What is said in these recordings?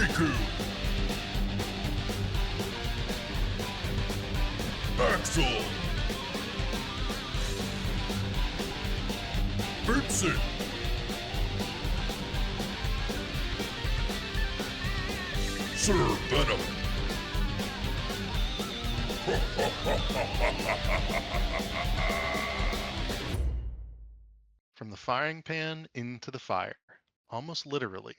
Riku! Axel! Vincent! Sir Venom! From the firing pan into the fire, almost literally,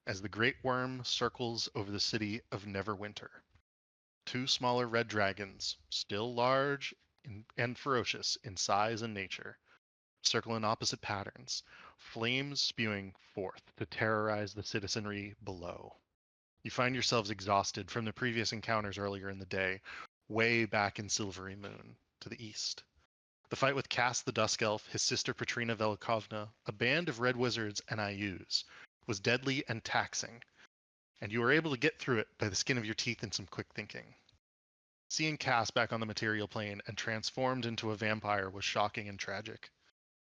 as the great worm circles over the city of Neverwinter. Two smaller red dragons, still large and ferocious in size and nature, circle in opposite patterns, flames spewing forth to terrorize the citizenry below. You find yourselves exhausted from the previous encounters earlier in the day, way back in Silvery Moon, to the east. The fight with Cass the Dusk Elf, his sister Petrina Velikovna, a band of red wizards and IUs, was deadly and taxing, and you were able to get through it by the skin of your teeth and some quick thinking. Seeing Cass back on the material plane and transformed into a vampire was shocking and tragic.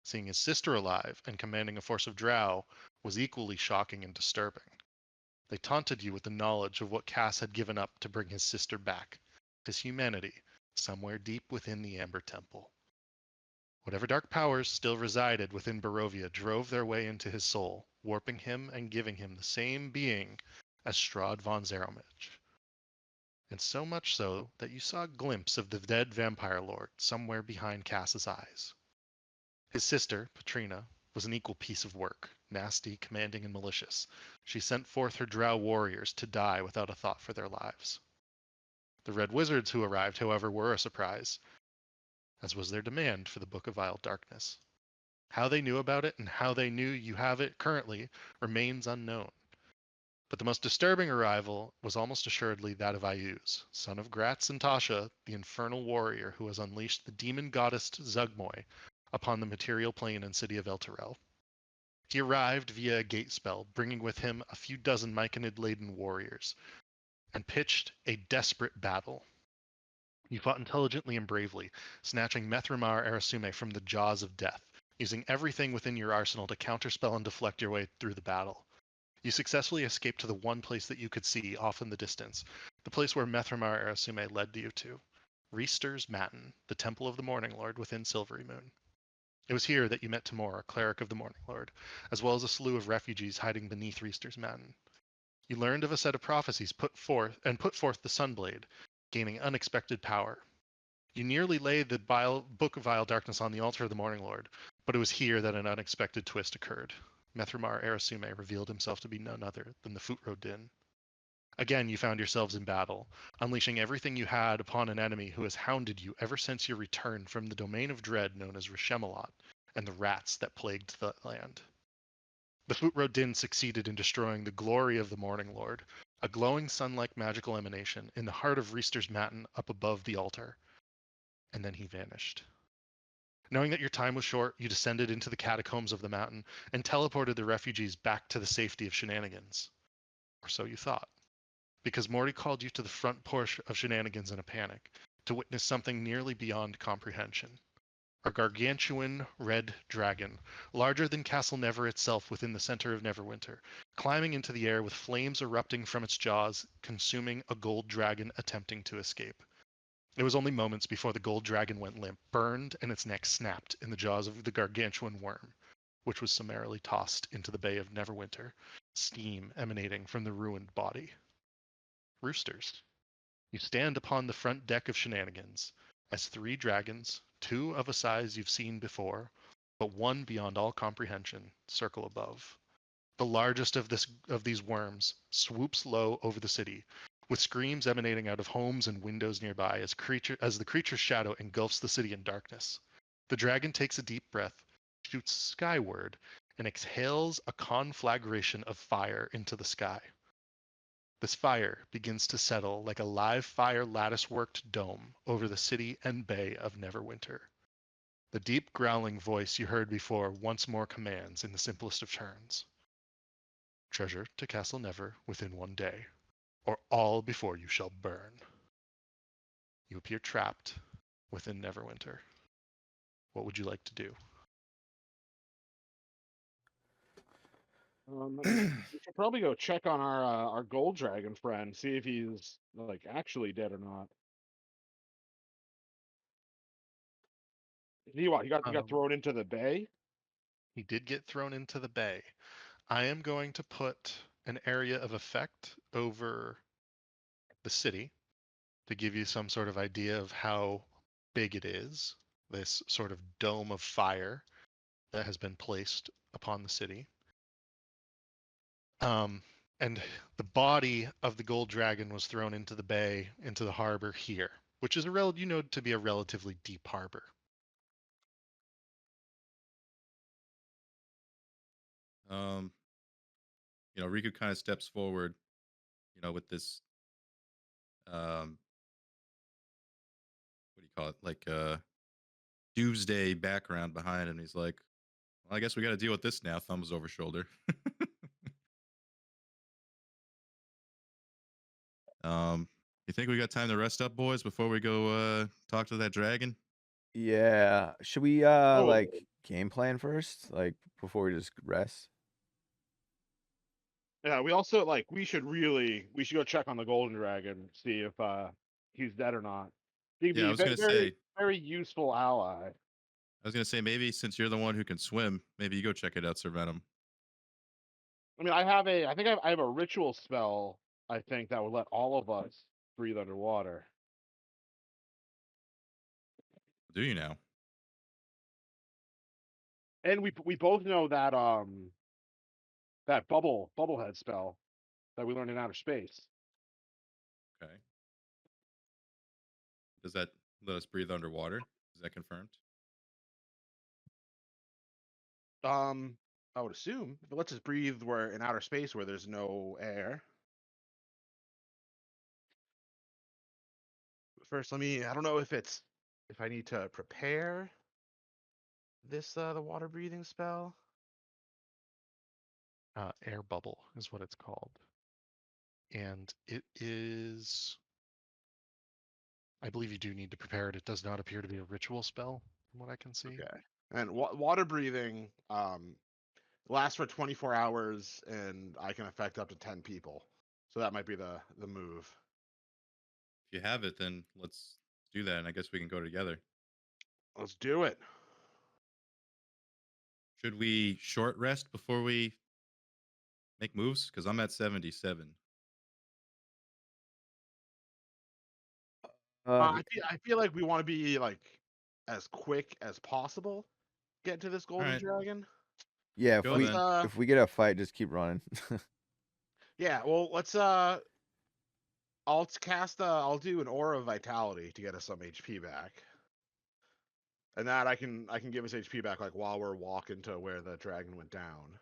Seeing his sister alive and commanding a force of drow was equally shocking and disturbing. They taunted you with the knowledge of what Cass had given up to bring his sister back, his humanity, somewhere deep within the Amber Temple. Whatever dark powers still resided within Barovia drove their way into his soul, warping him and giving him the same being as Strahd von Zaromich. And so much so that you saw a glimpse of the dead vampire lord somewhere behind Cass's eyes. His sister, Petrina, was an equal piece of work, nasty, commanding, and malicious. She sent forth her drow warriors to die without a thought for their lives. The red wizards who arrived, however, were a surprise, as was their demand for the Book of Vile Darkness. How they knew about it and how they knew you have it currently remains unknown. But the most disturbing arrival was almost assuredly that of Ayuz, son of Gratz and Tasha, the infernal warrior who has unleashed the demon goddess Zugmoy upon the material plane and city of Elturel. He arrived via a gate spell, bringing with him a few dozen Myconid-laden warriors, and pitched a desperate battle. You fought intelligently and bravely, snatching Methramar Arasume from the jaws of death, using everything within your arsenal to counterspell and deflect your way through the battle. You successfully escaped to the one place that you could see off in the distance, the place where Methramar Arasume led you to, Reister's Matin, the Temple of the Morning Lord within Silvery Moon. It was here that you met Tamora, cleric of the Morning Lord, as well as a slew of refugees hiding beneath Reister's Matin. You learned of a set of prophecies put forth the Sunblade, gaining unexpected power. You nearly laid the Book of Vile Darkness on the altar of the Morning Lord, but it was here that an unexpected twist occurred. Methramar Arasume revealed himself to be none other than the Futro Din. Again, you found yourselves in battle, unleashing everything you had upon an enemy who has hounded you ever since your return from the domain of dread known as Rishemalot and the rats that plagued the land. The Futro Din succeeded in destroying the glory of the Morning Lord, a glowing sun-like magical emanation in the heart of Reister's Matin up above the altar. And then he vanished. Knowing that your time was short, you descended into the catacombs of the mountain and teleported the refugees back to the safety of Shenanigans. Or so you thought. Because Morty called you to the front porch of Shenanigans in a panic, to witness something nearly beyond comprehension. A gargantuan red dragon, larger than Castle Never itself within the center of Neverwinter, climbing into the air with flames erupting from its jaws, consuming a gold dragon attempting to escape. It was only moments before the gold dragon went limp, burned, and its neck snapped in the jaws of the gargantuan worm, which was summarily tossed into the Bay of Neverwinter, steam emanating from the ruined body. Roosters, you stand upon the front deck of Shenanigans, as three dragons, two of a size you've seen before, but one beyond all comprehension, circle above. The largest of these worms swoops low over the city, with screams emanating out of homes and windows nearby as the creature's shadow engulfs the city in darkness. The dragon takes a deep breath, shoots skyward, and exhales a conflagration of fire into the sky. This fire begins to settle like a live fire lattice-worked dome over the city and bay of Neverwinter. The deep growling voice you heard before once more commands in the simplest of terms. Treasure to Castle Never within 1 day, or all before you shall burn. You appear trapped within Neverwinter. What would you like to do? We should probably go check on our gold dragon friend, see if he's like actually dead or not. He what? He got Um, thrown into the bay. he did get thrown into the bay. I am going to put an area of effect over the city to give you some sort of idea of how big it is. This sort of dome of fire that has been placed upon the city. Um, and the body of the gold dragon was thrown into the bay, into the harbor here, which is to be a relatively deep harbor. Um, Riku kind of steps forward, with this what do you call it? Like doomsday background behind him. He's like, well, I guess we got to deal with this now. Thumbs over shoulder. um, you think we got time to rest up, boys, before we go talk to that dragon? Yeah. Should we Oh, like game plan first? Like before we just rest? yeah. We also we should go check on the golden dragon, see if he's dead or not. He'd Yeah, I be a was gonna very say. very useful ally. I was gonna say maybe since you're the one who can swim, maybe you go check it out, Sir Venom. I mean, I think I have a ritual spell. I think that would let all of us breathe underwater. Do you now? And we both know that that bubblehead spell that we learned in outer space. Okay. Does that let us breathe underwater? Is that confirmed? Um, I would assume if it lets us breathe where in outer space where there's no air. First, I don't know if I need to prepare this the water breathing spell. Air bubble is what it's called. And it is, I believe you do need to prepare it. It does not appear to be a ritual spell, from what I can see. Okay. And water breathing lasts for 24 hours and I can affect up to 10 people. So that might be the move. If you have it, then let's do that, and I guess we can go together. Let's do it. Should we short rest before we make moves? Because I'm at 77. Uh, I feel like we want to be like as quick as possible get to this All golden right, dragon. yeah. go Let's then. If we get a fight, just keep running. yeah, well let's I'll do an aura of vitality to get us some HP back. And that I can give us HP back like while we're walking to where the dragon went down.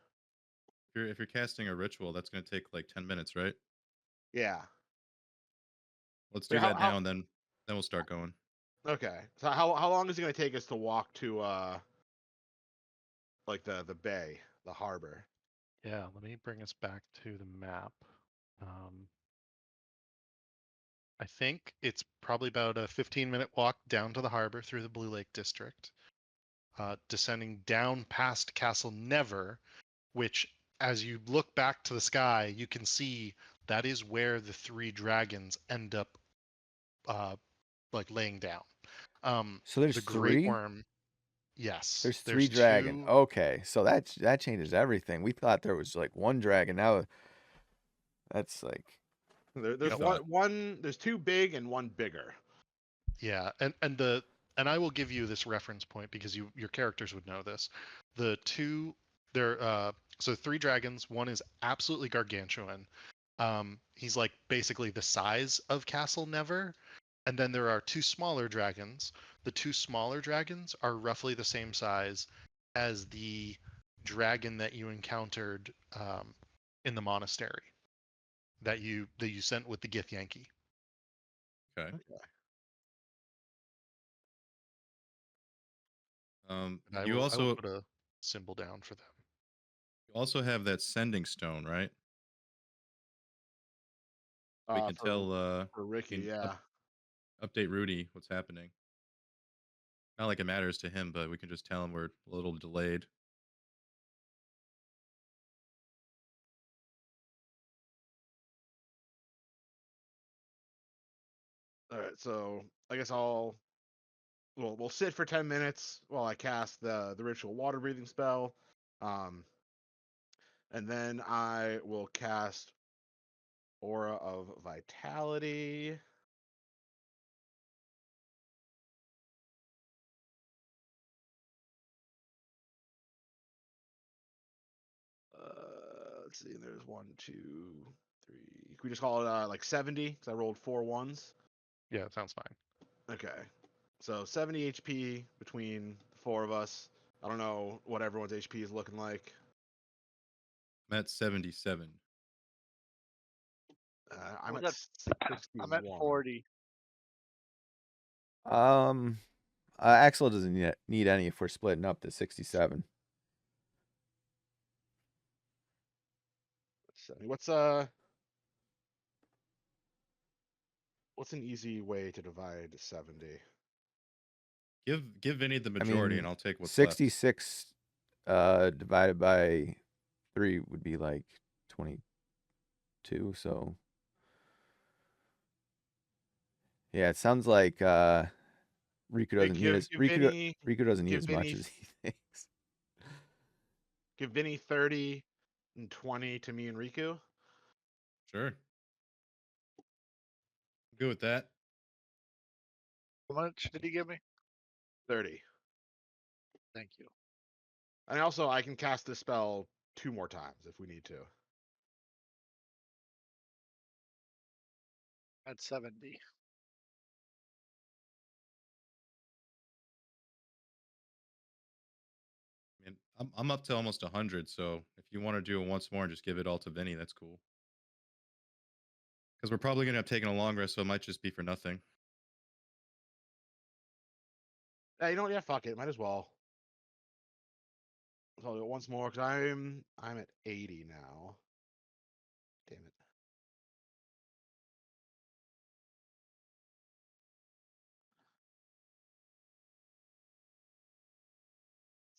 If you're casting a ritual, that's going to take like 10 minutes, right? Yeah. Let's Wait, do that now, and then we'll start going. okay. So how long is it gonna take us to walk to like the bay, the harbor? Yeah, let me bring us back to the map. Um, I think it's probably about a 15-minute walk down to the harbor through the Blue Lake District, descending down past Castle Never, which, as you look back to the sky, you can see that is where the three dragons end up, uh, like laying down. So there's The Great three. Worm, yes, There's three there's dragon. two. Okay, so that changes everything. We thought there was like one dragon. Now that's like There's Yep. there's two big and one bigger. Yeah, and I will give you this reference point because your characters would know this. The two there so three dragons, one is absolutely gargantuan. He's like basically the size of Castle Never. And then there are two smaller dragons. The two smaller dragons are roughly the same size as the dragon that you encountered in the monastery that you sent with the Gith Yankee. Okay. Okay. And I You will also put a symbol down for them. have that sending stone, right? We can For tell. Ricky, We can yeah. update Rudy what's happening. Not like it matters to him, but we can just tell him we're a little delayed. All right, so I guess we'll sit for 10 minutes while I cast the ritual water breathing spell, and then I will cast Aura of Vitality. Let's see. There's 1, 2, 3. Can we just call it like 70? Because I rolled 4 ones. Yeah, that sounds fine. Okay. So 70 HP between the 4 of us. I don't know what everyone's HP is looking like. I'm at 77. I'm Was at that? I'm at 61. 40. Axel doesn't need any if we're splitting up to 67. 70. What's an easy way to divide 70? Give Vinny the I majority, mean, and I'll take what's left. 66 divided by 3 would be like 22. So yeah, it sounds like Riku doesn't need as Riku doesn't need as much as he thinks. Give Vinny 30 and 20 to me and Riku. Sure. Good with that. How much did he give me? 30. Thank you. And also, I can cast this spell 2 more times if we need to. At 70. I mean, I'm up to almost 100, so if you want to do it once more and just give it all to Vinny, that's cool. Because we're probably going to have taken a long rest, so it might just be for nothing. Yeah, you know what? Yeah, fuck it. Might as well. So I'll do it once more because I'm at 80 now. Damn it.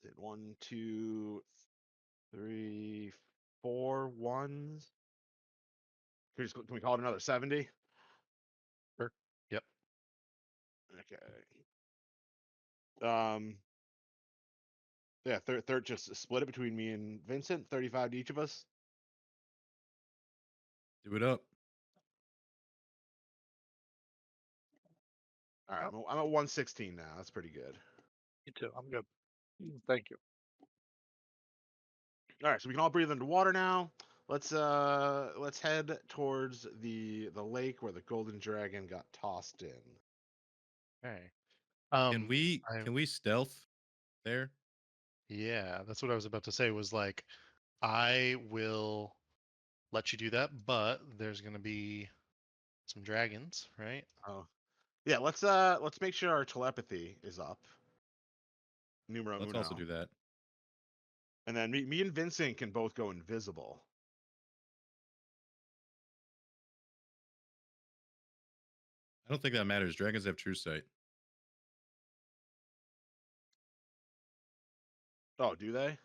Did 1, 2, 3, 4 ones. Can we call it another 70? Sure. Yep. Okay. Yeah, third just split it between me and Vincent, 35 to each of us. Do it up. All right, Yep. I'm at 116 now. That's pretty good. Me too. I'm good. Thank you. All right, so we can all breathe underwater now. Let's head towards the lake where the golden dragon got tossed in. Okay. Can we stealth there? Yeah, that's what I was about to say. Was like, I will let you do that, but there's gonna be some dragons, right? Oh, yeah. Let's make sure our telepathy is up. Numero Let's uno. also do that. And then me and Vincent can both go invisible. I don't think that matters. Dragons have true sight. Oh, do they?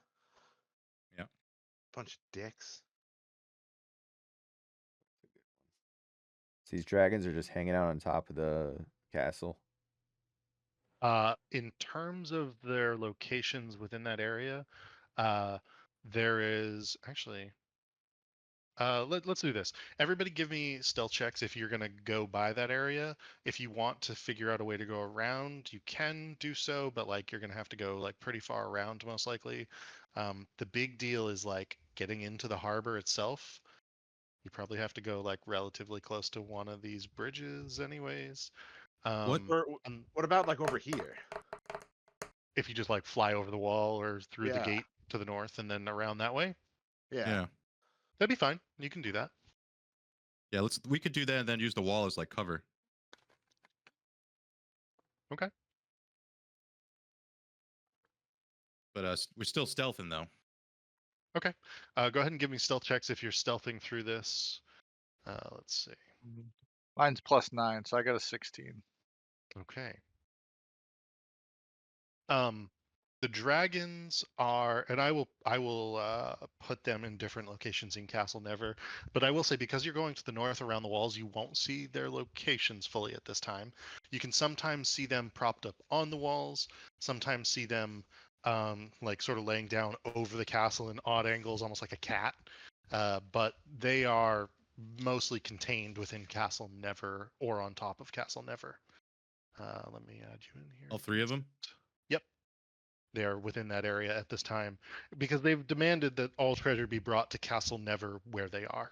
Yeah. Bunch of dicks. These dragons are just hanging out on top of the castle. In terms of their locations within that area, there is actually. Let's do this. Everybody give me stealth checks if you're going to go by that area. If you want to figure out a way to go around, you can do so, but like you're going to have to go like pretty far around most likely. The big deal is like getting into the harbor itself. You probably have to go like relatively close to one of these bridges anyways. What about like over here? If you just like fly over the wall or through the Yeah. gate to the north and then around that way, Yeah. that'd be fine. You can do that. Yeah, we could do that and then use the wall as like cover. Okay. But we're still stealthing though. Okay. Go ahead and give me stealth checks if you're stealthing through this. Let's see. Mine's +9, so I got a 16. Okay. The dragons are, and I will put them in different locations in Castle Never. But I will say, because you're going to the north around the walls, you won't see their locations fully at this time. You can sometimes see them propped up on the walls. Sometimes see them like sort of laying down over the castle in odd angles, almost like a cat. But they are mostly contained within Castle Never or on top of Castle Never. Let me add you in here. All three of them? Yep. They are within that area at this time because they've demanded that all treasure be brought to Castle Never where they are.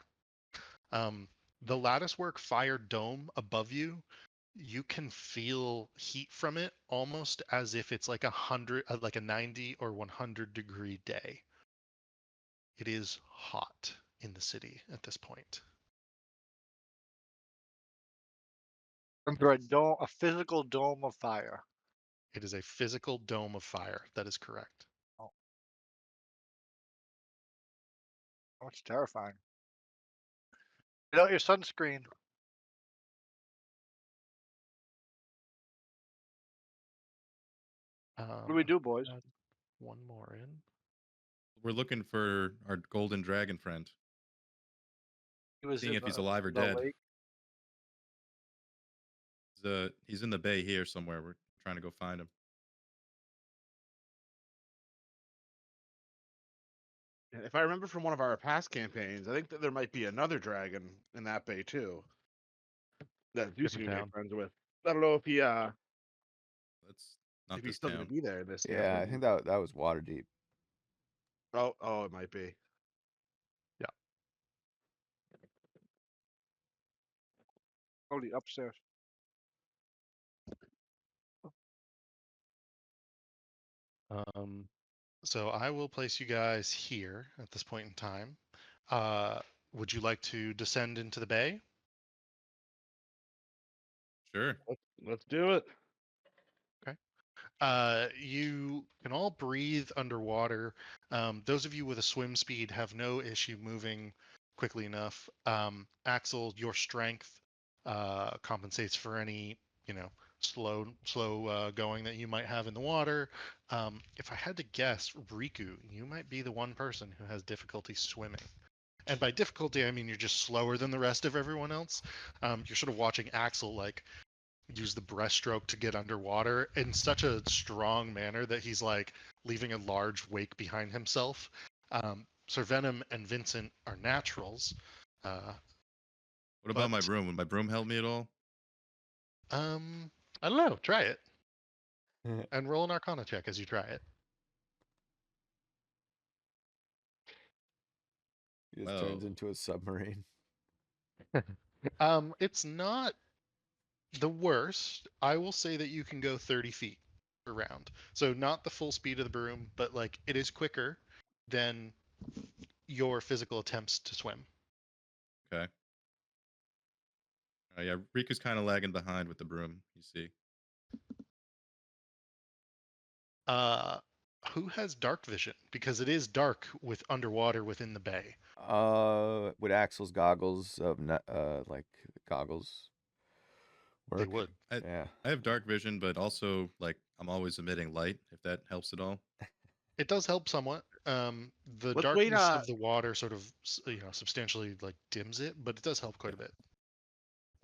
The latticework fire dome above you, you can feel heat from it almost as if it's like like a 90 or 100-degree day. It is hot in the city at this point. Under a physical dome of fire. It is a physical dome of fire. That is correct. Oh, it's terrifying. Get out your sunscreen. What do we do, boys? Add one more in. We're looking for our golden dragon friend. He was Seeing in if he's the- alive or the dead. lake. He's in the bay here somewhere. We're trying to go find him. And if I remember from one of our past campaigns, I think that there might be another dragon in that bay too. That Zeus Different can make town. friends with. I don't know if he That's not if he's this still gonna town. be there this Yeah, I campaign. think that was Waterdeep. Oh, it might be. Oh, the upstairs. So I will place you guys here at this point in time. Would you like to descend into the bay? Sure. Let's do it. You can all breathe underwater. Those of you with a swim speed have no issue moving quickly enough. Axel, your strength compensates for any, slow going that you might have in the water. If I had to guess, Riku, you might be the one person who has difficulty swimming. And by difficulty, I mean you're just slower than the rest of everyone else. You're sort of watching Axel use the breaststroke to get underwater in such a strong manner that he's like leaving a large wake behind himself. Sir Venom and Vincent are naturals. What about my broom? Would my broom help me at all? I don't know. Try it and roll an Arcana check as you try it. He just turns into a submarine. It's not the worst. I will say that you can go 30 feet around. So not the full speed of the broom, but like it is quicker than your physical attempts to swim. Okay. Yeah, Riku's kind of lagging behind with the broom, you see. Who has dark vision? Because it is dark with underwater within the bay. Would Axel's goggles of like goggles work? They would. Yeah. I have dark vision, but also like I'm always emitting light, if that helps at all. It does help somewhat. The Let's darkness of the water sort of substantially like dims it, but it does help quite a bit.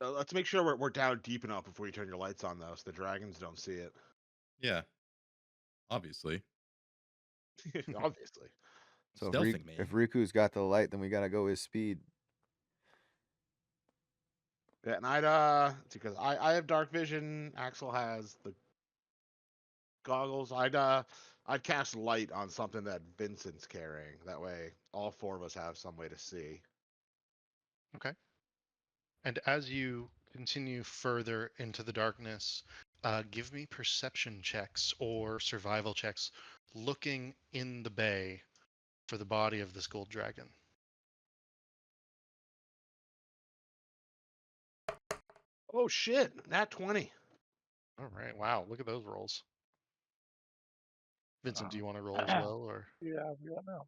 Let's make sure we're down deep enough before you turn your lights on, though, so the dragons don't see it. Yeah. Obviously. Obviously. So Stealthing, man. if Riku's got the light, then we gotta go his speed. Yeah, and I'd because I have dark vision. Axel has the goggles. I'd cast light on something that Vincent's carrying. That way, all four of us have some way to see. Okay. And as you continue further into the darkness, give me perception checks or survival checks looking in the bay for the body of this gold dragon. Oh shit! Nat 20. All right. Wow. Look at those rolls. Vincent, do you want to roll as well, or? Yeah, no.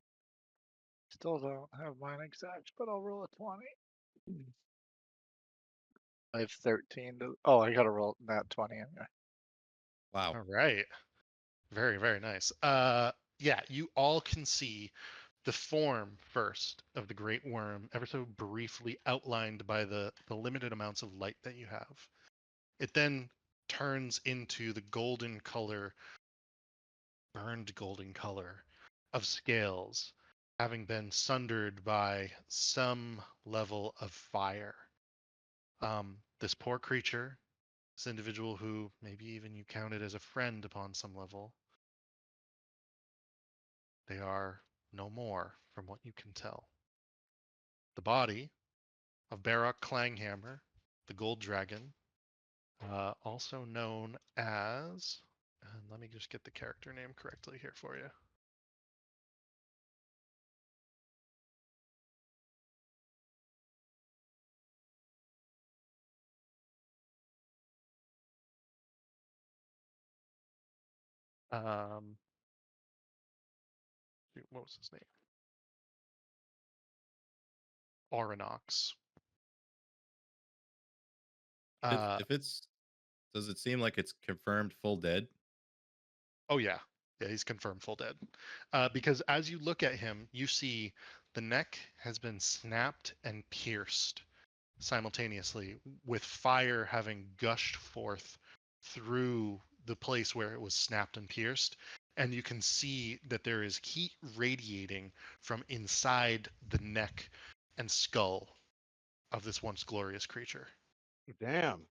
Still don't have mine exact, but I'll roll a 20. I have 13. I gotta roll that 20 anyway. Wow. All right. Very, very nice. Yeah, you all can see the form first of the great worm, ever so briefly outlined by the limited amounts of light that you have. It then turns into the golden color, burned golden color of scales, having been sundered by some level of fire. This poor creature, this individual who maybe even you counted as a friend upon some level, they are no more from what you can tell. The body of Barak Clanghammer, the Gold Dragon, also known as, and let me just get the character name correctly here for you. What was his name? Orinox. If it's, does it seem like it's confirmed full dead? Oh yeah, he's confirmed full dead. Because as you look at him, you see the neck has been snapped and pierced simultaneously, with fire having gushed forth through the place where it was snapped and pierced. And you can see that there is heat radiating from inside the neck and skull of this once glorious creature. Damn.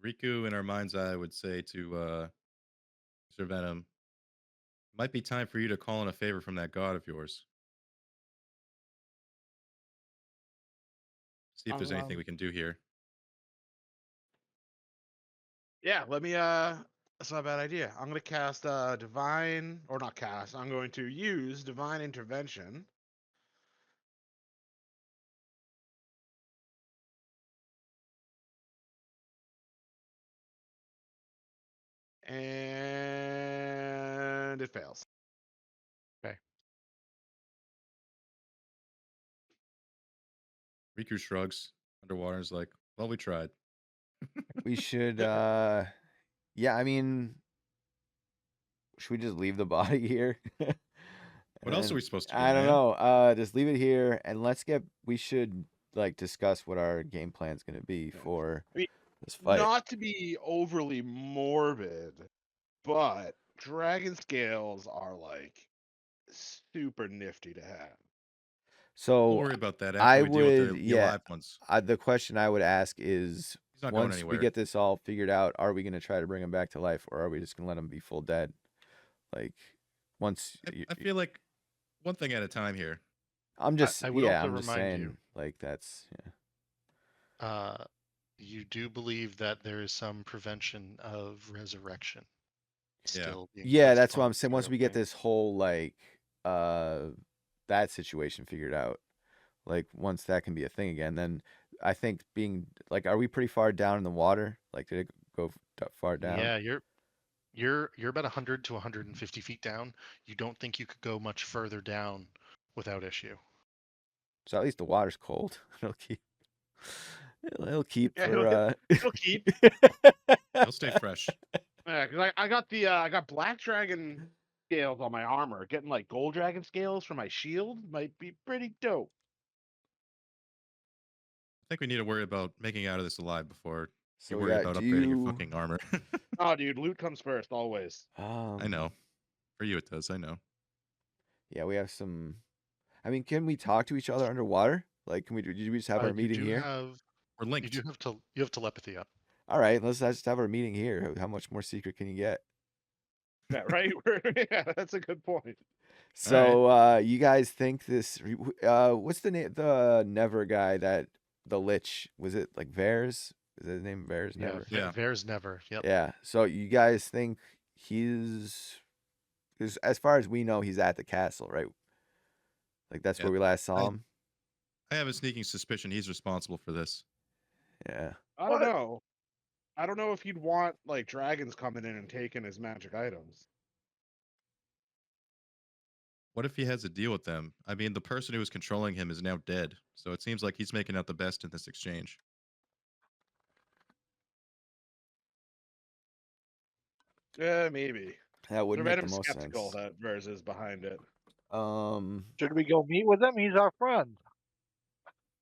Riku, in our mind's eye, would say to Sir Venom, might be time for you to call in a favor from that god of yours. See if there's anything we can do here. Yeah, let me that's not a bad idea. I'm gonna cast divine, or not cast, I'm going to use divine intervention. And it fails. Okay. Riku shrugs underwater and is like, well, we tried. We should, yeah, I mean, should we just leave the body here? What else are we And supposed to do, I don't man? know. Just leave it here and we should like discuss what our game plan is going to be for I mean, this fight. not to be overly morbid, but dragon scales are like super nifty to have. So We'll worry about that after I we deal with would, the yeah. alive ones. The question I would ask is, He's not going once we anywhere. get this all figured out, are we going to try to bring him back to life, or are we just going to let him be full dead? Like, once I feel like one thing at a time here. I'm just, I would yeah, also I'm just remind saying, you, like, that's, yeah. You do believe that there is some prevention of resurrection still being Yeah, placed that's what upon I'm saying. Once material we get plane. this whole like that situation figured out, like once that can be a thing again, then I think being like, are we pretty far down in the water? Like, did it go far down? Yeah, you're about 100 to 150 feet down. You don't think you could go much further down without issue. So at least the water's cold. It'll keep. It'll keep Yeah, for. it'll keep. He'll stay fresh. Yeah, because I got the I got black dragon scales on my armor. Getting like gold dragon scales for my shield might be pretty dope. I think we need to worry about making out of this alive before So you worry yeah, about upgrading your fucking armor. Oh, dude, loot comes first always. I know. For you, it does. I know. Yeah, we have some. I mean, can we talk to each other underwater? Like, can we? Did we just have our meeting here? We're linked. You have telepathy up. All right, let's just have our meeting here. How much more secret can you get? Yeah, right. Yeah, that's a good point. So, you guys think this? What's the name? The Never guy that the Lich, was it like Vares? Is that his name? Vares Never. Yeah, Vares Never. Yep. Yeah. So you guys think he's? Because as far as we know, he's at the castle, right? Like that's where we last saw him. I have a sneaking suspicion he's responsible for this. Yeah. I don't know. I don't know if you'd want like dragons coming in and taking his magic items. What if he has a deal with them? I mean, the person who was controlling him is now dead, so it seems like he's making out the best in this exchange. Yeah, maybe. That would The make the Venom's most skeptical sense. that Verz is behind it. Should we go meet with him? He's our friend.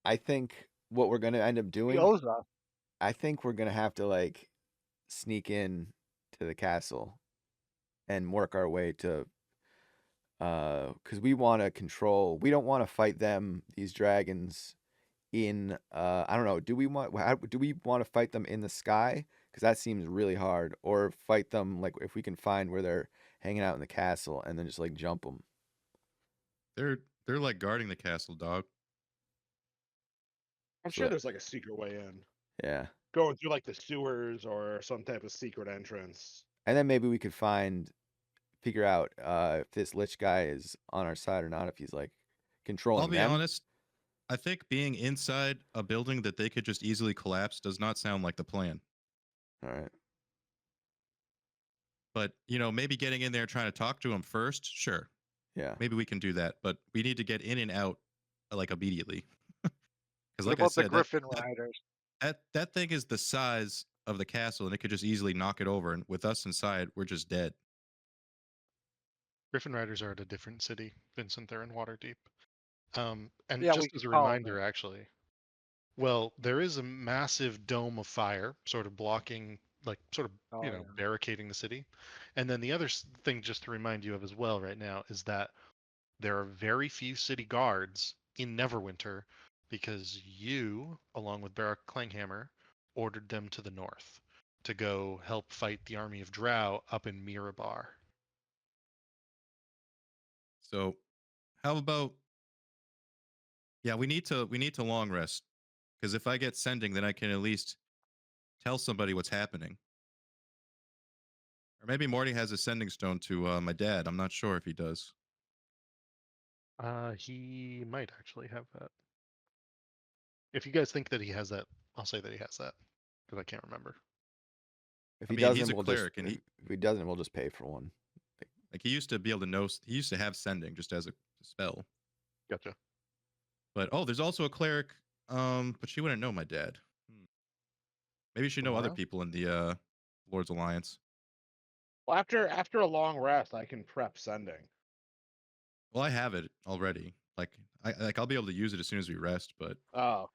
I think what we're gonna end up He doing, owes us. I think we're gonna have to like sneak in to the castle and work our way to because we want to control. We don't want to fight them, these dragons, in I don't know. Do we want to fight them in the sky? Because that seems really hard. Or fight them like if we can find where they're hanging out in the castle and then just like jump them. They're like guarding the castle, dog. I'm So sure that- there's like a secret way in. Yeah. Going through like the sewers or some type of secret entrance. And then maybe we could figure out if this lich guy is on our side or not. If he's like controlling I'll be them. honest. I think being inside a building that they could just easily collapse does not sound like the plan. All right. But, maybe getting in there trying to talk to him first, sure. Yeah. Maybe we can do that, but we need to get in and out like immediately. Because What like I about the said, Griffin Riders? that thing is the size of the castle and it could just easily knock it over. And with us inside, we're just dead. Griffin Riders are at a different city, Vincent. They're in Waterdeep. And Yeah, just we as a call 'em reminder, actually, well, there is a massive dome of fire, sort of blocking, like, sort of, Oh, yeah. barricading the city. And then the other thing, just to remind you of as well, right now, is that there are very few city guards in Neverwinter because you, along with Barak Klanghammer, ordered them to the north to go help fight the army of Drow up in Mirabar. So how about we need to long rest. Because if I get sending, then I can at least tell somebody what's happening. Or maybe Morty has a sending stone to my dad. I'm not sure if he does. He might actually have that. If you guys think that he has that, I'll say that he has that because I can't remember. If I he mean, he's doesn't, a we'll cleric, just and if he doesn't, we'll just pay for one. like he used to be able to know. He used to have sending just as a spell. Gotcha. But there's also a cleric. But she wouldn't know my dad. Maybe she know other Laura? people in the Lord's Alliance. Well, after a long rest, I can prep sending. Well, I have it already. I'll be able to use it as soon as we rest. But Oh,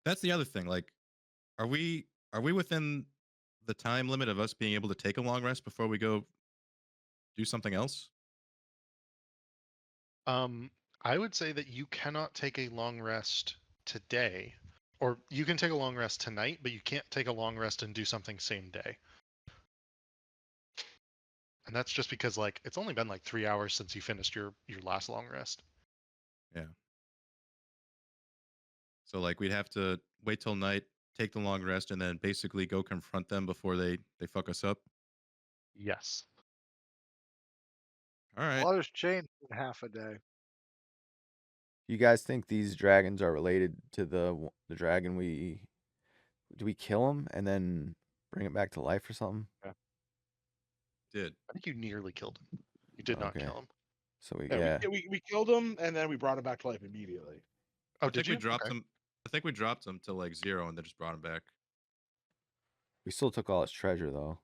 that's the other thing. Like, are we within the time limit of us being able to take a long rest before we go do something else? I would say that you cannot take a long rest today, or you can take a long rest tonight, but you can't take a long rest and do something same day. And that's just because like it's only been like 3 hours since you finished your last long rest. Yeah. So like we'd have to wait till night, take the long rest, and then basically go confront them before they fuck us up. Yes. All right. Water's changed in half a day. You guys think these dragons are related to the dragon do we kill him and then bring it back to life or something? Did. I think you nearly killed him. You did not Okay. kill him. So yeah. We killed him and then we brought him back to life immediately. Oh, I did think you? we dropped Okay. him. I think we dropped him to like 0 and then just brought him back. we still took all his treasure though.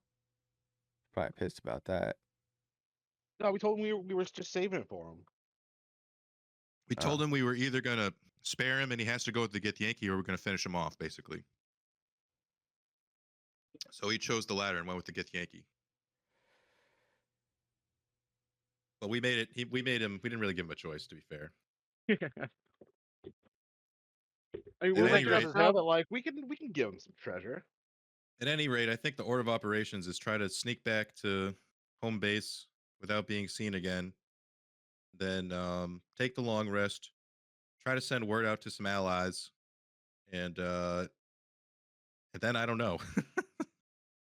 Probably pissed about that. No, we told him we were just saving it for him. We told him we were either gonna spare him and he has to go to get Yankee, or we're gonna finish him off, basically. So he chose the latter and went with the Gith Yankee. But we made it. We made him. We didn't really give him a choice, to be fair. I mean, At we're any like rate- just now that like we can give him some treasure. At any rate, I think the order of operations is try to sneak back to home base without being seen again. Then take the long rest. Try to send word out to some allies, and then I don't know.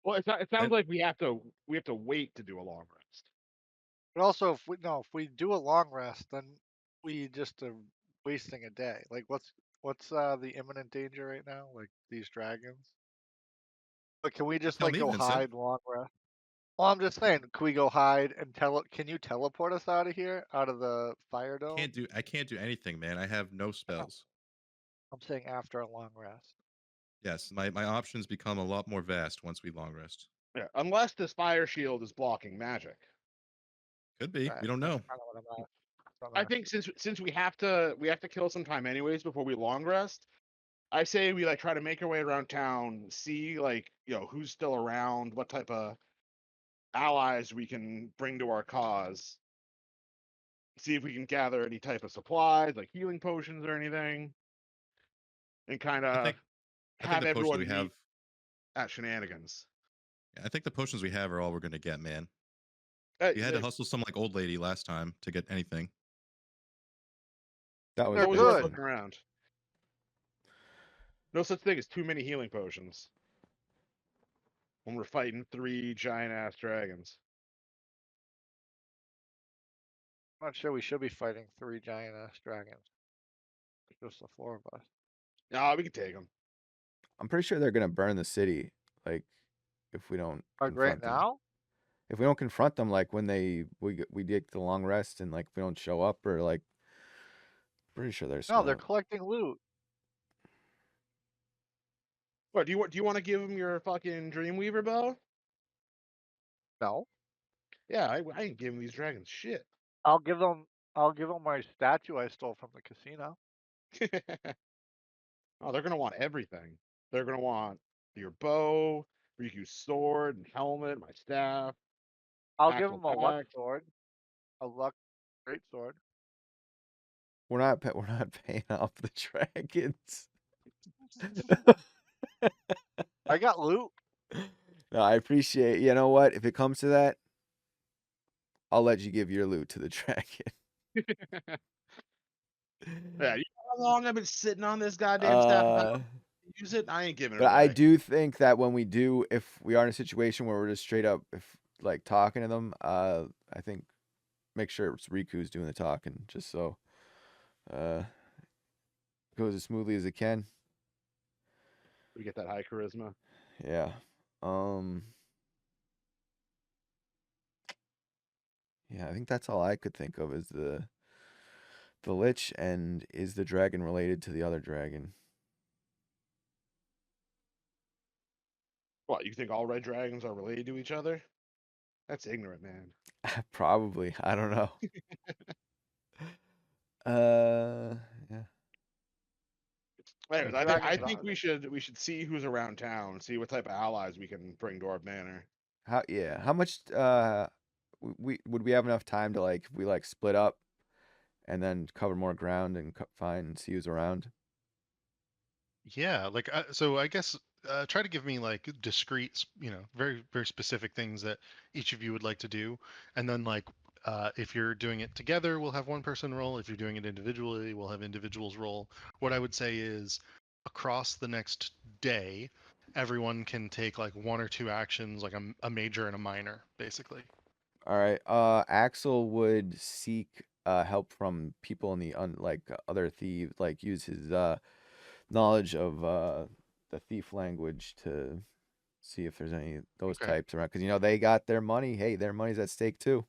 Well, it sounds And- like we have to wait to do a long rest. But also, if we do a long rest, then we just are wasting a day. Like, what's the imminent danger right now? Like these dragons. But can we just Tell like me, go Vincent. hide long rest? Well, I'm just saying, can we go hide and Can you teleport us out of here, out of the fire dome? I can't do anything, man. I have no spells. I'm saying after a long rest. Yes, my options become a lot more vast once we long rest. Yeah, unless this fire shield is blocking magic. Could be. Right, We don't know. That's kind of what I'm at. I think since we have to kill some time anyways before we long rest. I say we like try to make our way around town, see like who's still around, what type of allies we can bring to our cause. See if we can gather any type of supplies like healing potions or anything, and kind I of think have the potions everyone we have. meet at shenanigans. I think the potions we have are all we're gonna get, man. Uh, You had to uh, hustle some like old lady last time to get anything. That it's was always worth good. looking around. No such thing as too many healing potions when we're fighting 3 giant ass dragons. I'm not sure we should be fighting 3 giant ass dragons. Just the 4 of us. Nah, we can take them. I'm pretty sure they're gonna burn the city. Like, if we don't Like right confront them. now? If we don't confront them, like when we take the long rest and like if we don't show up or like, pretty sure they're just No, they're gonna. collecting loot. What do you want to give them your fucking Dreamweaver bow? No, Yeah, I ain't giving these dragons shit. I'll give them. I'll give them my statue I stole from the casino. Oh, they're gonna want everything. They're gonna want your bow, Riku's sword and helmet, my staff, I'll give actual them a luck back. sword, a luck great sword. We're not paying off the dragons. I got loot. No, I appreciate. You know what? If it comes to that, I'll let you give your loot to the dragon. Yeah, you know how long I've been sitting on this goddamn staff and how to use it? I ain't giving it But I away. do think that when we do, if we are in a situation where we're just straight up, if like talking to them, I think make sure it's Riku's doing the talking, just so goes as smoothly as it can. We get that high charisma. Yeah. Yeah, I think that's all I could think of is the Lich, and is the dragon related to the other dragon? What, you think all red dragons are related to each other? That's ignorant, man. Probably. I don't know. Yeah. Anyways, The I dragons think are. we should see who's around town, see what type of allies we can bring to our banner. How much we would we have enough time to like if we like split up and then cover more ground and find and see who's around? Yeah, like so I guess try to give me like discrete, very very specific things that each of you would like to do, and then like if you're doing it together, we'll have one person roll. If you're doing it individually, we'll have individuals roll. What I would say is across the next day, everyone can take like 1 or 2 actions, like a major and a minor, basically. All right. Axel would seek help from people in the other thieves, like use his knowledge of the thief language to see if there's any those Okay, types around, because they got their money. Hey, their money's at stake too.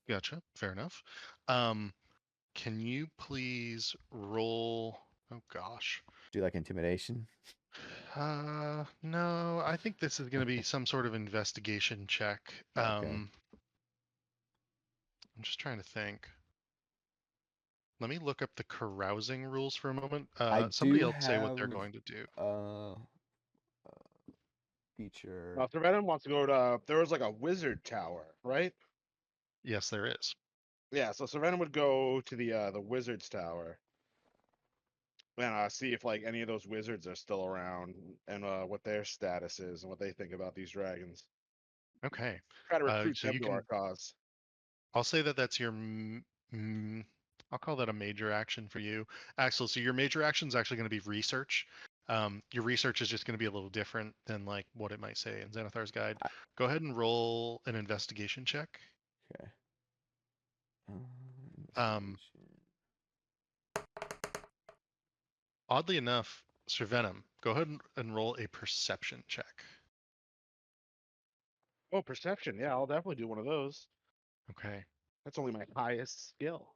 gotcha. Fair enough. Can you please roll? Oh gosh. Do like intimidation. No, I think this is going to be some sort of investigation check. Okay. I'm just trying to think. Let me look up the carousing rules for a moment. I Somebody do else say what they're have going to do. feature. Now, if the Venom wants to go to, there was like a wizard tower, right? Yes, there is. Yeah, so Serena would go to the wizard's tower and see if like any of those wizards are still around and what their status is and what they think about these dragons. Okay. Try to recruit So them you to our can. cause. I'll say that that's your. I'll call that a major action for you, Axel. So your major action is actually going to be research. Your research is just going to be a little different than like what it might say in Xanathar's guide. I- Go ahead and roll an investigation check. Okay. Um, Investigation. Oddly enough, Sir Venom, go ahead and roll a perception check. Oh, perception. Yeah, I'll definitely do one of those. Okay. That's only my highest skill.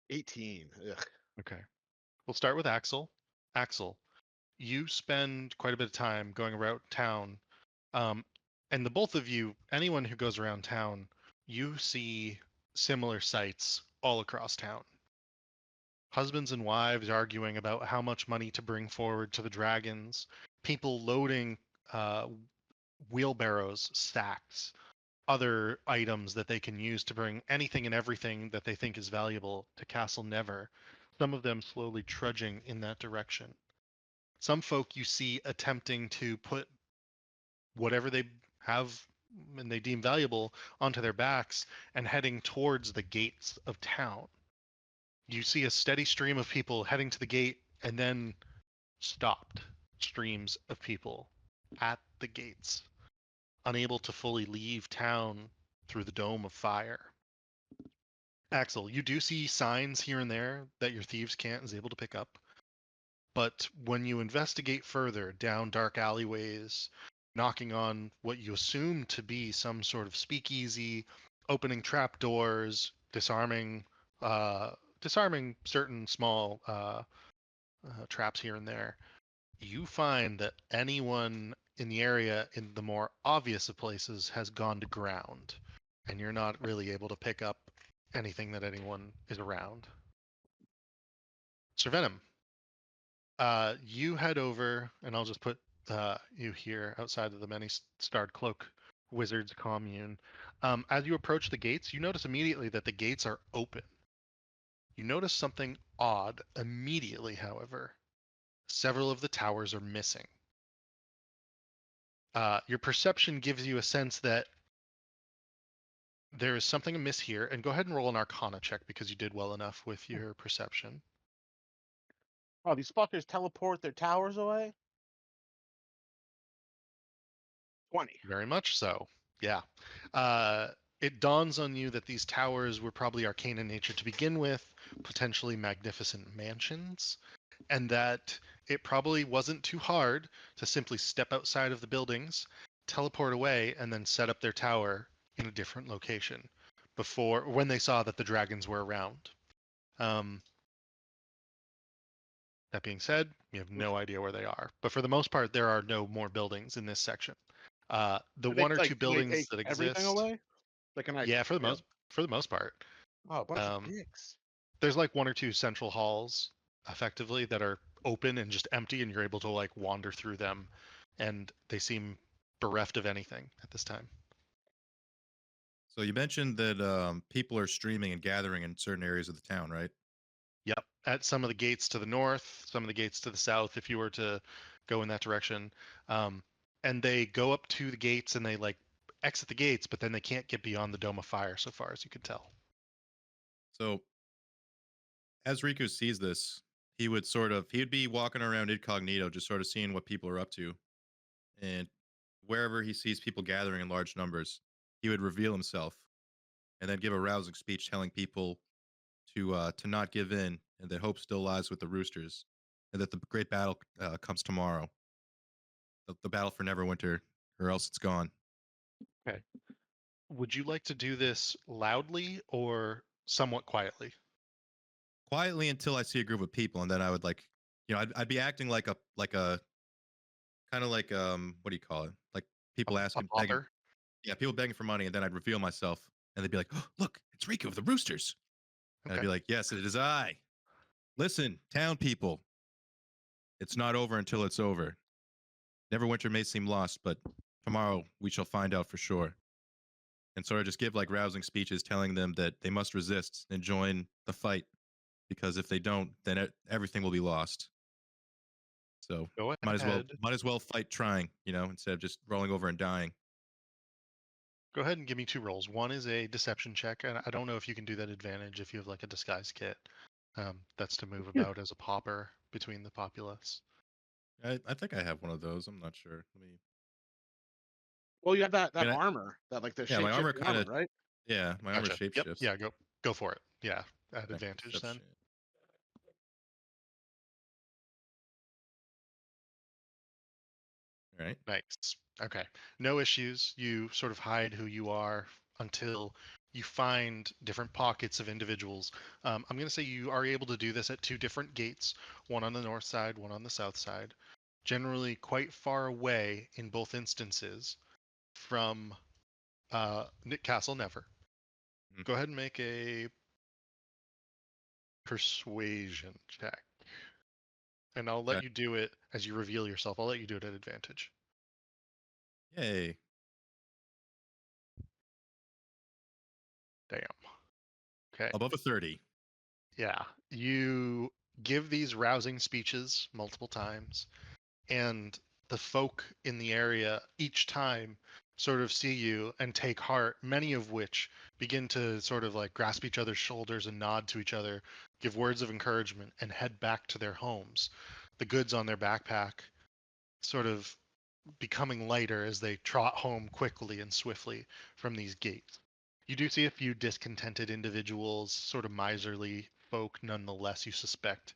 18. Ugh. Okay. We'll start with Axel. Axel, you spend quite a bit of time going around town, um, and the both of you, anyone who goes around town, you see similar sights all across town. Husbands and wives arguing about how much money to bring forward to the dragons, people loading uh, wheelbarrows, sacks, other items that they can use to bring anything and everything that they think is valuable to Castle Never, some of them slowly trudging in that direction. Some folk you see attempting to put whatever they have and they deem valuable onto their backs and heading towards the gates of town. You see a steady stream of people heading to the gate and then stopped streams of people at the gates, unable to fully leave town through the dome of fire. Axel, you do see signs here and there that your thieves' cant is able to pick up, but when you investigate further down dark alleyways, knocking on what you assume to be some sort of speakeasy, opening trap doors, disarming certain small traps here and there, you find that anyone in the area in the more obvious of places has gone to ground, and you're not really able to pick up anything that anyone is around. Sir Venom, you head over, and I'll just put you here outside of the many-starred cloak wizards commune. As you approach the gates, you notice immediately that the gates are open. You notice something odd immediately, however. Several of the towers are missing. Your perception gives you a sense that there is something amiss here, and go ahead and roll an Arcana check because you did well enough with your perception. Oh, these fuckers teleport their towers away? 20. Very much so. Yeah. Uh, it dawns on you that these towers were probably arcane in nature to begin with, potentially magnificent mansions, and that it probably wasn't too hard to simply step outside of the buildings, teleport away, and then set up their tower in a different location before when they saw that the dragons were around. Um, that being said, you have no idea where they are. But for the most part, there are no more buildings in this section. The Do they, one or two do they buildings take that everything exist, away? Like, can I? yeah, for the You know, most part, oh, a bunch of um, dicks. there's like one or two central halls, effectively, that are open and just empty, and you're able to like wander through them, and they seem bereft of anything at this time. So you mentioned that people are streaming and gathering in certain areas of the town, right? Yep, at some of the gates to the north, some of the gates to the south, if you were to go in that direction. Um, and they go up to the gates and they like exit the gates, but then they can't get beyond the dome of fire so far as you can tell. So as Riku sees this, he'd be walking around incognito, just sort of seeing what people are up to, and wherever he sees people gathering in large numbers, he would reveal himself and then give a rousing speech telling people to not give in and that hope still lies with the roosters and that the great battle comes tomorrow, the battle for Neverwinter, or else it's gone. Okay. Would you like to do this loudly or somewhat quietly? Quietly until I see a group of people, and then I would I'd be acting like a kind of like what do you call it? Like people A asking, begging, pauper? yeah, people begging for money, and then I'd reveal myself, and they'd be like, oh, "Look, it's Riku of the Roosters," and I'd Okay. be like, "Yes, it is I. Listen, town people, it's not over until it's over. Neverwinter may seem lost, but tomorrow we shall find out for sure." And sort of just give like rousing speeches telling them that they must resist and join the fight because if they don't, then everything will be lost. So Go might ahead. as well fight trying, instead of just rolling over and dying. Go ahead and give me two rolls. One is a deception check, and I don't know if you can do that advantage if you have like a disguise kit. That's to move about as a pauper between the populace. I think I have one of those. I'm not sure. Let me. Well, you have that I mean, armor, that like the yeah, my armor shape-shifting armor, kind of. right? Yeah, my armor Gotcha. Yep. shapeshifts. Yeah. Go for it. Yeah. At Okay, advantage then. deception. All right. Nice. Okay. No issues. You sort of hide who you are until you find different pockets of individuals. I'm going to say you are able to do this at two different gates, one on the north side, one on the south side, generally quite far away in both instances from Nick Castle Never. Mhm. Go ahead and make a persuasion check. And I'll let Okay. you do it as you reveal yourself. I'll let you do it at advantage. Yay. Damn. Okay. Above a 30. Yeah. You give these rousing speeches multiple times, and the folk in the area each time sort of see you and take heart, many of which begin to sort of like grasp each other's shoulders and nod to each other, give words of encouragement, and head back to their homes. The goods on their backpack sort of becoming lighter as they trot home quickly and swiftly from these gates. You do see a few discontented individuals, sort of miserly folk nonetheless, you suspect,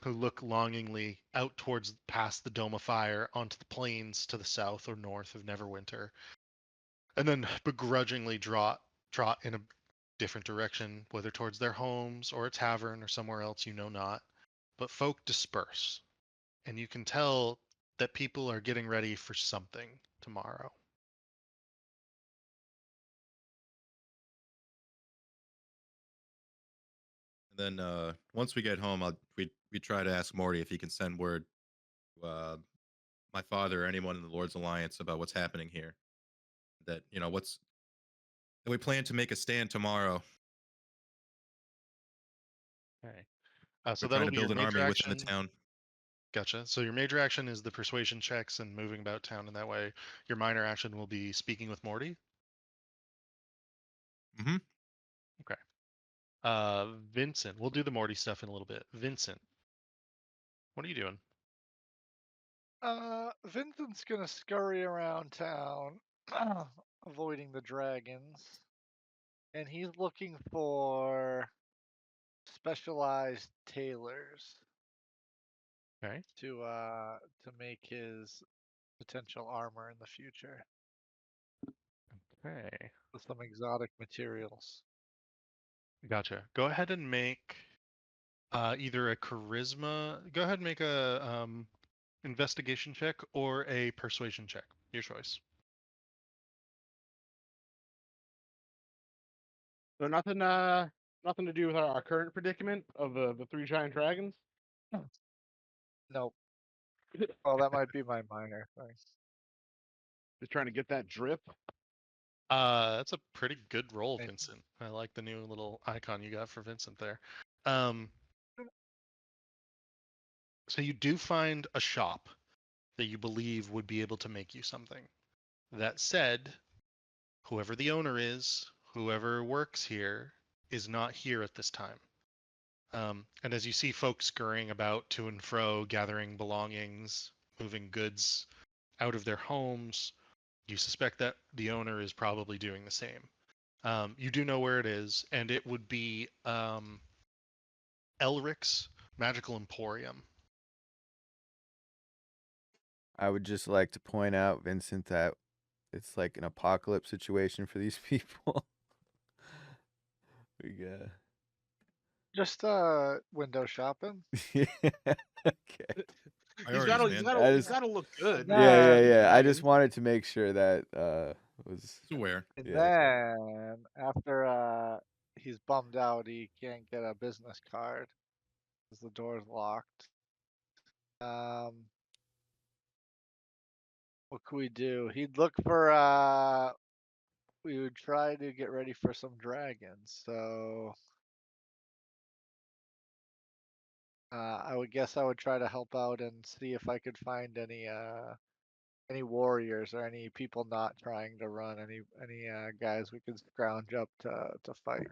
who look longingly out towards past the Dome of Fire onto the plains to the south or north of Neverwinter, and then begrudgingly trot in a different direction, whether towards their homes or a tavern or somewhere else you know not. But folk disperse, and you can tell that people are getting ready for something tomorrow. And then once we get home, we try to ask Morty if he can send word to my father or anyone in the Lord's Alliance about what's happening here. That that we plan to make a stand tomorrow. Okay. We're So trying that'll to be your build an major army within the action. town. Gotcha. So your major action is the persuasion checks and moving about town in that way. Your minor action will be speaking with Morty. Mm-hmm. Okay. Vincent, we'll do the Morty stuff in a little bit. Vincent, what are you doing? Vincent's gonna scurry around town, avoiding the dragons, and he's looking for specialized tailors Okay. to make his potential armor in the future Okay. with some exotic materials. Gotcha. Go ahead and make either a charisma. Go ahead and make a investigation check or a persuasion check. Your choice. So nothing to do with our current predicament of the three giant dragons. Nope. Oh, that might be my minor. Thanks. Just trying to get that drip. That's a pretty good roll, Thank- Vincent. I like the new little icon you got for Vincent there. Um, so you do find a shop that you believe would be able to make you something. That said, whoever the owner is, whoever works here, is not here at this time. And as you see folks scurrying about to and fro, gathering belongings, moving goods out of their homes, you suspect that the owner is probably doing the same. You do know where it is, and it would be Elric's Magical Emporium. I would just like to point out, Vincent, that it's like an apocalypse situation for these people. We got. Just window shopping. Yeah. Okay. Priorities, man. He's gotta look good. Nah. Yeah. I just wanted to make sure that was. It's aware. And Yeah. then after he's bummed out he can't get a business card because the door's locked. What could we do? He'd look for we would try to get ready for some dragons. So I would guess I would try to help out and see if I could find any warriors or any people not trying to run, any guys we could scrounge up to fight.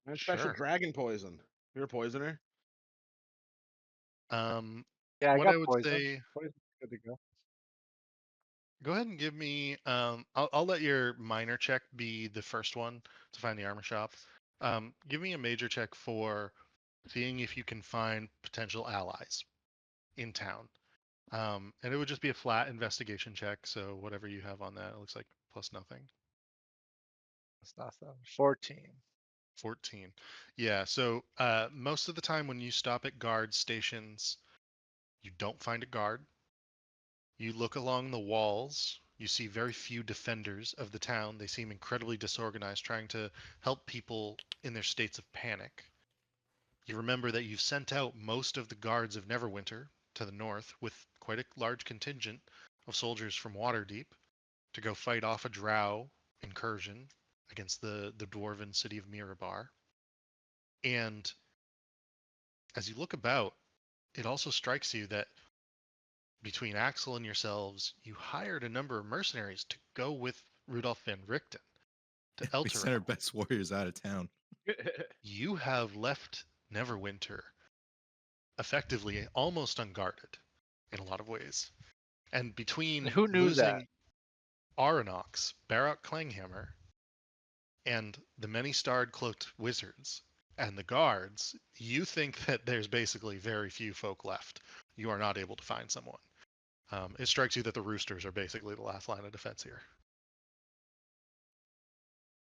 And special Sure. dragon poison. You're a poisoner. Yeah, I What got I would poison. say, Poison's good to go. go ahead and give me. I'll let your minor check be the first one to find the armor shop. Give me a major check for seeing if you can find potential allies in town. And it would just be a flat investigation check. So whatever you have on that, it looks like plus nothing. That's nothing. 14. 14. Yeah, so most of the time when you stop at guard stations, you don't find a guard. You look along the walls, you see very few defenders of the town. They seem incredibly disorganized, trying to help people in their states of panic. You remember that you've sent out most of the guards of Neverwinter to the north with quite a large contingent of soldiers from Waterdeep to go fight off a drow incursion against the dwarven city of Mirabar. And as you look about, it also strikes you that between Axel and yourselves, you hired a number of mercenaries to go with Rudolf van Richten to We sent our Elturel. best warriors out of town. You have left Neverwinter effectively almost unguarded in a lot of ways. And between Who knew that? losing Aranox, Barak Klanghammer, and the many-starred cloaked wizards and the guards, you think that there's basically very few folk left. You are not able to find someone. It strikes you that the roosters are basically the last line of defense here.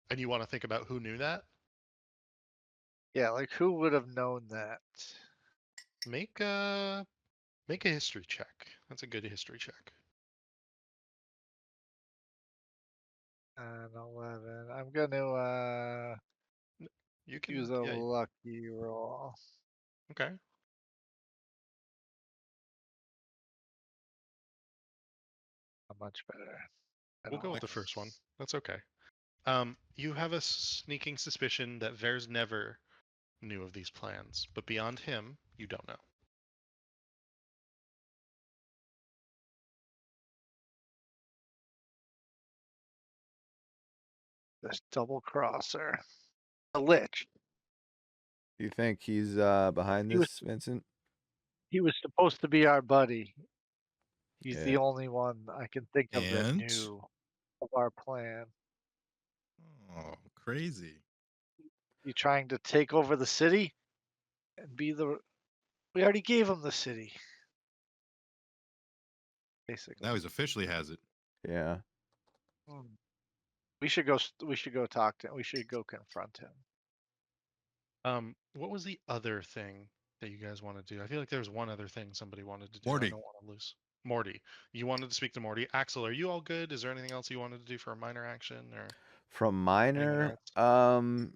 And you want to think about who knew that? Yeah, like who would have known that? Make a history check. That's a good history check. And 11. I'm gonna You can use a yeah, lucky roll. okay. Much better. I We'll don't go with know. the first one. That's okay. You have a sneaking suspicion that Vers never knew of these plans, but beyond him, you don't know. This double crosser. A lich. You think he's behind He was this, Vincent? he was supposed to be our buddy. He's the Yeah. only one I can think of that And? knew of our plan. Oh, crazy. You trying to take over the city and be the? We already gave him the city. Basically. Now he's officially has it. Yeah. Hmm. We should go. We should go talk to him. We should go confront him. What was the other thing that you guys want to do? I feel like there was one other thing somebody wanted to do. Morty. I don't want to lose. Morty. You wanted to speak to Morty. Axel, are you all good? Is there anything else you wanted to do for a minor action or From anyone minor, else?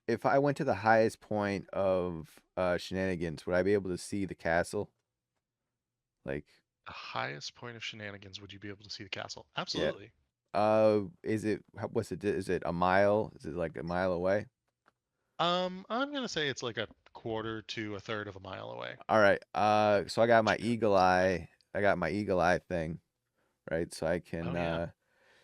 if I went to the highest point of shenanigans, would I be able to see the castle? Like, The highest point of shenanigans, would you be able to see the castle? yeah. Absolutely. Is it what's it? Is it a mile? Is it like a mile away? I'm gonna say it's like a quarter to a third of a mile away. All right. So I got my Which you eagle eye. I got my eagle eye thing, right? So I can Oh yeah.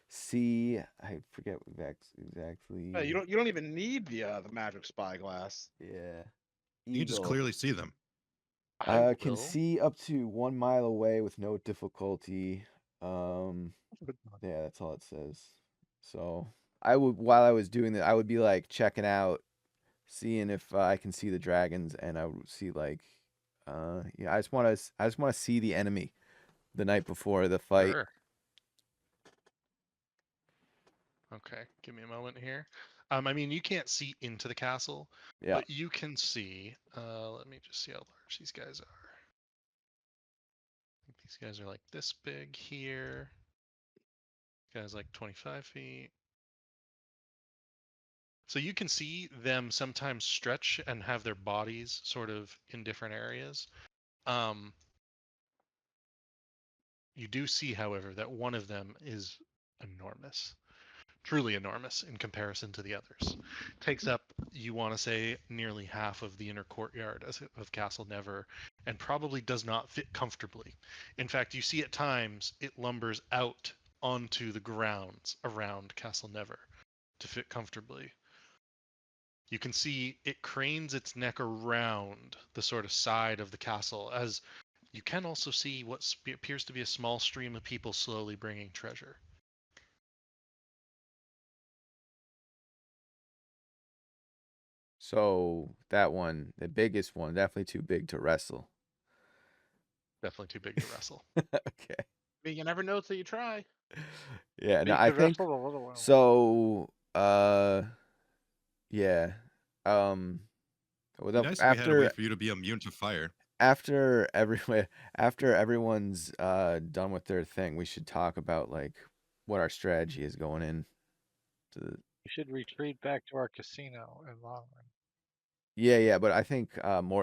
see. I forget exactly. Yeah, you don't even need the magic spyglass. Yeah. You can just Eagle. clearly see them. I Can will. see up to 1 mile away with no difficulty. Yeah, that's all it says. So I would, while I was doing that, I would be like checking out, seeing if I can see the dragons, and I would see like, yeah, I just want to see the enemy the night before the fight. Sure. Okay, give me a moment here. I mean, you can't see into the castle, Yeah. but you can see. Let me just see how large these guys are. I think these guys are like this big here. This guy's like 25 feet. So you can see them sometimes stretch and have their bodies sort of in different areas. You do see, however, that one of them is enormous. Truly enormous in comparison to the others. Takes up, you want to say, nearly half of the inner courtyard of Castle Never, and probably does not fit comfortably. In fact, you see at times it lumbers out onto the grounds around Castle Never to fit comfortably. You can see it cranes its neck around the sort of side of the castle, as you can also see what appears to be a small stream of people slowly bringing treasure. So that one, the biggest one, definitely too big to wrestle. Definitely too big to wrestle. Okay. I mean, you never know till you try. Yeah. No, Big I to think wrestle the little one. so. Yeah. Well, It'd be nice if we had a way for you to be immune to fire. after everyone's done with their thing, we should talk about like what our strategy is going in to the, We should retreat back to our casino in long run. yeah, but I think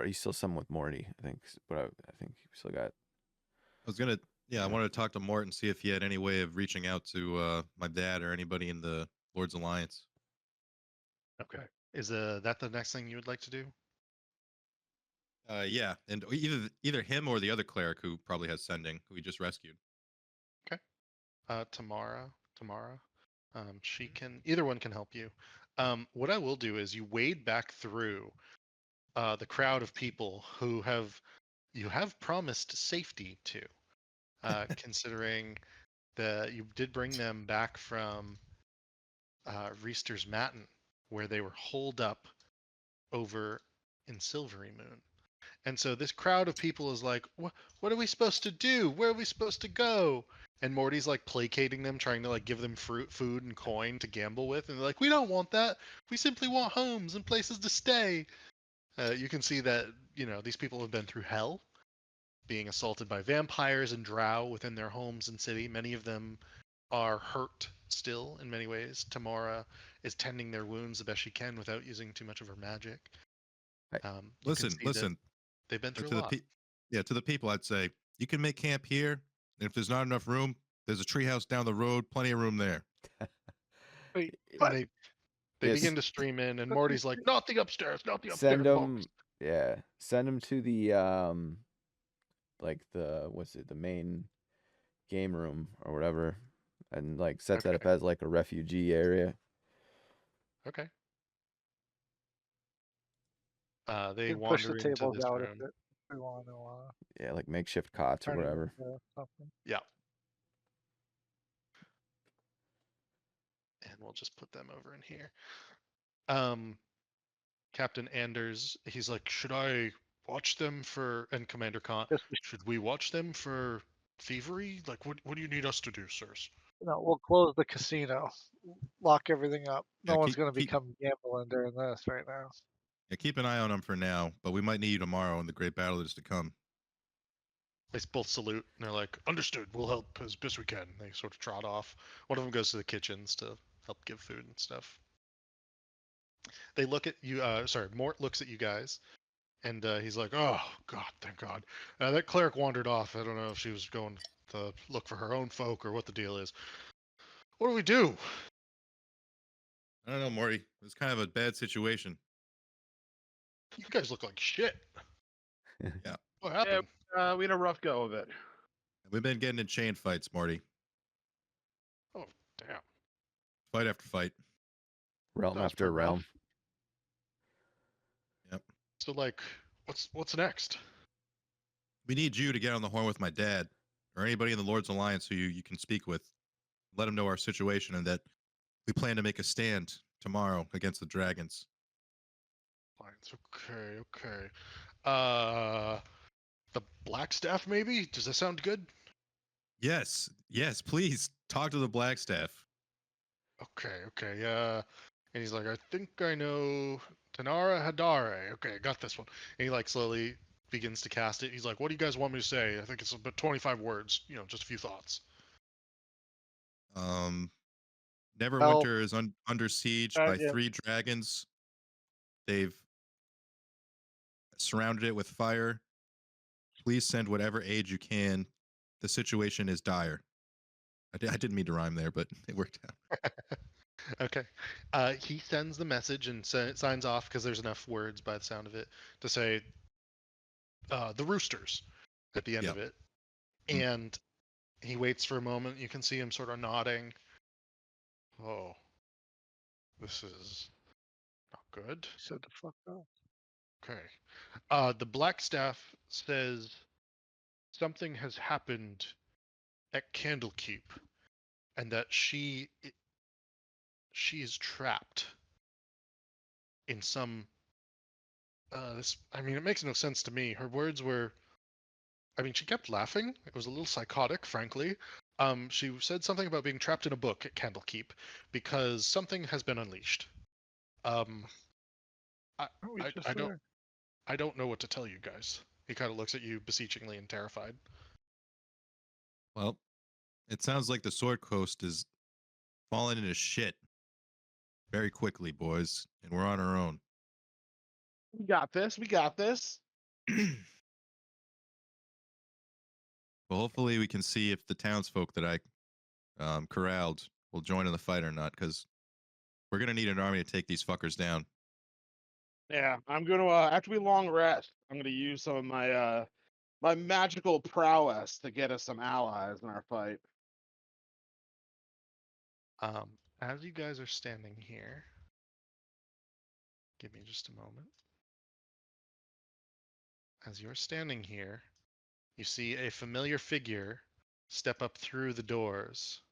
he's still some with Morty, I think, but I think he still got. I was gonna, I wanted to talk to Mort and see if he had any way of reaching out to my dad or anybody in the Lord's Alliance. Okay. Is that the next thing you would like to do? Yeah, and either him or the other cleric who probably has sending, who we just rescued. Okay. Tamara. She can. Either one can help you. What I will do is you wade back through the crowd of people who you have promised safety to, considering that you did bring them back from Reister's Matin, where they were holed up over in Silvery Moon. And so this crowd of people is like, what are we supposed to do? Where are we supposed to go? And Morty's like placating them, trying to like give them food and coin to gamble with. And they're like, we don't want that. We simply want homes and places to stay. You can see that, these people have been through hell, being assaulted by vampires and drow within their homes and city. Many of them are hurt still in many ways. Tamara is tending their wounds the best she can without using too much of her magic. You can see that Listen. they've been through To a the lot. to the people, I'd say you can make camp here, and if there's not enough room, there's a treehouse down the road, plenty of room there. Wait, And but they Yes. begin to stream in, and Morty's like, "Not the upstairs, not the upstairs." Send them, send them to the like the main game room or whatever, and like set that up Okay. as like a refugee area. Okay. we They can push the wander into tables this out room. if we want to Yeah, like makeshift cots or turn it whatever. into something. Yeah. And we'll just put them over in here. Captain Anders, he's like, should I watch them for? And Commander Kant, Just should we watch them for thievery? Like, what do you need us to do, sirs? we'll close the casino, lock everything up. No Yeah, one's going to become gambling during this right now. keep an eye on them for now, but we might need you tomorrow in the great battle that is to come. They both salute, and they're like, understood, we'll help as best we can. They sort of trot off. One of them goes to the kitchens to help give food and stuff. They look at you, Mort looks at you guys, and he's like, oh, God, thank God. That cleric wandered off. I don't know if she was going to look for her own folk or what the deal is. What do we do? I don't know, Morty. It's kind of a bad situation. You guys look like shit. Yeah. What happened? We had a rough go of it. We've been getting in chain fights, Morty. Oh, damn. Fight after fight. Realm That's after pretty realm. rough. Yep. So, like, what's next? We need you to get on the horn with my dad, or anybody in the Lord's Alliance who you can speak with. Let them know our situation and that we plan to make a stand tomorrow against the dragons. Okay. The Black Staff, maybe? Does that sound good? Yes, please talk to the Blackstaff. Okay. And he's like, I think I know Tanara Hadare. Okay, I got this one. And he like slowly begins to cast it. He's like, what do you guys want me to say? I think it's about 25 words. Just a few thoughts. Neverwinter is under siege by Yeah. 3 dragons. They've surrounded it with fire. Please send whatever aid you can. The situation is dire. I didn't mean to rhyme there, but it worked out. Okay. He sends the message and signs off because there's enough words by the sound of it to say the roosters at the end of it. And he waits for a moment. You can see him sort of nodding. Oh, this is not good. Shut the fuck up. Okay. The Blackstaff says something has happened at Candlekeep, and that she is trapped in some. It makes no sense to me. Her words were. She kept laughing. It was a little psychotic, frankly. She said something about being trapped in a book at Candlekeep because something has been unleashed. I, Aren't we I, just I don't there? I don't know what to tell you guys. He kind of looks at you beseechingly and terrified. Well, it sounds like the Sword Coast is falling into shit very quickly, boys, and we're on our own. We got this. We got this. Well, hopefully we can see if the townsfolk that I corralled will join in the fight or not, because we're gonna need an army to take these fuckers down. Yeah, I'm gonna after we long rest, I'm gonna use some of my my magical prowess to get us some allies in our fight. As you guys are standing here, give me just a moment. As you're standing here, you see a familiar figure step up through the doors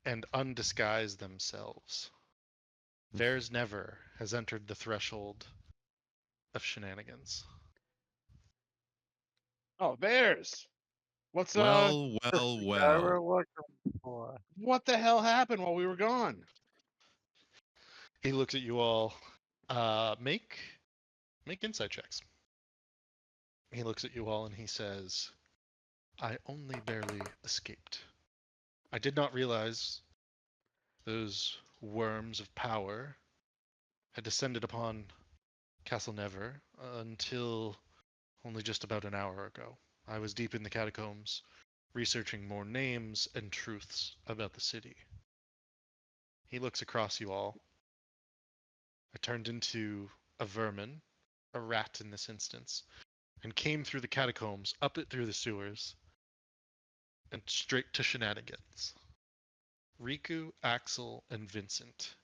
and undisguise themselves. Theirs never has entered the threshold of shenanigans. Oh, there's what's Well, Guy we're looking for. what the hell happened while we were gone? He looks at you all. Make insight checks. He looks at you all and he says, I only barely escaped. I did not realize those worms of power had descended upon Castle Never until only just about an hour ago. I was deep in the catacombs, researching more names and truths about the city. He looks across you all. I turned into a vermin, a rat in this instance, and came through the catacombs, up it through the sewers, and straight to shenanigans. Riku, Axel, and Vincent.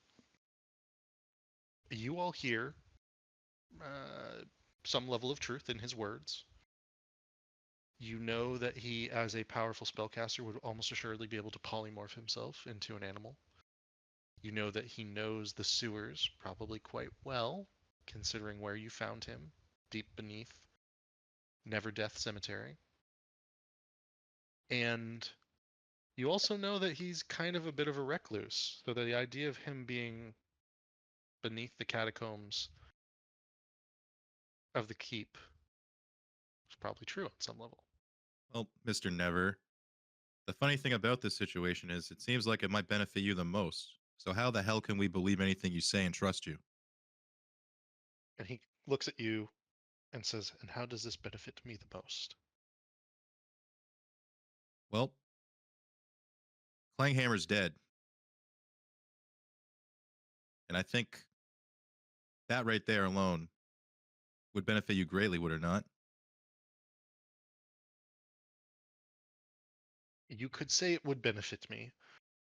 You all hear some level of truth in his words. You know that he, as a powerful spellcaster, would almost assuredly be able to polymorph himself into an animal. You know that he knows the sewers probably quite well, considering where you found him, deep beneath Never Death Cemetery. And you also know that he's kind of a bit of a recluse, so the idea of him being beneath the catacombs of the keep is probably true on some level. Well, Mr. Never, the funny thing about this situation is it seems like it might benefit you the most. So how the hell can we believe anything you say and trust you? And he looks at you and says, and how does this benefit me the most? Well, Clanghammer's dead. And I think that right there alone would benefit you greatly, would it not? You could say it would benefit me,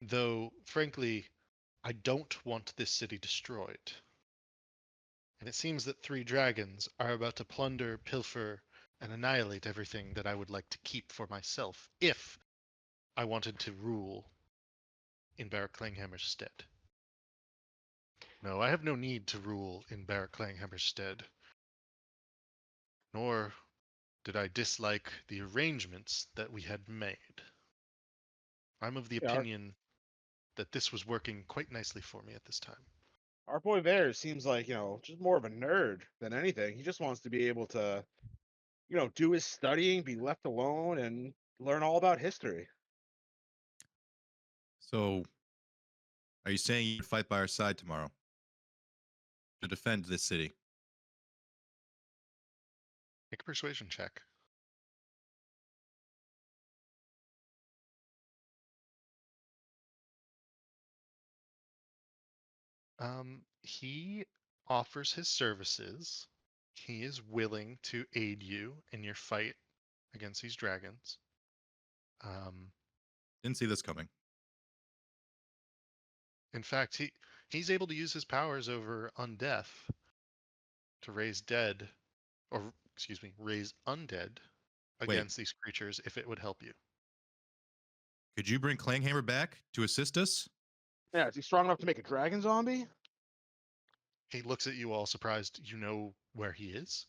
though, frankly, I don't want this city destroyed. And it seems that three dragons are about to plunder, pilfer, and annihilate everything that I would like to keep for myself, if I wanted to rule in Barrack Klanghammer's stead. No, I have no need to rule in Barrack Klanghammer's stead. Nor did I dislike the arrangements that we had made. I'm of the Yeah, opinion that this was working quite nicely for me at this time. our boy there seems like, just more of a nerd than anything. He just wants to be able to, do his studying, be left alone, and learn all about history. So, are you saying you'd fight by our side tomorrow to defend this city? Make a persuasion check. He offers his services. He is willing to aid you in your fight against these dragons. Didn't see this coming. In fact, he's able to use his powers over undeath to raise dead, or excuse me, raise undead Wait, against these creatures if it would help you. could you bring Clanghammer back to assist us? Yeah, is he strong enough to make a dragon zombie? He looks at you all surprised. You know where he is?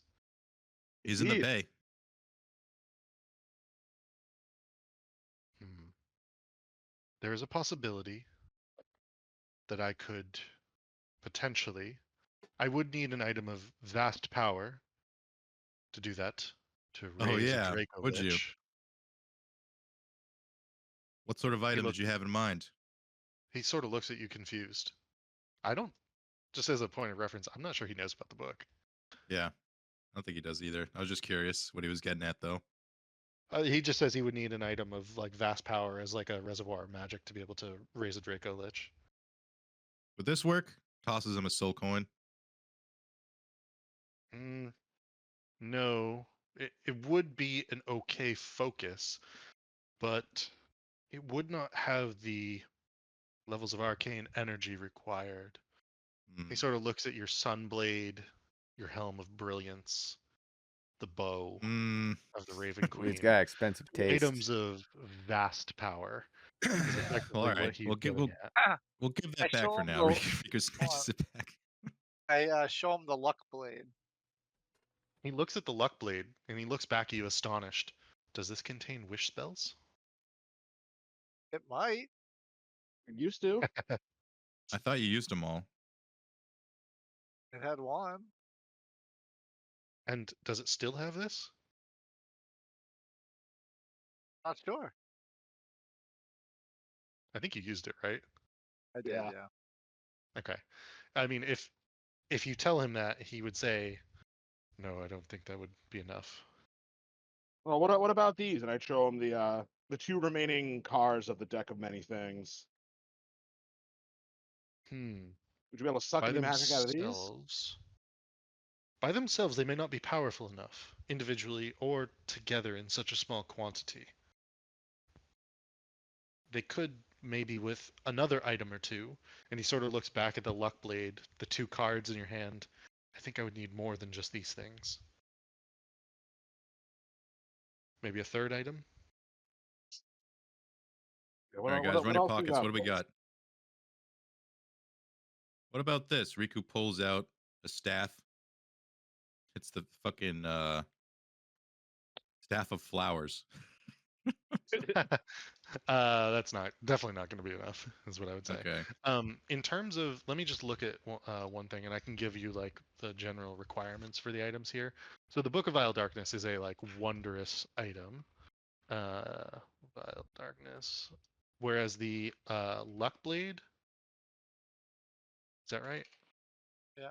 He's in the Indeed. bay. Hmm. there is a possibility that I could potentially. I would need an item of vast power to do that, to Oh raise a yeah, Draco would you? Lich. What sort of He item look did you have in mind? he sort of looks at you confused. I don't just as a point of reference, I'm not sure he knows about the book. Yeah, I don't think he does either. I was just curious what he was getting at, though. He just says he would need an item of like vast power as like a reservoir of magic to be able to raise a Draco Lich. Would this work? Tosses him a soul coin. Mm, no, it would be an okay focus, but it would not have the levels of arcane energy required. He Hmm. sort of looks at your Sunblade, your Helm of Brilliance, the bow Mm. of the Raven He's Queen. got expensive Items taste. of vast power is Well, all effectively right. what he's getting at. We'll give I that back show for him now. the. We can snatch it back. I show him the luck blade. He looks at the luck blade and he looks back at you astonished. Does this contain wish spells? It might. It used to. I thought you used them all. It had one. And does it still have this? Not sure. I think you used it, right? I did, Yeah. yeah. Okay. I mean, if you tell him that, he would say, "No, I don't think that would be enough." Well, what about these? And I'd show him the two remaining cards of the deck of many things. Hmm. Would you be able to suck By any magic out of these? themselves, by themselves, they may not be powerful enough, individually or together in such a small quantity. They could maybe with another item or two, and he sort of looks back at the luck blade, the two cards in your hand. I think I would need more than just these things. Maybe a third item? Yeah, All right, guys, what running else you pockets. What do we folks? got? What about this? Riku pulls out a staff. It's the fucking staff of flowers. That's not definitely not going to be enough, is what I would say. Okay. In terms of, let me just look at one thing, and I can give you like the general requirements for the items here. So the Book of Vile Darkness is a like wondrous item. Vile Darkness, whereas the Luck Blade, is that right? Yeah.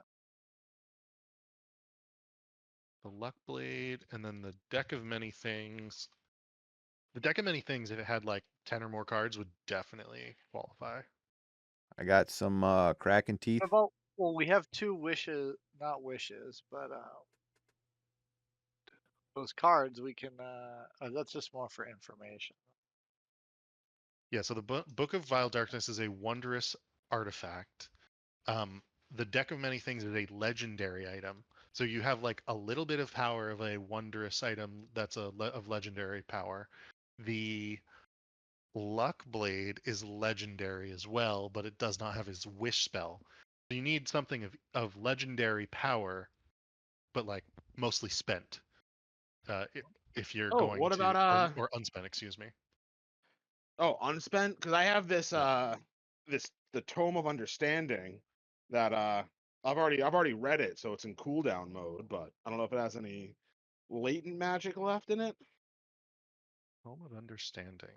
The Luck Blade, and then the Deck of Many Things. The Deck of Many Things, if it had like 10 or more cards, would definitely qualify. I got some Kraken teeth. What about, well, we have two wishes, not wishes, but those cards we can, that's just more for information. Yeah, so the Book of Vile Darkness is a wondrous artifact. The Deck of Many Things is a legendary item. So you have like a little bit of power of a wondrous item that's of legendary power. The Luck Blade is legendary as well, but it does not have his wish spell. So you need something of legendary power, but like mostly spent. If you're Oh, going what to, about or unspent, excuse me. oh, unspent? Because I have this the Tome of Understanding that I've already read it, so it's in cooldown mode, but I don't know if it has any latent magic left in it. Home of Understanding.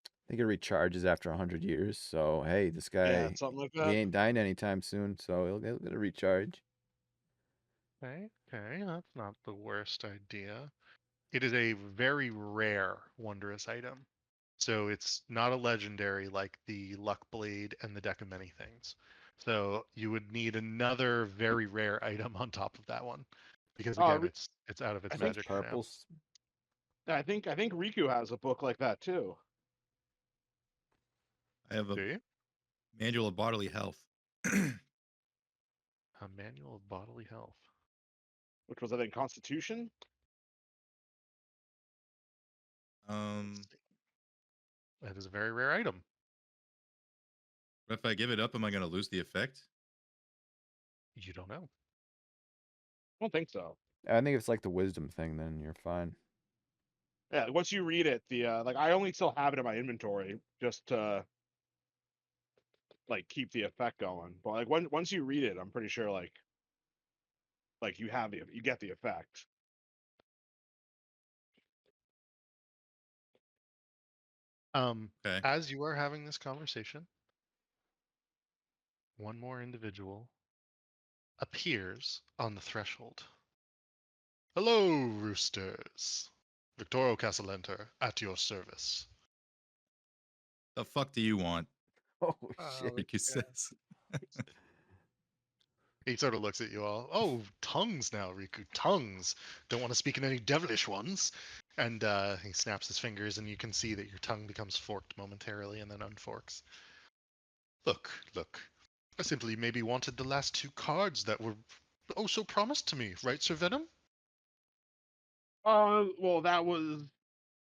I think it recharges after 100 years. So hey, this Yeah, guy, something like he that. ain't dying anytime soon. So he'll get a recharge. Okay, that's not the worst idea. It is a very rare wondrous item. So it's not a legendary like the Luck Blade and the Deck of Many Things. So you would need another very rare item on top of that one. Because Oh, again, it's out of its I think magic for now. Purples. I think Riku has a book like that too. I have a Do you? manual of bodily health. A Manual of Bodily Health. Which was I think Constitution. Um, That is a very rare item. but if I give it up, am I going to lose the effect? You don't know. I don't think so. I think if it's like the wisdom thing, then you're fine. Yeah, once you read it, the like I only still have it in my inventory just to like keep the effect going. But like once you read it, I'm pretty sure like you get the effect. Okay. As you are having this conversation, one more individual appears on the threshold. Hello, roosters. Victorio Casalenter, at your service. The fuck do you want? Oh shit. Riku says. He sort of looks at you all. Oh, tongues now, Riku. Tongues. Don't want to speak in any devilish ones. And he snaps his fingers, and you can see that your tongue becomes forked momentarily and then unforks. Look. I simply maybe wanted the last two cards that were oh so promised to me, right, Sir Venom? Well, that was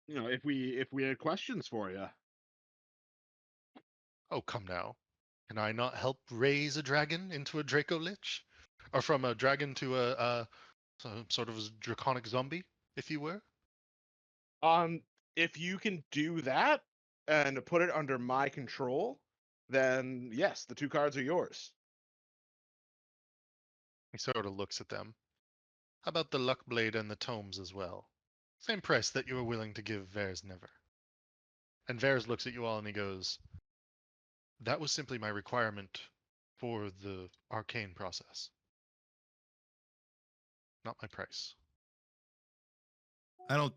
if we had questions for you. Oh, come now. Can I not help raise a dragon into a Draco Lich? Or from a dragon to some sort of a draconic zombie, if you were? If you can do that and put it under my control, then yes, the two cards are yours. He sort of looks at them. How about the Luck Blade and the tomes as well? Same price that you were willing to give Vers Never. And Vers looks at you all and he goes, that was simply my requirement for the arcane process. Not my price. I don't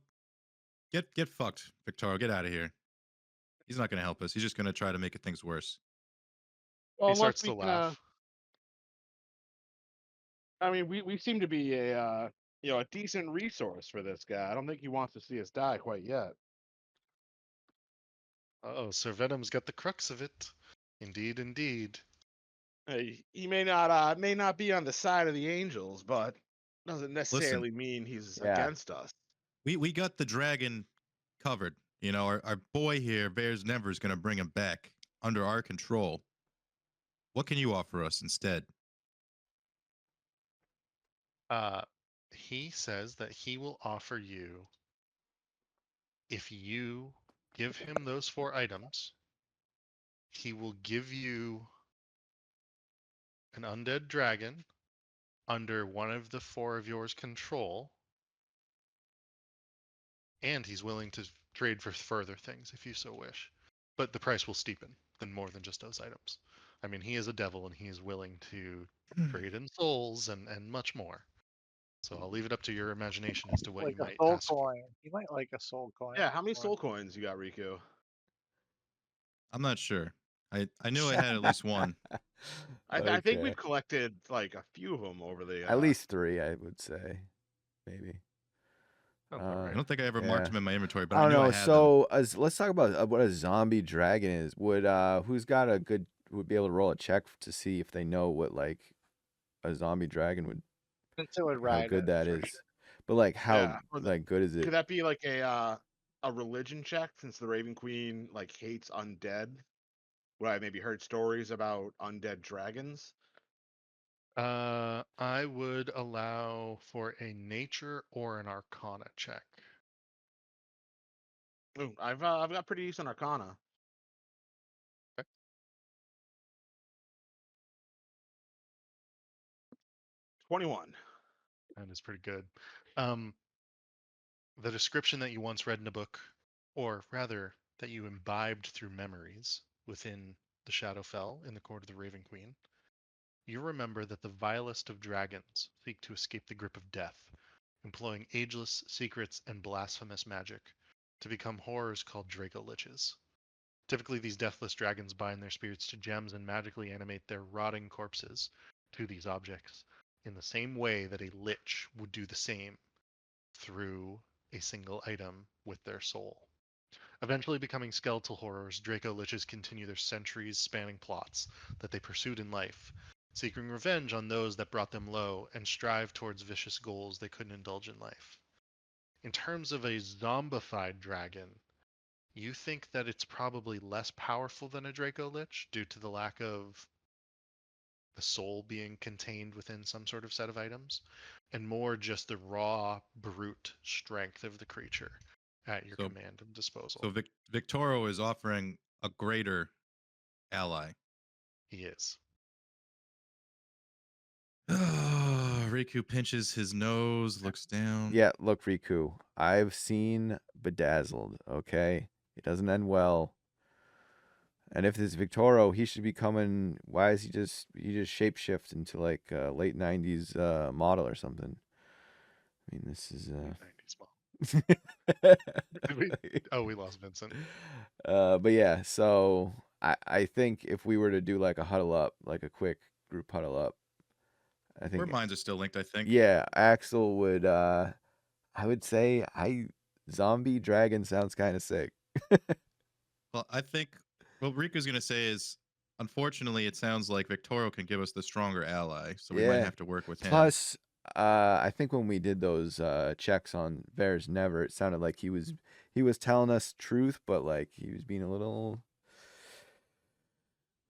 get fucked, Victoria. Get out of here. He's not gonna help us. He's just gonna try to make things worse. Well, He unless starts we to can, laugh. I mean, we seem to be a decent resource for this guy. I don't think he wants to see us die quite yet. Oh, Sir Venom's got the crux of it. Indeed. He may not be on the side of the angels, but doesn't necessarily mean he's Yeah. against us. We got the dragon covered. You know, our boy here, Bears Never, is gonna bring him back under our control. What can you offer us instead? He says that he will offer you, if you give him those 4 items, he will give you an undead dragon under one of the 4 of yours control, and he's willing to trade for further things if you so wish. But the price will steepen than more than just those items. I mean, he is a devil and he is willing to trade in souls and much more. So I'll leave it up to your imagination as to what Like you a might soul ask for. coin. You might like a soul coin. Yeah, how many soul coins you got, Riku? I'm not sure. I knew I had at least one. I think Okay. we've collected like a few of them over the. At least 3, I would say. Maybe. Sounds about I right. don't think I ever marked them in my inventory, but I I don't knew know. I had them. So let's talk about what a zombie dragon is. Would who's got a good would be able to roll a check to see if they know what like a zombie dragon would Since it would how ride good it, that for is. sure. But like how Yeah, or like good is it? Could that be like a religion check since the Raven Queen like hates undead? Would I maybe heard stories about undead dragons? I would allow for a nature or an arcana check. Ooh, I've got pretty decent arcana. Okay. 21. That is pretty good. The description that you once read in a book, or rather that you imbibed through memories within the Shadowfell in the court of the Raven Queen, you remember that the vilest of dragons seek to escape the grip of death, employing ageless secrets and blasphemous magic to become horrors called Draco Liches. Typically, these deathless dragons bind their spirits to gems and magically animate their rotting corpses to these objects in the same way that a lich would do the same through a single item with their soul. Eventually becoming skeletal horrors, Draco Liches continue their centuries spanning plots that they pursued in life, seeking revenge on those that brought them low and strive towards vicious goals they couldn't indulge in life. In terms of a zombified dragon, you think that it's probably less powerful than a Draco Lich due to the lack of the soul being contained within some sort of set of items, and more just the raw, brute strength of the creature. at your So- command and disposal. So Victoro is offering a greater ally. He is. Riku pinches his nose, looks down. Yeah, look, Riku, I've seen Bedazzled, okay? It doesn't end well. And if this Victoro, he should be coming. Why is he just shapeshift into like a late 90s model or something? I mean, this is 90s ball. Did we? Oh, we lost Vincent. but yeah, so I think if we were to do like a huddle up, like a quick group huddle up, I Our think minds are still linked, I think. yeah, Axel would I would say zombie dragon sounds kind of sick. Well, I think what Riku's going to say is, unfortunately, it sounds like Victoro can give us the stronger ally, so we might Yeah. have to work with him. Plus, I think when we did those checks on Bears Never, it sounded like he was telling us truth, but like he was being a little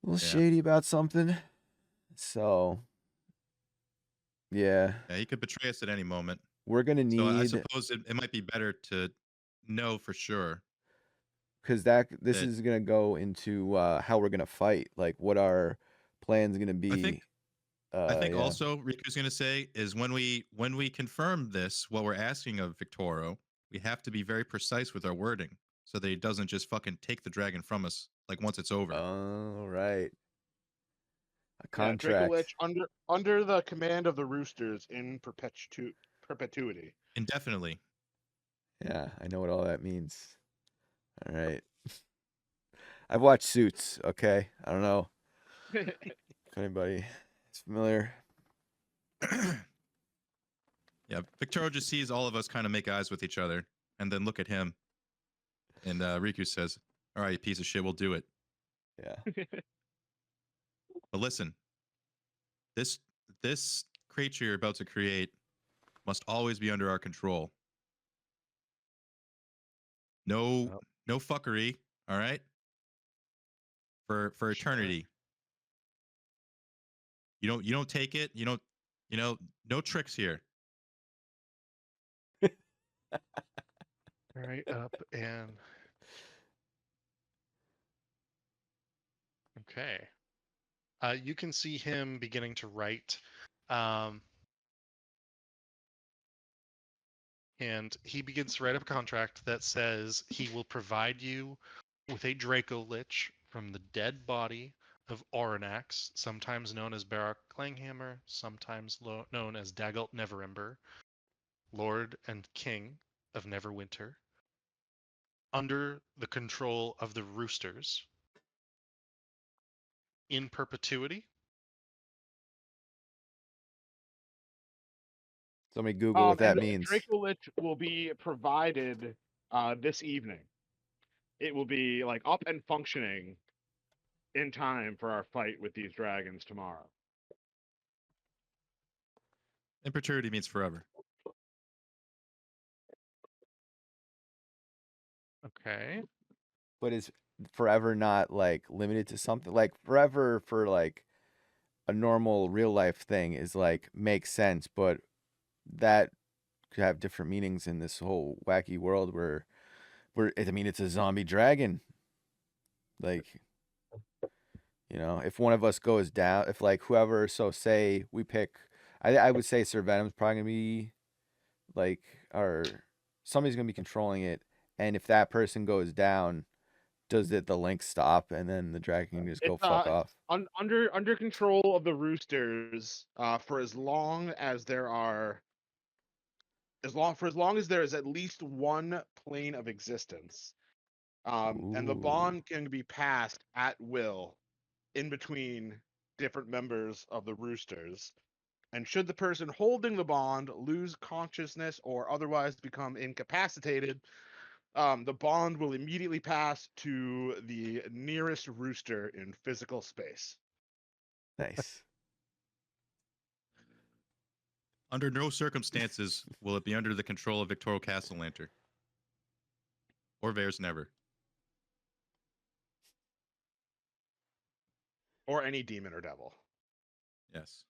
Yeah. shady about something. So, yeah, Yeah, he could betray us at any moment. we're gonna So I need suppose it might be better to know for sure. because this that- is gonna go into how we're gonna fight, like what our plan's gonna be. I think yeah. also Riku's going to say is when we confirm this, what we're asking of Victoro, we have to be very precise with our wording so that he doesn't just fucking take the dragon from us like once it's over. Oh, right. A Yeah, Draco contract. Lich under the command of the Roosters in perpetuity. Indefinitely. Yeah, I know what all that means. All right. I've watched Suits, okay? I don't know if anybody is familiar. Yeah, Victoro just sees all of us kind of make eyes with each other and then look at him. And Riku says, "All right, you piece of shit, we'll do it. Yeah. But listen, this creature you're about to create must always be under our control. No Yep. no fuckery, all right? For Sure. eternity. You don't take it, no tricks here. Right up and okay. You can see him beginning to write, and he begins to write up a contract that says he will provide you with a Draco Lich from the dead body of Oranax, sometimes known as Barak Clanghammer, sometimes known as Dagult Neverember, Lord and King of Neverwinter, under the control of the Roosters, in perpetuity. Somebody Google what that And means. Draco Lich will be provided this evening. It will be like up and functioning in time for our fight with these dragons tomorrow. Imperturity means forever. Okay. But is forever not like limited to something? Like forever for like a normal real life thing is like makes sense, but that could have different meanings in this whole wacky world where I mean it's a zombie dragon. Like if one of us goes down, if like whoever, so say we pick, I would say Sir Venom's probably gonna be like, or somebody's gonna be controlling it, and if that person goes down, does the link stop and then the dragon can just go It's fuck off? under control of the Roosters for as long as there are for as long as there is at least one plane of existence. And the Ooh. bond can be passed at will in between different members of the Roosters. And should the person holding the bond lose consciousness or otherwise become incapacitated, the bond will immediately pass to the nearest rooster in physical space. Nice. Under no circumstances will it be under the control of Victoro Castellanter. Or Vares Never. Or any demon or devil. Yes.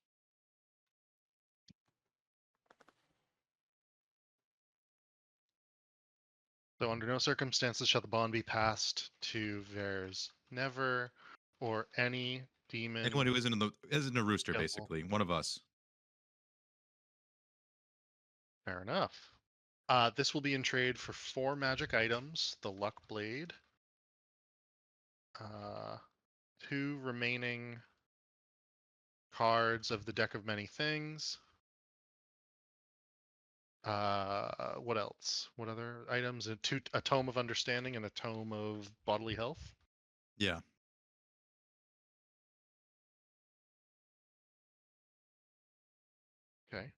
So under no circumstances shall the bond be passed to Vers never, or any demon. Anyone who isn't a rooster, Devil. basically, one of us. Fair enough. This will be in trade for 4 magic items: the Luck Blade, 2 remaining cards of the Deck of Many Things. What else? What other items? A Tome of Understanding and a Tome of Bodily Health. Yeah. Okay.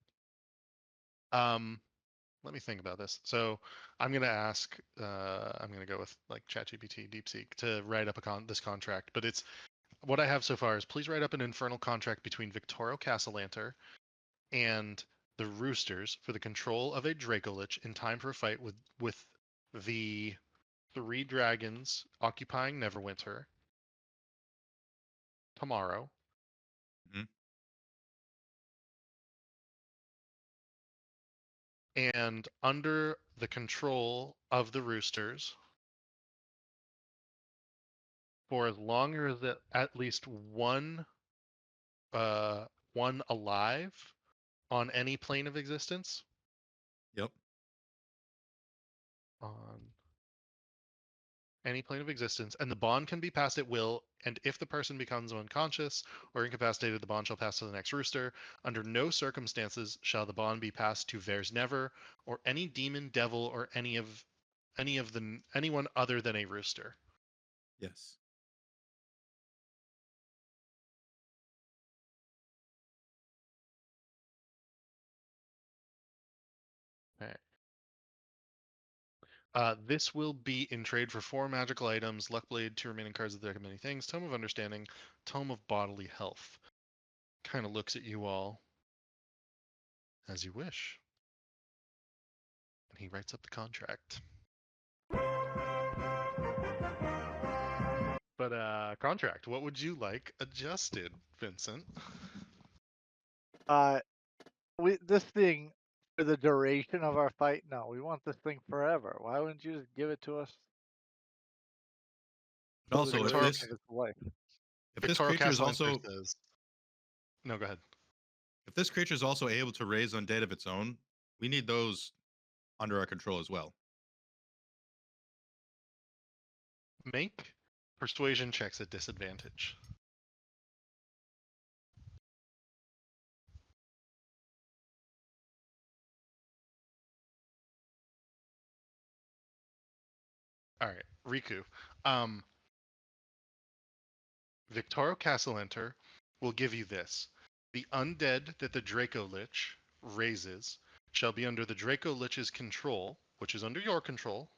Let me think about this. So I'm gonna ask. I'm gonna go with like ChatGPT, DeepSeek to write up this contract. But it's what I have so far is please write up an infernal contract between Victorio Castellanter and the Roosters for the control of a Dracolich in time for a fight with the 3 dragons occupying Neverwinter tomorrow. Mhm. And under the control of the Roosters for as long as at least one alive on any plane of existence. Yep. On any plane of existence, and the bond can be passed at will, and if the person becomes unconscious or incapacitated, the bond shall pass to the next rooster. Under no circumstances shall the bond be passed to Vers Never, or any demon, devil, or anyone other than a rooster. Yes. Okay. This will be in trade for 4 magical items: Luck Blade, 2 remaining cards of the deck of many things, Tome of Understanding, Tome of Bodily Health. Kind of looks at you all as you wish. And he writes up the contract. But contract, what would you like adjusted, Vincent? This thing for the duration of our fight. No, we want this thing forever. Why wouldn't you just give it to us? But For the also, if Victoria- duration of its life. this Victorio creature is Castellanter also says. No, go ahead. if this creature is also able to raise undead of its own, we need those under our control as well. Make persuasion checks at disadvantage. All right, Riku. Victorio Castellanter will give you this. The undead that the Draco Lich raises shall be under the Draco Lich's control, which is under your control,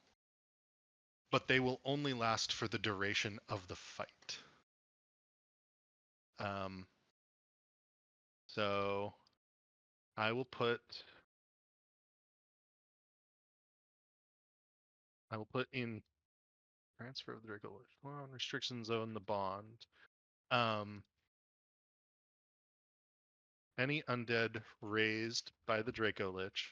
but they will only last for the duration of the fight. So I will put in transfer of the Draco Lich. Well, restrictions on the bond. Any undead raised by the Draco Lich,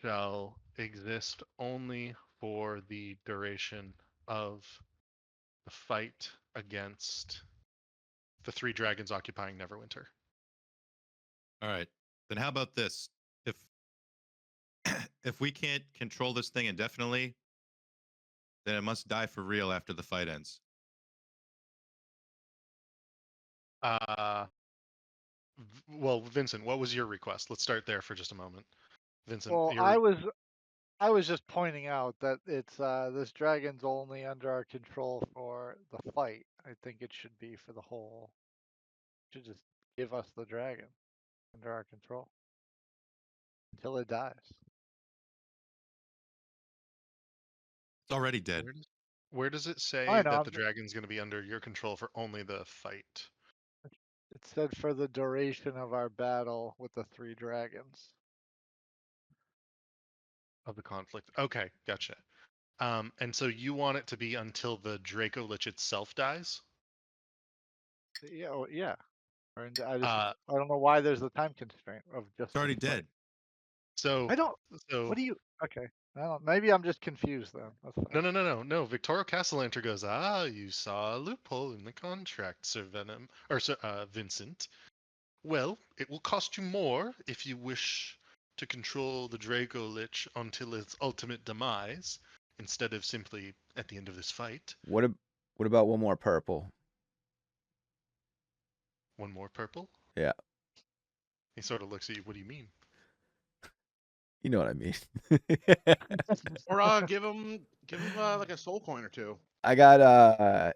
shall exist only for the duration of the fight against the 3 dragons occupying Neverwinter. All right. Then how about this? If if we can't control this thing indefinitely, then it must die for real after the fight ends. Well, Vincent, what was your request? Let's start there for just a moment. Vincent, Well, I was just pointing out that it's this dragon's only under our control for the fight. I think it should be for the whole. Should just give us the dragon under our control until it dies. It's already dead. where does it say I know. that the dragon's going to be under your control for only the fight? It said for the duration of our battle with the 3 dragons. Of the conflict. Okay, gotcha. And so you want it to be until the Draco Lich itself dies? Yeah, yeah. I Uh, don't know why there's a time constraint of just It's already the fight. dead. So I don't. so What do you? Okay. I don't. Maybe I'm just confused then. That's fine. no. Victoria Castellanter goes, you saw a loophole in the contract, Sir Venom, or Sir Vincent. Well, it will cost you more if you wish to control the Draco Lich until its ultimate demise, instead of simply at the end of this fight. What about one more purple? One more purple? Yeah, He sort of looks at you. What do you mean? you know what I mean. Or give him like a soul coin or two. I got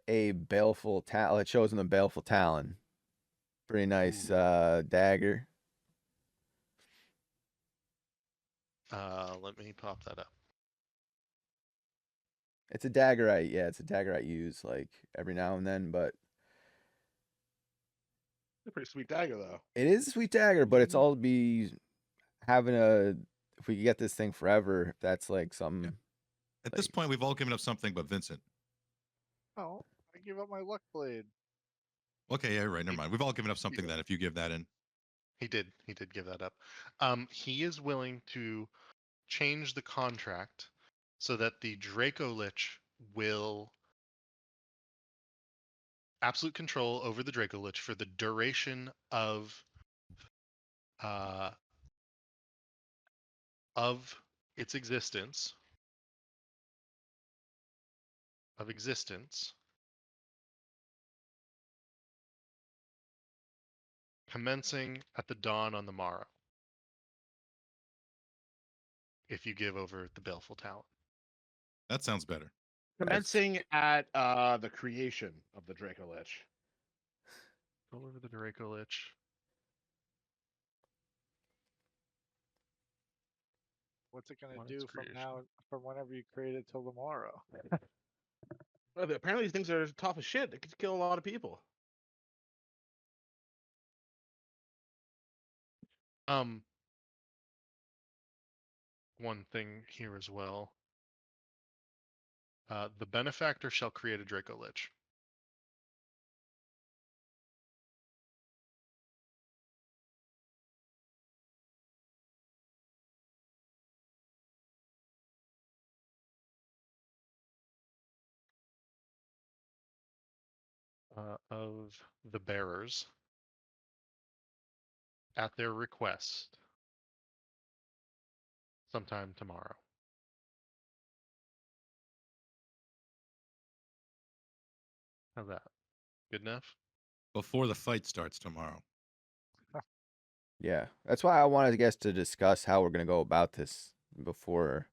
a baleful talon. It shows him the baleful talon. Pretty nice dagger. Let me pop that up. It's a dagger it's a dagger I use like every now and then, but It's a pretty sweet dagger though. it is a sweet dagger, but it's all be having if we could get this thing forever, that's like something. At this point, we've all given up something but Vincent. Oh, I give up my luck blade. Okay, yeah, right. Never mind. We've all given up something then. If you give that in, He did give that up. He is willing to change the contract so that the Draco Lich will absolute control over the Draco Lich for the duration of its existence. Commencing at the dawn on the morrow. If you give over the Baleful Talon. that sounds better. Commencing at the creation of the Draco Lich. Go over the Draco Lich. What's it gonna What do is from creation? now, from whenever you create it till tomorrow? Well, apparently these things are tough as shit. They could kill a lot of people. One thing here as well. The benefactor shall create a Draco Lich. Of the bearers at their request sometime tomorrow. How's that? Good enough? Before the fight starts tomorrow. Yeah, that's why I wanted, I guess, to discuss how we're gonna go about this before,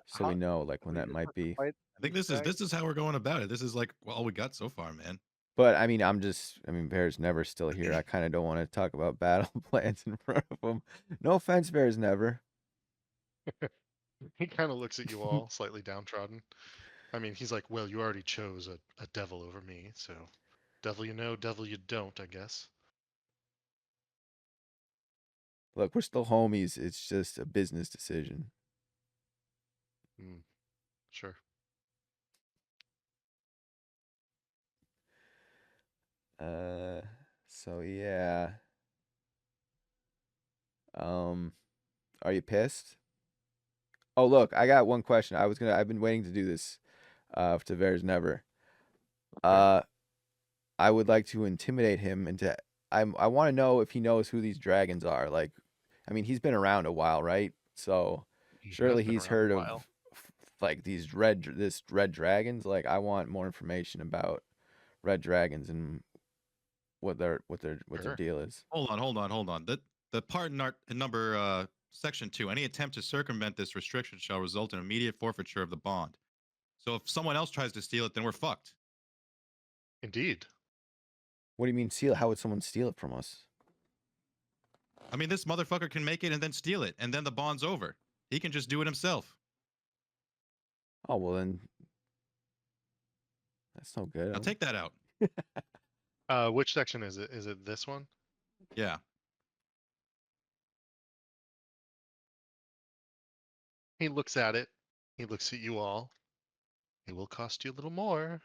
so we know like when we that just might have to be. fight I think these this is how we're going about it. This is like all we got so far, man. But I mean, Bear's Never still here. I kind of don't want to talk about battle plans in front of him. No offense, Bear's Never. He kind of looks at you all, slightly downtrodden. I mean, he's like, well, you already chose a devil over me, so devil you know, devil you don't, I guess. Look, we're still homies. It's just a business decision. Sure. So yeah. Are you pissed? Oh, look, I got one question. I've been waiting to do this, to Bear's Never. I would like to intimidate him into. I want to know if he knows who these dragons are. Like, I mean, he's been around a while, right? So surely he's heard of like these red dragons. Like, I want more information about red dragons and what their Sure. deal is. Hold on. The part in number section 2. Any attempt to circumvent this restriction shall result in immediate forfeiture of the bond. So if someone else tries to steal it, then we're fucked. Indeed. What do you mean steal? How would someone steal it from us? I mean, this motherfucker can make it and then steal it, and then the bond's over. He can just do it himself. Oh well, then that's no good. Now take that out. Which section is it? Is it this one? Yeah. He looks at it. He looks at you all. It will cost you a little more.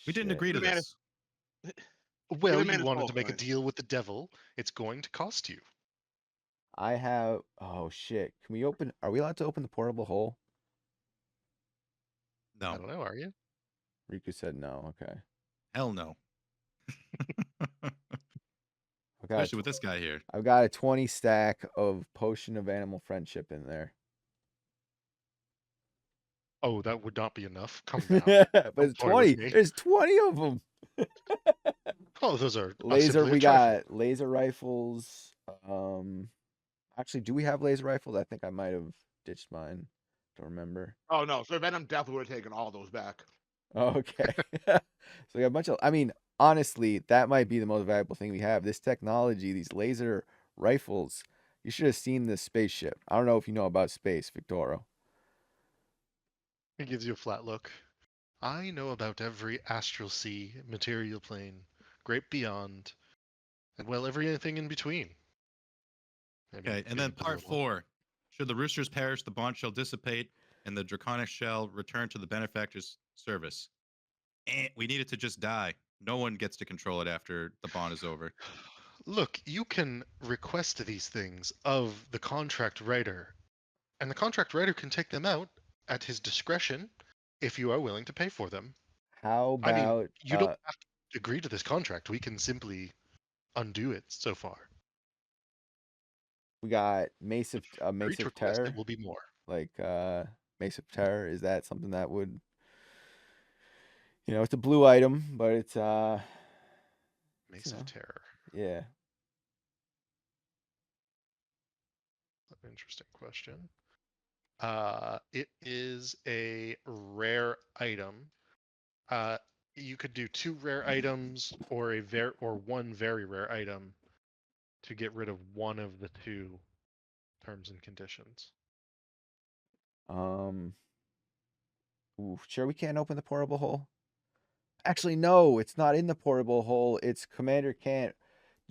We didn't agree to Man, this. Well, him you and his wanted to bullet make a point. deal with the devil. It's going to cost you. I have. Oh shit! Can we open? Are we allowed to open the portable hole? I No. don't know. Are you? Riku said no. Okay. Hell no. I got. Especially with this guy here. I've got a 20 stack of potion of animal friendship in there. Oh, that would not be enough. Come now. But Don't it's toy with 20. me. There's 20 of them. Oh, those are Laser. simply We a trifle. got laser rifles. Actually, do we have laser rifles? I think I might have ditched mine. Don't remember. Oh no, so Venom definitely would have taken all those back. Okay. So we got a bunch of. I mean, honestly, that might be the most valuable thing we have. This technology, these laser rifles. You should have seen this spaceship. I don't know if you know about space, Victoro. It gives you a flat look. I know about every astral sea, material plane, great beyond, and well, everything in between. Maybe Okay, and maybe then part below one. 4. Should the roosters perish, the bond shall dissipate, and the draconic shall return to the benefactor's service. We need it to just die. No one gets to control it after the bond is over. Look, you can request these things of the contract writer, and the contract writer can take them out at his discretion if you are willing to pay for them. How I mean, about you don't have to agree to this contract. We can simply undo it so far. we got Mace of For Mace each of request, Terror? it will be more. Like Mace of Terror, is that something that would, it's a blue item, but it's Mace of Terror. yeah. Interesting question. It is a rare item. You could do 2 rare items or one very rare item to get rid of one of the 2 terms and conditions. Sure we can't open the portable hole? Actually, no, it's not in the portable hole. It's Commander Kant.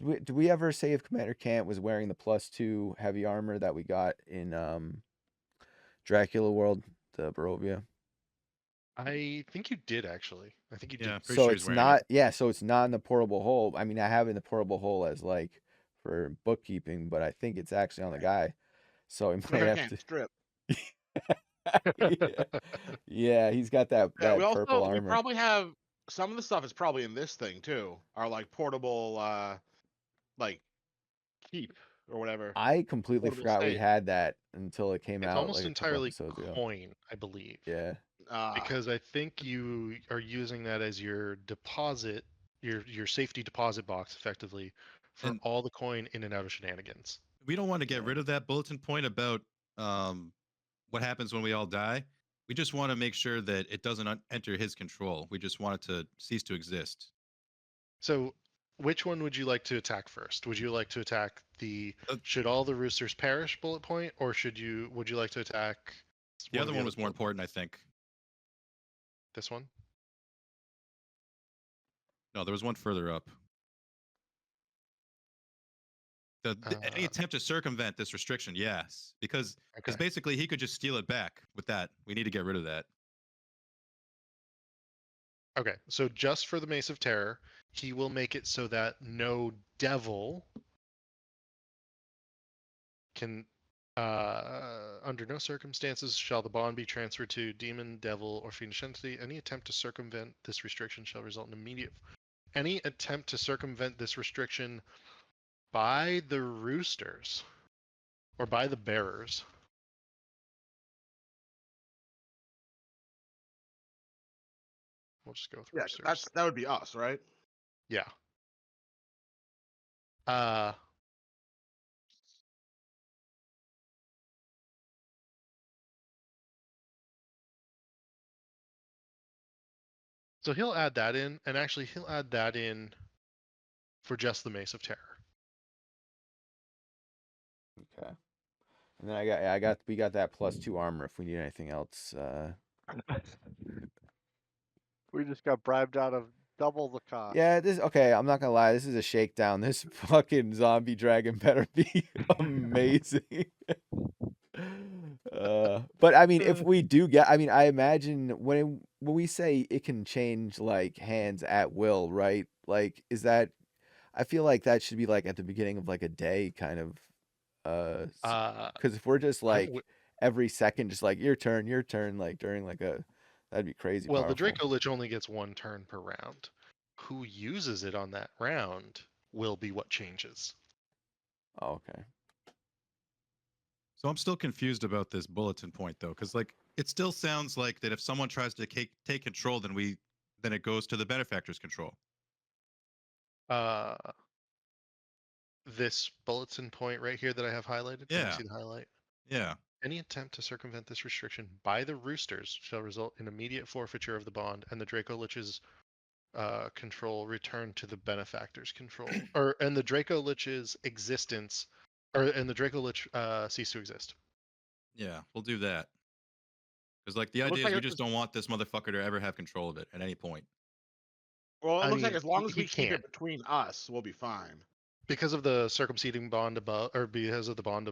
Did we ever say if Commander Kant was wearing the +2 heavy armor that we got in Dracula World, the Barovia? I think you did actually. I think you Yeah, did. pretty So sure he's it's wearing not, it. yeah, so it's not in the portable hole. I mean, I have it in the portable hole as like for bookkeeping, but I think it's actually on the guy. So he might Commander have can't to. strip. Yeah. Yeah, he's got that Yeah, we purple also we armor. probably have some of the stuff is probably in this thing too. Our like portable like keep or whatever. I completely Portable forgot we safe. had that until it came It's out almost like a couple entirely episodes ago. coin, I believe. Yeah. Because I think you are using that as your deposit, your safety deposit box, effectively, for And all the coin in and out of shenanigans. we don't want to get Yeah. rid of that bulletin point about what happens when we all die. We just want to make sure that it doesn't enter his control. We just want it to cease to exist. So, which one would you like to attack first? Would you like to attack the should all the roosters perish bullet point, or would you like to attack The one other of one was more bullet points? important, I think. This one? No, there was one further up. Any attempt to circumvent this restriction, yes, because Okay. basically he could just steal it back with that. We need to get rid of that. Okay, so just for the Mace of Terror, he will make it so that no devil can, under no circumstances shall the bond be transferred to demon, devil, or fiendish entity. Any attempt to circumvent this restriction shall result in immediate. Any attempt to circumvent this restriction by the roosters or by the bearers. We'll just go with Yeah, roosters. that would be us, right? Yeah. So he'll add that in, and actually he'll add that in for just the Mace of Terror. Okay. And then we got that +2 armor if we need anything else. We just got bribed out of double the cost. Yeah, okay, I'm not gonna lie, this is a shakedown. This fucking zombie dragon better be amazing. But I mean, if we do get, I imagine when we say it can change like hands at will, right? like, is that? I feel like that should be like at the beginning of like a day, kind of. Uh, Because if we're just I like w- every second, just like your turn, like during like that'd be crazy well, the powerful. Draco Lich only gets 1 turn per round. Who uses it on that round will be what changes. Oh, okay. So I'm still confused about this bulletin point though, because like it still sounds like that if someone tries to take control, then it goes to the benefactor's control. Uh, this bulletin point right here that I have highlighted. Can you Yeah. see the highlight? Yeah. Any attempt to circumvent this restriction by the roosters shall result in immediate forfeiture of the bond, and the Draco Lich's control return to the benefactor's control, and the Draco Lich's existence, and the Draco Lich cease to exist. Yeah. We'll do that. Because like the It looks idea is like we it's just don't want this motherfucker to ever have control of it at any point. well, it I looks like mean, as long as he we keep can't it between us, we'll be fine. because of the circumseding bond above, or because of the bond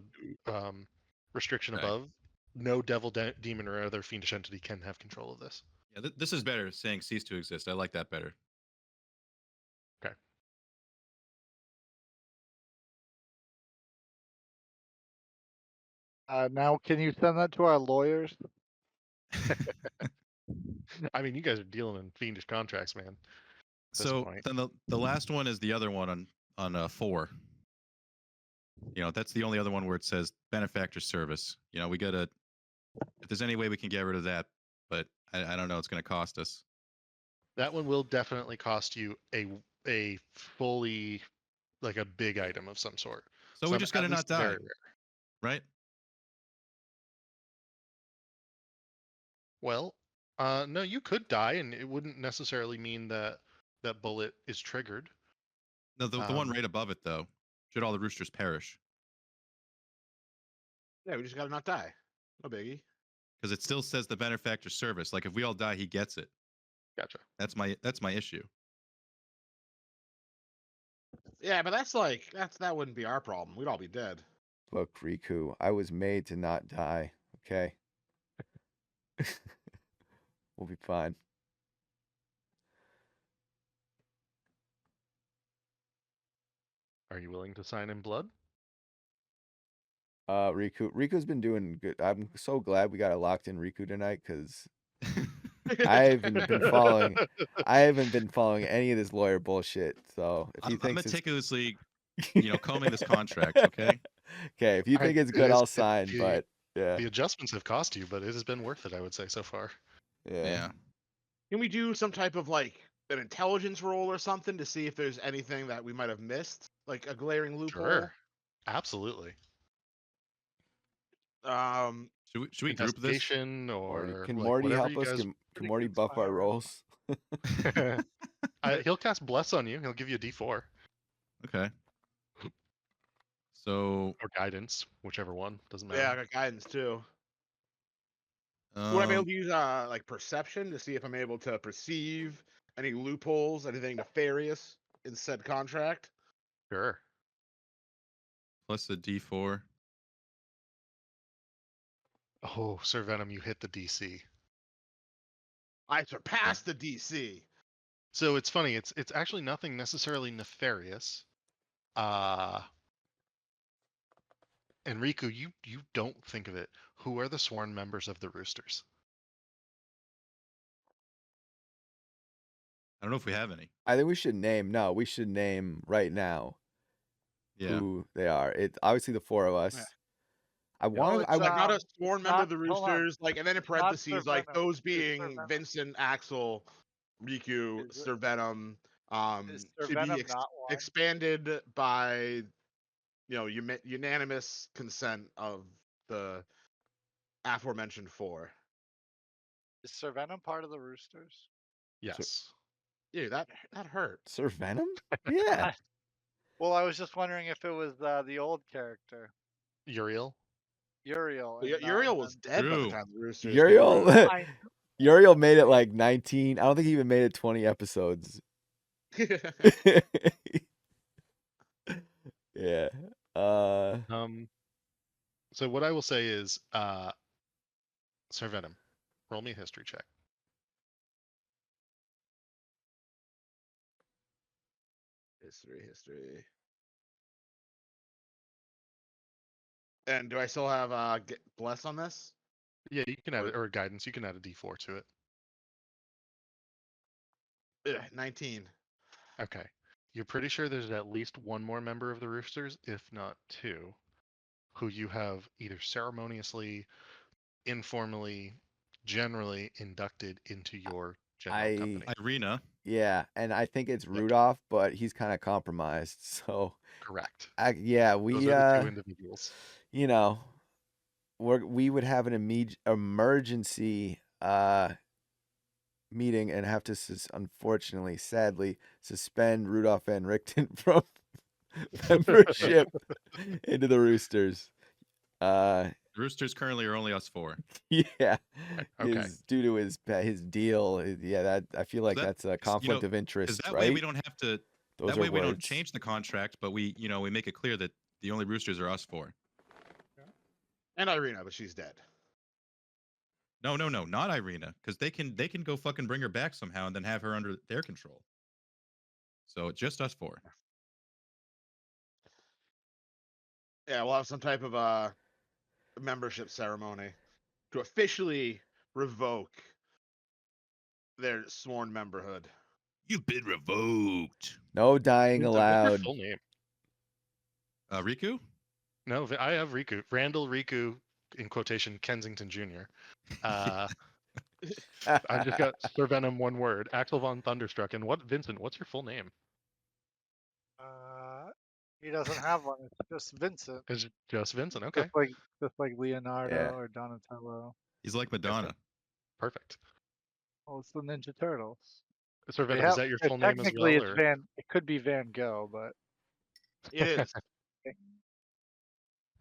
restriction Okay. above. No devil, demon, or other fiendish entity can have control of this. Yeah. This is better. Saying cease to exist. I like that better. Okay. Now, can you send that to our lawyers? I mean, you guys are dealing in fiendish contracts, man. This So point. then the last one is the other one on 4. You know, that's the only other one where it says benefactor service. You know, we gotta, if there's any way we can get rid of that, but I don't know, it's gonna cost us. That one will definitely cost you a fully, like a big item of some sort. So we just at gotta not least die, very rare. right? Well, no, you could die, and it wouldn't necessarily mean that that bullet is triggered. No, the one right above it though. Should all the roosters perish? Yeah, we just gotta not die. No biggie. Because it still says the benefactor service. Like if we all die, he gets it. Gotcha. That's my issue. Yeah, but that wouldn't be our problem. We'd all be dead. Look, Riku, I was made to not die. Okay. We'll be fine. Are you willing to sign in blood? Riku's been doing good. I'm so glad we got a locked in Riku tonight because I haven't been following any of this lawyer bullshit. So if he I'm thinks meticulously, combing this contract. Okay. Okay, if you think it's good, I'll sign. But yeah, The adjustments have cost you, but it has been worth it, I would say, so far. yeah. Can we do some type of like an intelligence roll or something to see if there's anything that we might have missed, like a glaring loophole? Sure. Absolutely. Should we group this? Investigation Morty, or can like, Morty whatever help you us? guys. Can Pretty Morty good buff our spiral. rolls? He'll cast bless on you. He'll give you a D4 Okay. So or guidance, whichever one. Doesn't matter. Yeah, I got guidance too. Would I be able to use like perception to see if I'm able to perceive any loopholes, anything nefarious in said contract? Sure. plus a D4. Oh, Sir Venom, you hit the DC. I surpassed the DC. So it's funny. It's actually nothing necessarily nefarious. And Riku, you don't think of it. Who are the sworn members of the Roosters? I don't know if we have any. I think we should name. No, we should name right now Yeah. who they are. It's obviously the four of us. Yeah. I No, want. it's, I Like not a sworn member of not- the hold on. Roosters, like, and then in It's not parentheses, Sir like Venom. those It's Sir being Venom. Vincent, Axel, Riku, Is it- Sir Venom, Is Sir to Venom be not one? expanded by, unanimous consent of the aforementioned four. Is Sir Venom part of the Roosters? Yes. Dude, that hurt. Sir Venom. Yeah. Well, I was just wondering if it was the old character, Uriel. Uriel. Well, and not- Uriel and was then- dead by the True. time the Roosters. Uriel. I- Uriel made it like 19. I don't think he even made it 20 episodes. Yeah. So what I will say is, Sir Venom, roll me a history check. History. And do I still have bless on this? Yeah, you can add Or- it, or guidance. You can add a D4 to it. 19. Okay. You're pretty sure there's at least one more member of the Roosters, if not two, who you have either ceremoniously, informally, generally inducted into your general I company. Irina. yeah, and I think it's Yep. Rudolph, but he's kind of compromised. So Correct. yeah, Those we are the two individuals. you know, we would have an emergency meeting and have to unfortunately, sadly, suspend Rudolph Van Richten from membership into the Roosters. Roosters currently are only us four. Yeah, Okay. is due to his deal. Yeah, that I feel like that- that's a you conflict know, of interest, that right? way we don't have to. Those That are way we don't words. change the contract, but we make it clear that the only Roosters are us four. And Irina, but she's dead. No, not Irina, because they can go fucking bring her back somehow and then have her under their control. So it's just us four. Yeah, we'll have some type of membership ceremony to officially revoke their sworn memberhood. You've been revoked. No dying What's your allowed. full name? Riku? No, I have Riku. Randall Riku, in quotation, Kensington Jr. I've just got Sir Venom, one word. Axel von Thunderstruck. And Vincent, what's your full name? He doesn't have one. It's just Vincent. Is it just Vincent? Okay. Just like Leonardo Yeah. or Donatello. He's like Madonna. Perfect. Oh, it's the Ninja Turtles. Sir They Venom, is have- that your full name as technically well? it's Or? It could be Van Gogh, but It is.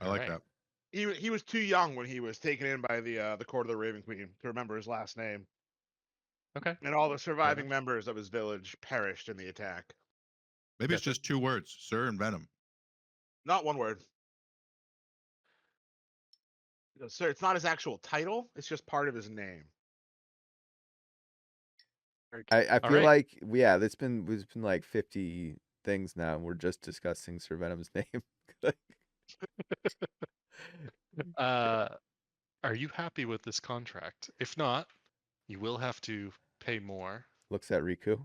I like Alright. that. He was too young when he was taken in by the court of the Raven Queen to remember his last name, Okay. and all the surviving members of his village perished in the attack. Maybe it's Gotcha. just two words, Sir and Venom. Not one word. Sir, it's not his actual title. It's just part of his name. I All feel right. like it's been like 50 things now, and we're just discussing Sir Venom's name. Are you happy with this contract? If not, you will have to pay more. Looks at Riku.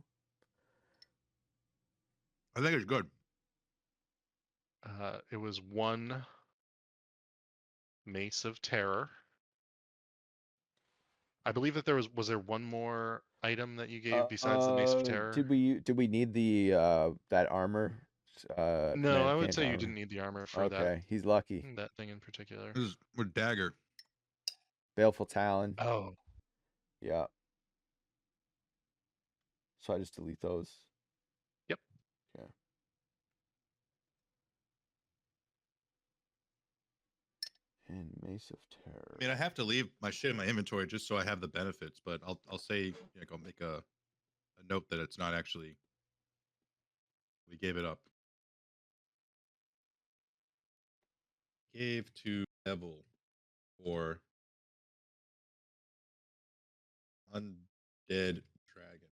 I think it's good. It was one Mace of Terror. I believe that was there one more item that you gave besides the Mace of Terror? Did we need the that armor? No, command I would can't say you armor? didn't need the armor for Okay, he's lucky. that thing in particular. This is with dagger. Baleful Talon. Oh, Yeah. So I just delete those. Yep. Okay. And Mace of Terror. I mean, I have to leave my shit in my inventory just so I have the benefits, but I'll say, like, I'll make a note that it's not actually. We gave it up. Gave to Devil for undead dragon.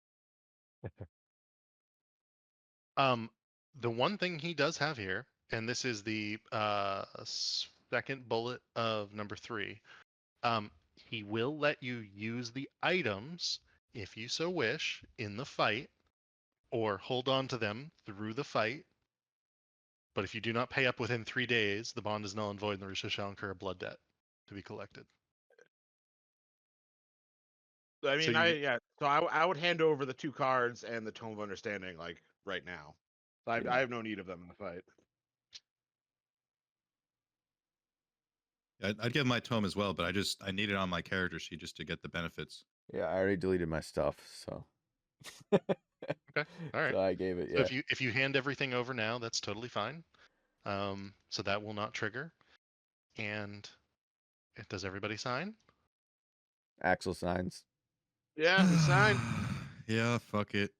the one thing he does have here, and this is the second bullet of number 3. He will let you use the items if you so wish in the fight, or hold on to them through the fight. But if you do not pay up within 3 days, the bond is null and void, and the Roosters shall incur a blood debt to be collected. I mean, So you- So I would hand over the 2 cards and the Tome of Understanding like right now. I have no need of them in the fight. I'd give my tome as well, but I need it on my character sheet just to get the benefits. Yeah, I already deleted my stuff, so. Okay, all right. So I gave it. So Yeah. if you hand everything over now, that's totally fine. So that will not trigger. And does everybody sign? Axel signs. Yeah, we signed. Yeah, fuck it.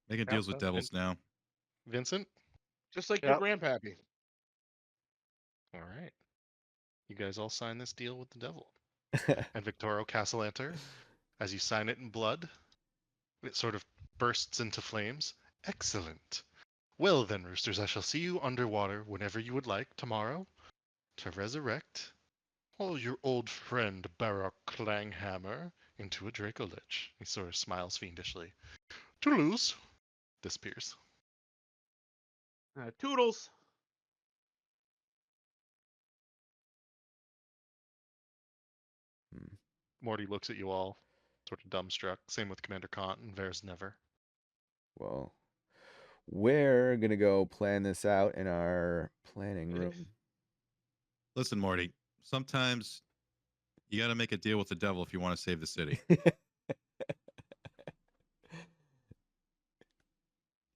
Making Yeah, deals with devils now. Vincent? Just like Yep. your grandpappy. All right. You guys all sign this deal with the devil. And Victorio Castellanter, as you sign it in blood, it sort of bursts into flames, Excellent. Well then, roosters, I shall see you underwater whenever you would like tomorrow to resurrect your old friend Barak Clanghammer into a Dracolich. He sort of smiles fiendishly. Toodaloo! Disappears. Toodles. Hmm. Morty looks at you all, sort of dumbstruck. Same with Commander Kant and Vers Never. Well, we're gonna go plan this out in our planning room. Listen, Morty. Sometimes you got to make a deal with the devil if you want to save the city.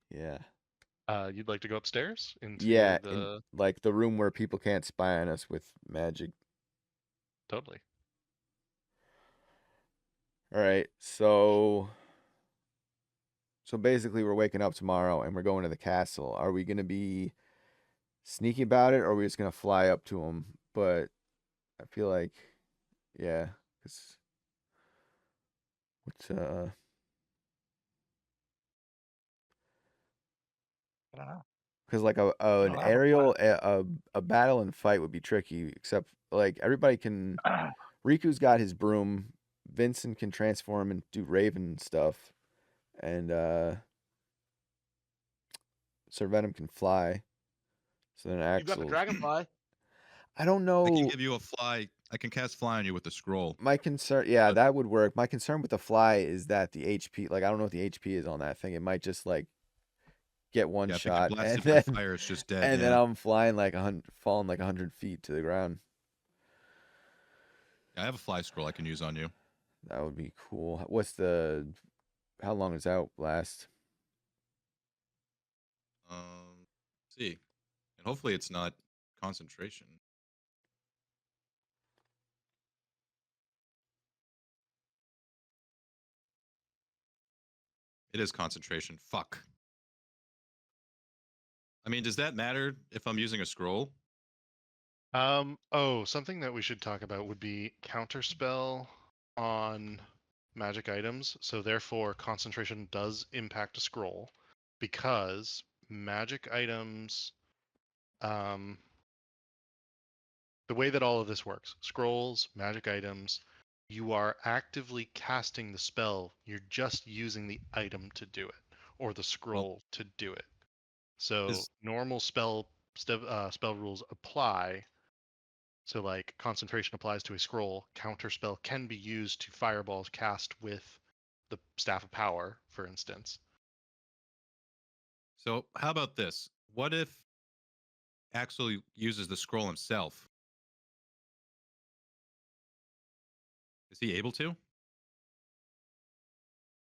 Yeah. You'd like to go upstairs into Yeah, in the like the room where people can't spy on us with magic. totally. All right. So basically we're waking up tomorrow and we're going to the castle. Are we going to be sneaky about it or are we just going to fly up to them? But I feel like yeah, cuz what's I don't know. cuz like I an don't have a aerial a battle and fight would be tricky except like everybody can plan. Riku's got his broom. Vincent can transform and do raven stuff. And Sir Venom can fly. So then You've got the Axel, dragonfly. I don't I can know. give you a fly. I can cast fly on you with the scroll. My concern, yeah, But- that would work. My concern with the fly is that the HP, like I don't know what the HP is on that thing. It might just like get one Yeah, if it shot gets blasted and by then fire, it's just dead. and then Yeah. I'm flying like falling like 100 feet to the ground. I have a fly scroll I can use on you. That would be cool. How long does that last? Let's see, and hopefully it's not concentration. It is concentration. Fuck. I mean, does that matter if I'm using a scroll? Something that we should talk about would be counterspell on magic items. So therefore, concentration does impact a scroll because magic items, the way that all of this works, scrolls, magic items, you are actively casting the spell. You're just using the item to do it, or the scroll to do it. So Is- normal spell rules apply. So like concentration applies to a scroll, counterspell can be used to fireballs cast with the staff of power, for instance. So how about this? What if Axel uses the scroll himself? Is he able to?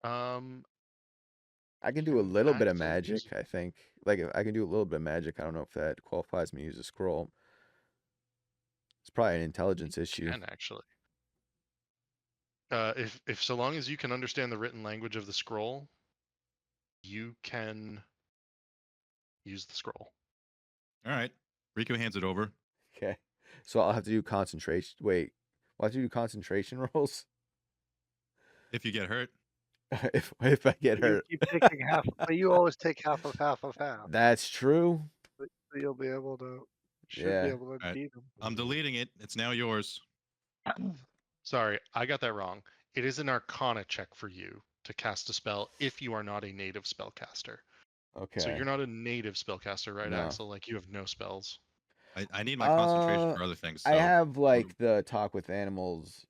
Um, I can do a can little bit of Axel magic, use- I think. Like I can do a little bit of magic. I don't know if that qualifies me to use a scroll. It's probably an intelligence issue. Can actually. If so long as you can understand the written language of the scroll, you can use the scroll. All right. Riku hands it over. Okay. So I'll have to do concentration. Wait, I'll have to do concentration rolls If you get hurt, if I get You hurt. keep taking half, but you always take half of half of half. That's true. So you'll be able to, should be Yeah. able to Alright. beat him. I'm deleting it. It's now yours. Sorry, I got that wrong. It is an Arcana check for you to cast a spell if you are not a native spellcaster. Okay. So you're not a native spellcaster, right, No. Axel? Like you have no spells. I need my concentration Uh, for other things. I So have like the talk with animals.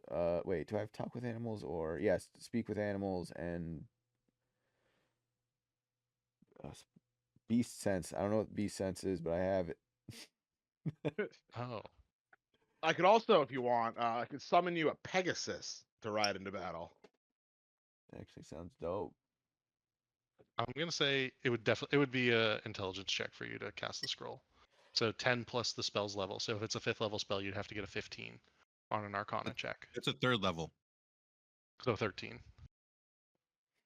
Wait, do I have talk with animals or yes, speak with animals and beast sense? I don't know what beast sense is, but I have it. Oh, I could also, if you want, I could summon you a Pegasus to ride into battle. Actually sounds dope. I'm gonna say it would be a intelligence check for you to cast the scroll. So 10 plus the spell's level. So if it's a 5th level spell, you'd have to get a 15 on an Arcana check. it's a third level. So 13.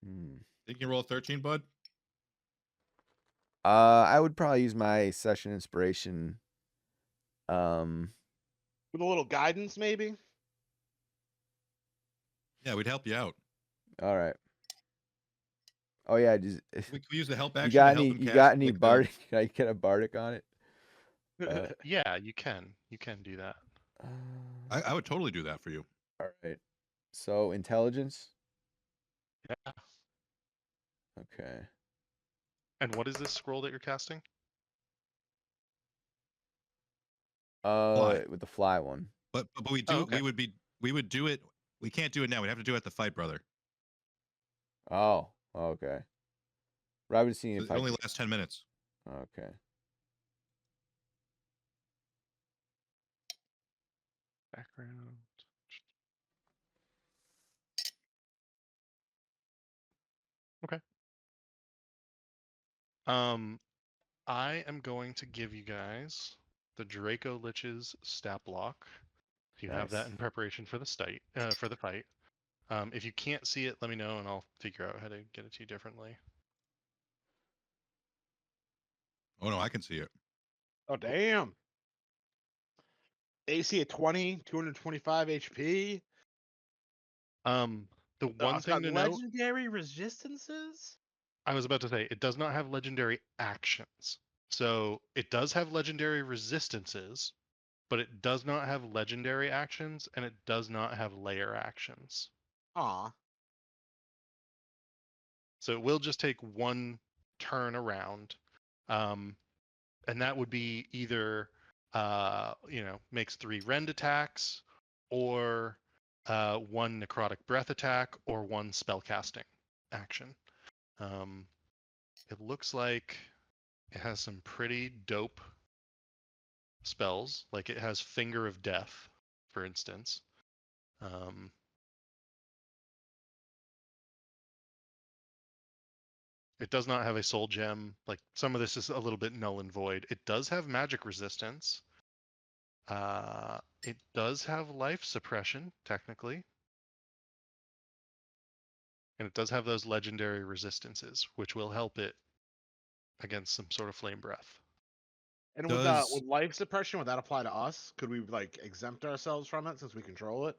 Hmm. Think you can roll a 13, bud? I would probably use my session inspiration. With a little guidance, maybe? Yeah, we'd help you out. All right. Oh yeah, just We can use the help action you to got help any him you cast got any like the. bardic? Can I get a bardic on it? Yeah, you can do that. Uh, Yeah, you can. You can do that. I would totally do that for you. all right. So intelligence. Yeah. Okay. And what is this scroll that you're casting? Fly. With the fly one. But we Oh, do okay. we would do it. We can't do it now. We'd have to do it at the fight, brother. Oh, okay. But I was seeing So if it I only could. lasts 10 minutes. Okay. Background. Okay. I am going to give you guys the Draco Lich's stat block. You have that Nice. in preparation for the fight. If you can't see it, let me know and I'll figure out how to get it to you differently. Oh no, I can see it. Oh damn. AC at 20, 225 HP. The Oh, one it's thing got to note, legendary resistances. I was about to say, it does not have legendary actions. So it does have legendary resistances, but it does not have legendary actions and it does not have layer actions. Aw. So it will just take one turn around. And that would be either makes 3 rend attacks or 1 necrotic breath attack or 1 spellcasting action. It looks like it has some pretty dope spells, like it has Finger of Death, for instance. It does not have a soul gem. Like some of this is a little bit null and void. It does have magic resistance. It does have life suppression, technically. And it does have those legendary resistances, which will help it against some sort of flame breath. And Does with life suppression, would that apply to us? Could we like exempt ourselves from it since we control it?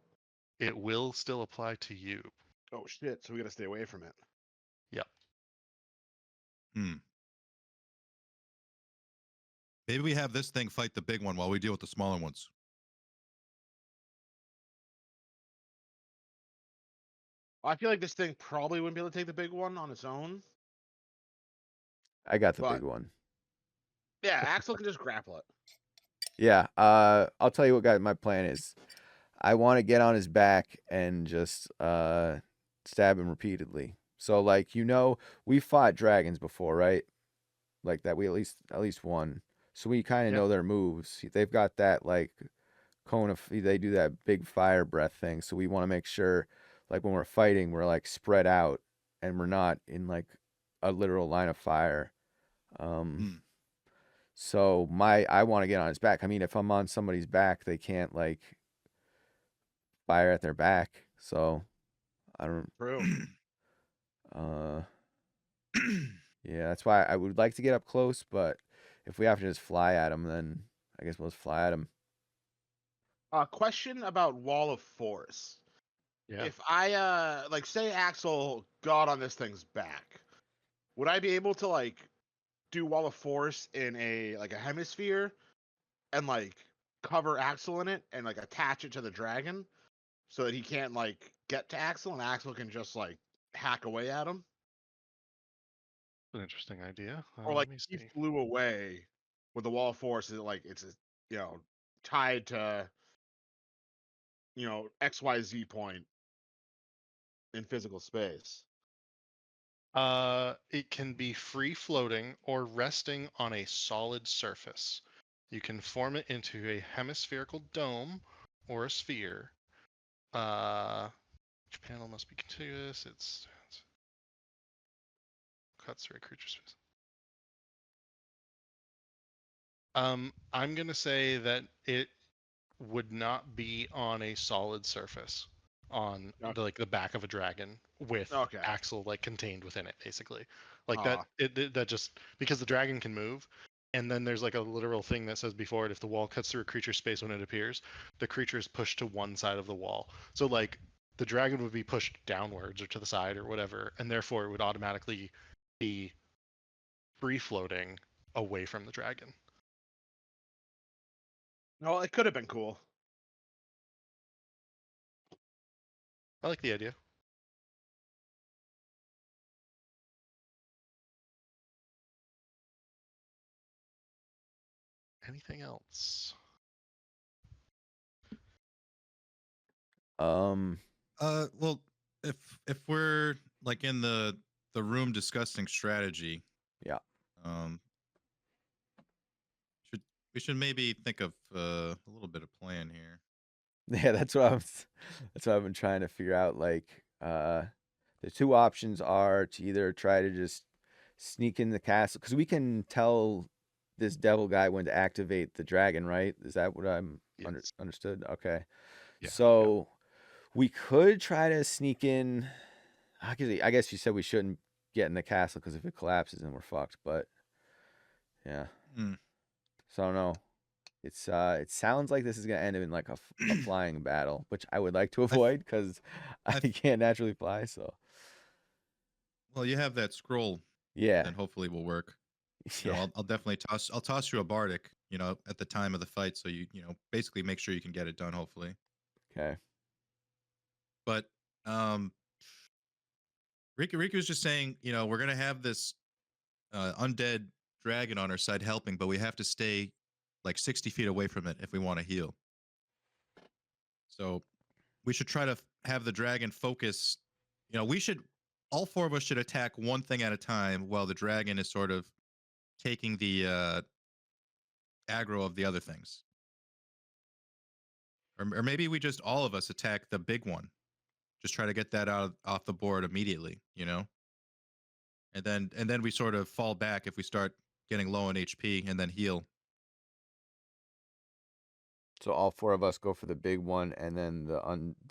It will still apply to you. Oh shit! So we gotta stay away from it. Yep. maybe we have this thing fight the big one while we deal with the smaller ones. I feel like this thing probably wouldn't be able to take the big one on its own. I got the But- big one. Yeah, Axel can just grapple it. Yeah. I'll tell you what, guys. My plan is, I want to get on his back and just stab him repeatedly. So like we fought dragons before, right? Like that we at least one. So we kind of Yep. know their moves. They've got that like they do that big fire breath thing. So we want to make sure like when we're fighting, we're like spread out and we're not in like a literal line of fire. So I want to get on his back. I mean, if I'm on somebody's back, they can't like fire at their back. So I don't. True. Yeah, that's why I would like to get up close, but if we have to just fly at him, then I guess we'll just fly at him. Question about Wall of Force. Yeah. If I like say Axel got on this thing's back, would I be able to like do Wall of Force in a hemisphere and like cover Axel in it and like attach it to the dragon so that he can't like get to Axel and Axel can just like hack away at him? An interesting idea. Or Let like me he see. flew away with the Wall of Force is like it's tied to XYZ point in physical space. It can be free floating or resting on a solid surface. You can form it into a hemispherical dome or a sphere. Each panel must be contiguous. It's cuts through a creature's space. I'm gonna say that it would not be on a solid surface on the back of a dragon with Okay. Axel like contained within it, basically. Like Aw. that just because the dragon can move, and then there's like a literal thing that says before it, if the wall cuts through a creature's space when it appears, the creature is pushed to one side of the wall. So like the dragon would be pushed downwards or to the side or whatever, and therefore it would automatically be free floating away from the dragon. No, it could have been cool. I like the idea. Anything else? Well, if we're like in the room discussing strategy, Yeah. we should maybe think of a little bit of plan here. Yeah, that's what I've been trying to figure out. Like, the two options are to either try to just sneak in the castle, because we can tell this devil guy when to activate the dragon, right? Is that what I'm Yes. understood? Okay. Yeah, So we could try to sneak in. I guess you said we shouldn't get in the castle because if it collapses, then we're fucked. But yeah. Hmm. So I don't know. It sounds like this is gonna end in like a flying battle, which I would like to avoid because I I- can't naturally fly. So Well, you have that scroll, yeah, then hopefully will work. You know, yeah. I'll definitely toss you a bardic, you know, at the time of the fight, so you know basically make sure you can get it done. Hopefully, Okay. but Riku's just saying, you know, we're gonna have this undead dragon on our side helping, but we have to stay like 60 feet away from it if we want to heal. So we should try to have the dragon focus. You know, all four of us should attack one thing at a time while the dragon is sort of taking the aggro of the other things. Or maybe we just all of us attack the big one. Just try to get that off the board immediately, you know? And then we sort of fall back if we start getting low on HP and then heal. So all four of us go for the big one, and then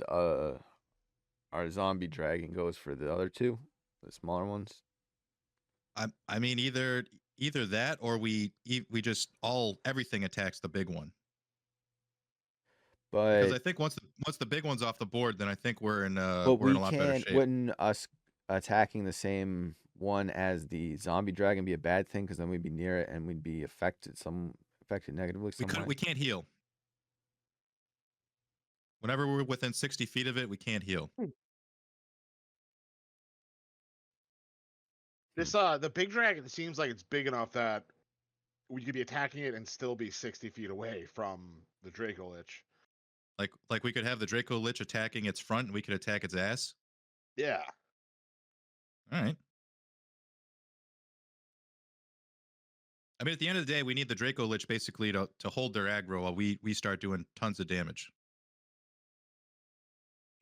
our zombie dragon goes for the other two, the smaller ones. I mean either that or we just everything attacks the big one. Because But I think once the big one's off the board, then I think we're in a we lot better can't. shape. Wouldn't us attacking the same one as the zombie dragon be a bad thing? Because then we'd be near it and we'd be affected negatively. We can't heal. Whenever we're within 60 feet of it, we can't heal. This the big dragon seems like it's big enough that we could be attacking it and still be 60 feet away from the Draco Lich. Like we could have the Draco Lich attacking its front, and we could attack its ass. Yeah. All right. I mean, at the end of the day, we need the Draco Lich basically to hold their aggro while we start doing tons of damage.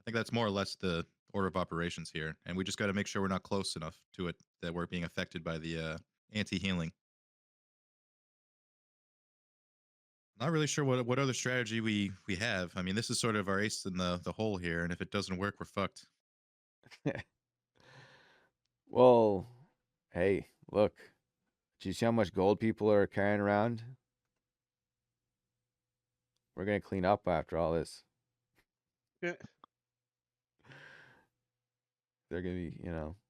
I think that's more or less the order of operations here, and we just got to make sure we're not close enough to it that we're being affected by the anti-healing. Not really sure what other strategy we have. I mean, this is sort of our ace in the hole here, and if it doesn't work, we're fucked. Well, hey, look. Do you see how much gold people are carrying around? We're gonna clean up after all this. Yeah. They're gonna be,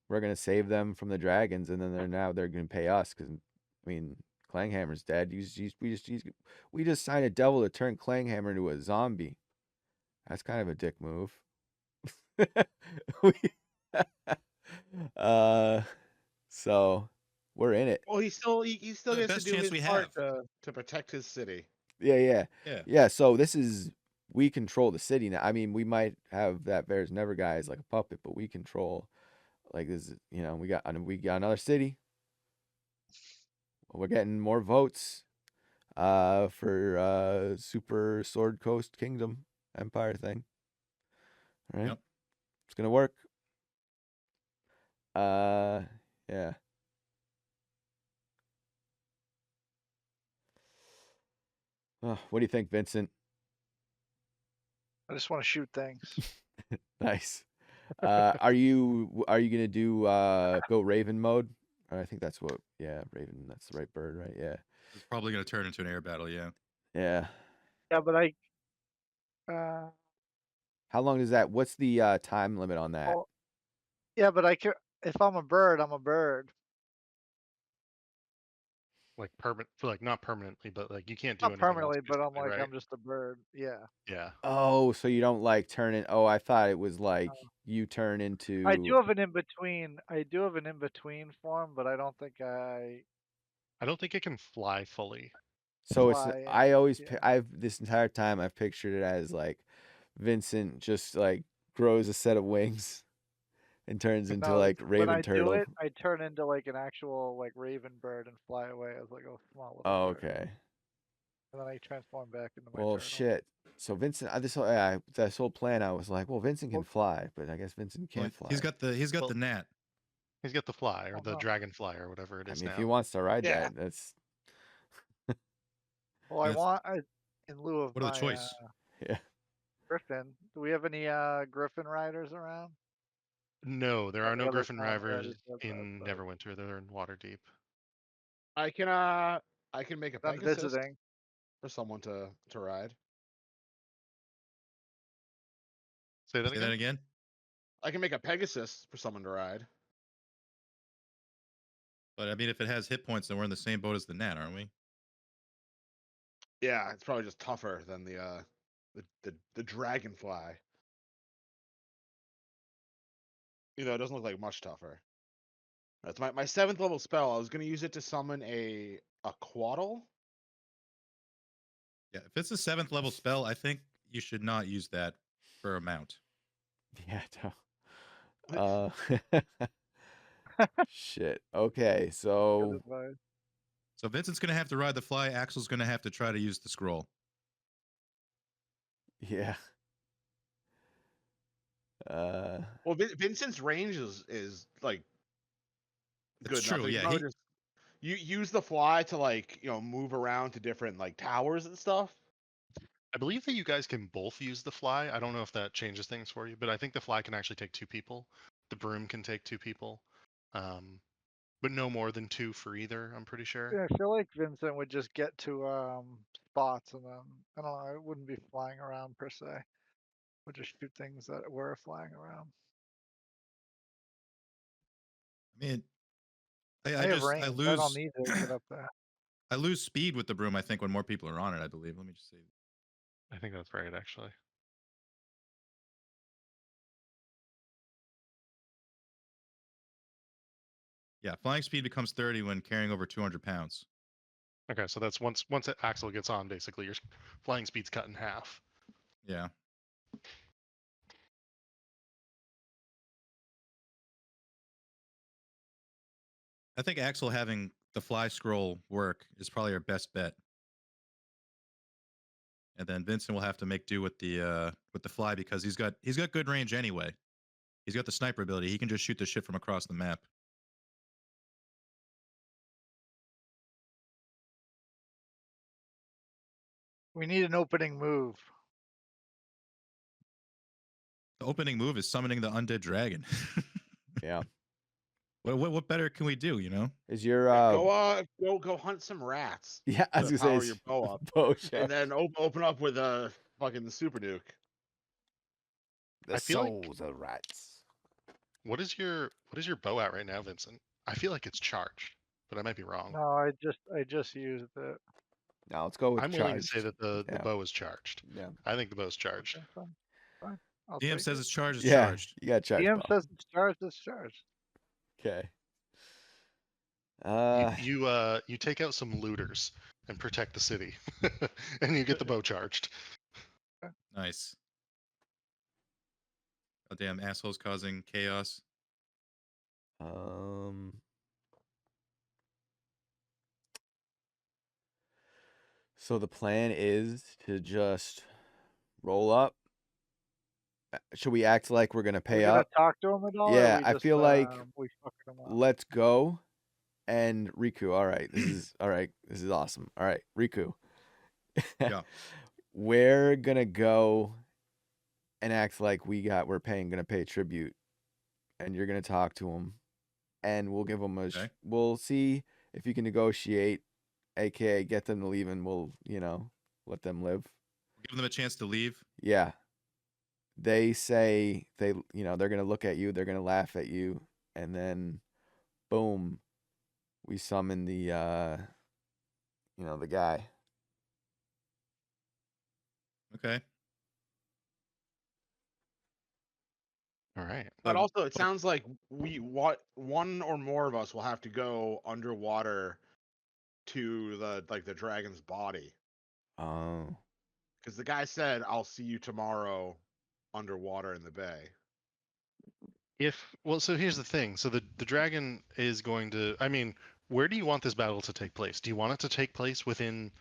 we're gonna save them from the dragons, and then they're gonna pay us because, I mean, Clanghammer's dead. We just signed a devil to turn Clanghammer into a zombie. That's kind of a dick move. We- so we're in it. Well, he still The gets to best do chance his we part have. to protect his city. Yeah. Yeah. So we control the city now. I mean, we might have that Bears Never guy as like a puppet, but we control like this. We got another city. We're getting more votes for Super Sword Coast Kingdom Empire thing. All right. Yep. It's gonna work. Yeah. What do you think, Vincent? I just want to shoot things. Nice. Are you gonna do go Raven mode? I think that's what. Yeah, Raven. That's the right bird, right? Yeah. It's probably going to turn into an air battle. Yeah. Yeah. Yeah, but uh, How long is that? What's the time limit on that? Well, yeah, but I can. If I'm a bird, I'm a bird. Like not permanently, but like you can't do Not anything else permanently, but I'm basically, like right? I'm just a bird. Yeah. Yeah. Oh, so you don't like turn in. Oh, I thought it was like Uh, you turn I do into. have an in between. I do have an in between form, but I don't think I I don't think it can fly fully. So it's. fly. I always. Yeah. I've this entire time I've pictured it as like Vincent just like grows a set of wings and turns into No, like when Raven I do Turtle. it, I turn into like an actual like raven bird and fly away as like a small little Oh, bird, okay. and then I transform back into my Well, turtle. shit. So Vincent, this whole plan, I was like, well, Vincent can Well, fly, but I guess Vincent Well, can't fly. he's got the Well, gnat. he's got the fly or well, the no. dragonfly or whatever it I is mean, if he now. wants to ride Yeah. that, that's Well, And in lieu of what are the my choice? yeah. griffin. Do we have any griffin riders around? No, there On are the no other Griffin town I already Rivers said that, in but Neverwinter. They're in Waterdeep. I can make a done Pegasus visiting. for someone to ride. Say that Say that again? again. I can make a Pegasus for someone to ride. But I mean, if it has hit points, then we're in the same boat as the gnat, aren't we? Yeah, it's probably just tougher than the dragonfly. You know, it doesn't look like much tougher. That's my 7th level spell. I was gonna use it to summon a quaddle. Yeah. If it's a 7th level spell, I think you should not use that for a mount. Yeah. Shit. Okay. Good So advice. So Vincent's gonna have to ride the fly. Axel's gonna have to try to use the scroll. yeah. Well, Vincent's range is like It's good enough. true. So you Yeah. can probably just you use the fly to like move around to different like towers and stuff. I believe that you guys can both use the fly. I don't know if that changes things for you, but I think the fly can actually take 2 people. The broom can take 2 people. But no more than 2 for either, I'm pretty sure. Yeah, I feel like Vincent would just get to spots and then I don't know. It wouldn't be flying around per se. Would just shoot things that were flying around. I mean, I I have just range. I don't need to get up there. I lose speed with the broom. I think when more people are on it, I believe. Let me just see. I think that's right, actually. Yeah, flying speed becomes 30 when carrying over 200 pounds. Okay, so that's once Axel gets on, basically your flying speed's cut in half. Yeah. I think Axel having the fly scroll work is probably our best bet. And then Vincent will have to make do with the fly because he's got good range anyway. He's got the sniper ability. He can just shoot the shit from across the map. We need an opening move. The opening move is summoning the undead dragon. yeah. What better can we do, you know? Is your Go hunt some rats. yeah? I was To gonna say power it's your bow up, bow and shaft. then open up with a fucking super nuke. The I feel like- souls of rats. What is your bow at right now, Vincent? I feel like it's charged, but I might be wrong. No, I just used it. Now let's go with I'm willing to say charged. that the Yeah. bow is charged. Yeah. I think the bow's charged. Okay, fine. I'll DM take says it. it's charged. It's Yeah. charged. You got charged. DM bow. says it's charged. It's charged. Okay. You take out some looters and protect the city, and you get the bow charged. Nice. Oh damn, assholes causing chaos. So the plan is to just roll up. Should we act like we're gonna pay We're gonna up? talk to him at all? Yeah, or we I just, feel like we fucked him up. let's go. And Riku, all right, this is all right. This is awesome. All right, Riku. Yeah. We're gonna go and act like we're gonna pay tribute, and you're gonna talk to him, and we'll give them Okay. we'll see if you can negotiate, aka get them to leave, and we'll let them live. Give them a chance to leave. Yeah, they say they're gonna look at you, they're gonna laugh at you, and then boom, we summon the the guy. Okay. All right. But So- also, it sounds like one or more of us will have to go underwater to the dragon's body, Oh, because the guy said, "I'll see you tomorrow, underwater in the bay." So here's the thing. So the dragon is going to. I mean, where do you want this battle to take place? Do you want it to take place within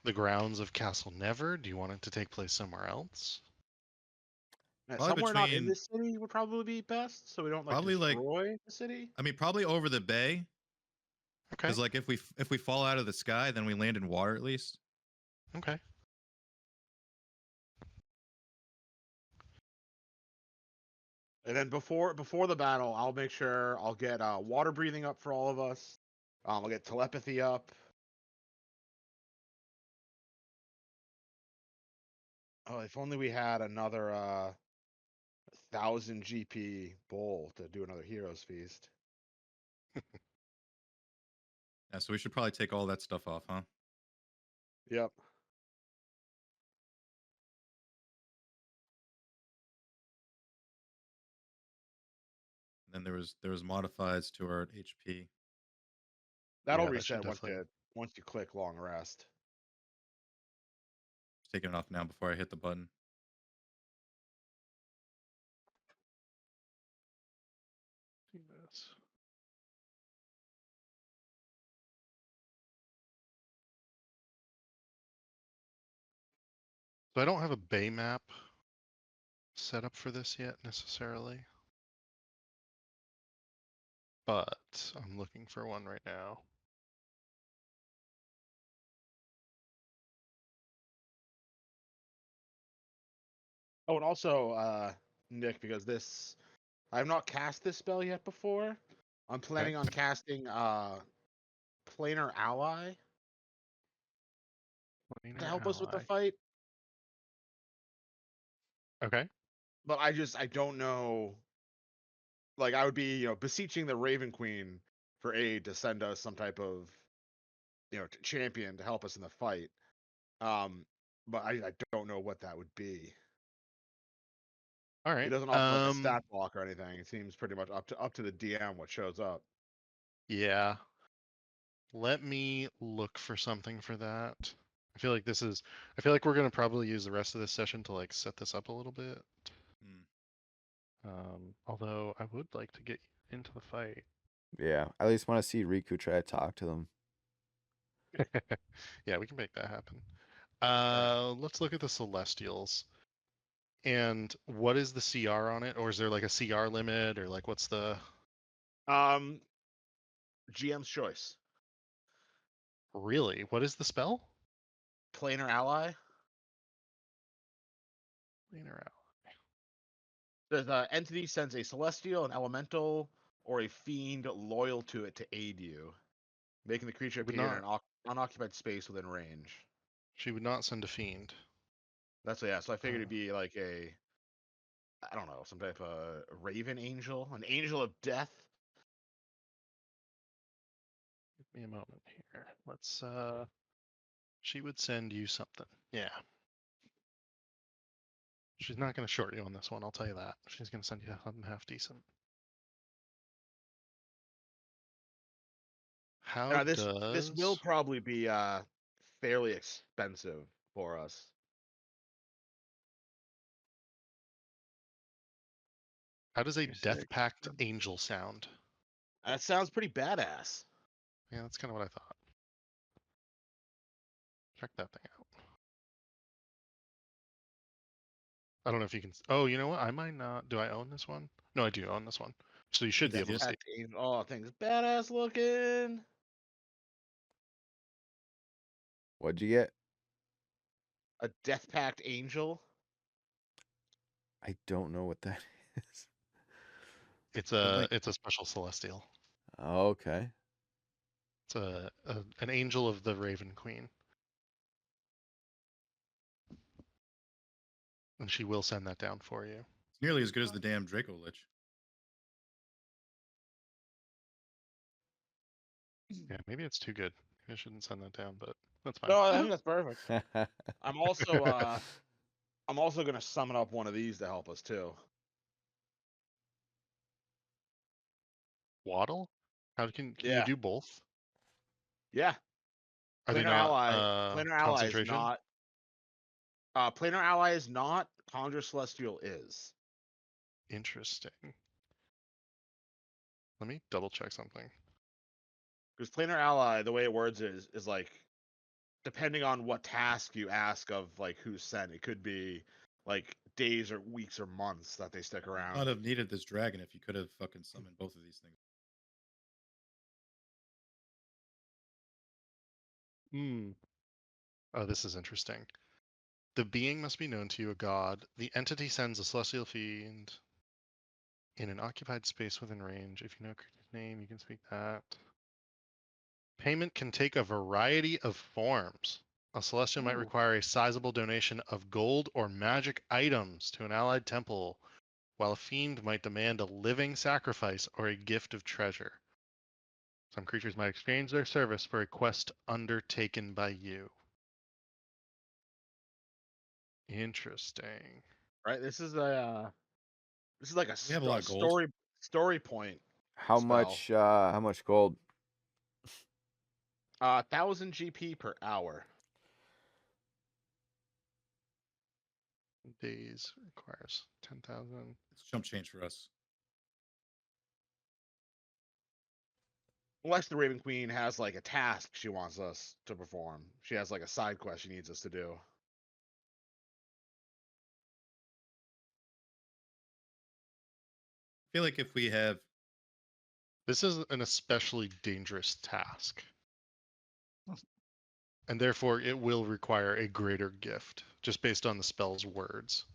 the grounds of Castle Never? Do you want it to take place somewhere else? Now, Probably somewhere not in between- the city would probably be best, so we don't Probably, like- destroy the city. I mean, probably over the bay. Okay. Because like if we fall out of the sky, then we land in water at least. Okay. And then before the battle, I'll make sure I'll get water breathing up for all of us. I'll get telepathy up. Oh, if only we had another 1,000 GP bowl to do another Heroes Feast. Yeah, so we should probably take all that stuff off, huh? Yep. And then there was modifieds to our HP. That'll Yeah, that should reset definitely- once you click long rest. Just taking it off now before I hit the button. See this. So I don't have a bay map set up for this yet necessarily, but I'm looking for one right now. Oh, and also, Nick, because I have not cast this spell yet before. I'm planning on casting Planar Ally to Planar help us with the ally. fight. Okay. But I don't know. Like, I would be, beseeching the Raven Queen for aid to send us some type of, champion to help us in the fight. But I don't know what that would be. All right. It doesn't offer like a stat block or anything. It seems pretty much up to the DM what shows up. Yeah. Let me look for something for that. I feel like we're gonna probably use the rest of this session to like set this up a little bit. Although I would like to get into the fight. yeah. I at least want to see Riku try to talk to them. Yeah, we can make that happen. Let's look at the Celestials. And what is the CR on it? Or is there like a CR limit or like what's the GM's choice. really? What is the spell? Planar Ally. Planar out. The entity sends a celestial, an elemental, or a fiend loyal to it to aid you, making the creature Would appear in an unoccupied space within range. She would not send a fiend. So I figured it'd be like I don't know, some type of raven angel, an angel of death. Give me a moment here. Let's she would send you something. Yeah. She's not gonna short you on this one, I'll tell you that. She's gonna send you something half decent. How Now, this does will probably be fairly expensive for us. how does a You say death pact angel sound? That sounds pretty badass. Yeah, that's kind of what I thought. Check that thing out. I don't know if you can. Oh, you know what? I might not. Do I own this one? No, I do own this one. So you should be able to see. Pact angel. Oh, thing's badass looking. What'd you get? A death pact angel. I don't know what that is. It's like- a special celestial. Oh, okay. It's an angel of the Raven Queen. and she will send that down for you. It's nearly as good as the damn Draco Lich. Yeah, maybe it's too good. Maybe I shouldn't send that down, but that's fine. No, I think that's perfect. I'm also gonna summon up one of these to help us too. Waddle? Can you Yeah. do both? Yeah. Are they Planar not ally is concentration? not. Planar ally is not. Conjure Celestial is. Interesting. Let me double check something. Because Planar Ally, the way it words is like, depending on what task you ask of, like who's sent, it could be like days or weeks or months that they stick Not around. have needed this dragon if you could have fucking summoned both of these things. Hmm. Oh, this is interesting. The being must be known to you, a god. The entity sends a celestial fiend in an occupied space within range. If you know a creature's name, you can speak that. Payment can take a variety of forms. A celestial might Ooh. require a sizable donation of gold or magic items to an allied temple, while a fiend might demand a living sacrifice or a gift of treasure. Some creatures might exchange their service for a quest undertaken by you. Interesting. Right. This is like a We have a lot of gold. story point. How Spell. much gold? 1,000 GP per hour. Days requires 10,000. It's chump change for us. Unless the Raven Queen has like a task she wants us to perform. She has like a side quest she needs us to do. I feel like if we have This is an especially dangerous task. And therefore, it will require a greater gift, just based on the spell's words.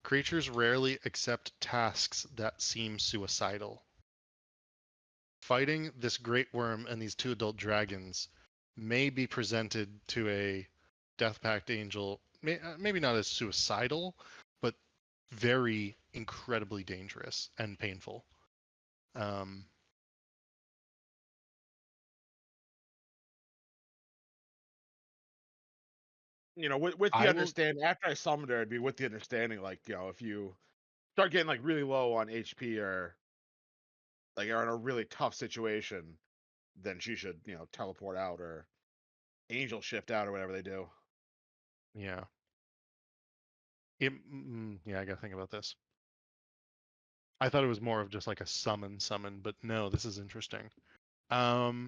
Creatures rarely accept tasks that seem suicidal. Fighting this great worm and these 2 adult dragons may be presented to a Death Pact angel, maybe not as suicidal, but very incredibly dangerous and painful. You know, with the understanding, after I summoned her, it'd be with the understanding, like, you know, if you start getting like really low on HP or like are in a really tough situation, then she should, you know, teleport out or angel shift out or whatever they do. Yeah. Yeah, I gotta think about this. I thought it was more of just like a summon, but no, this is interesting. I'll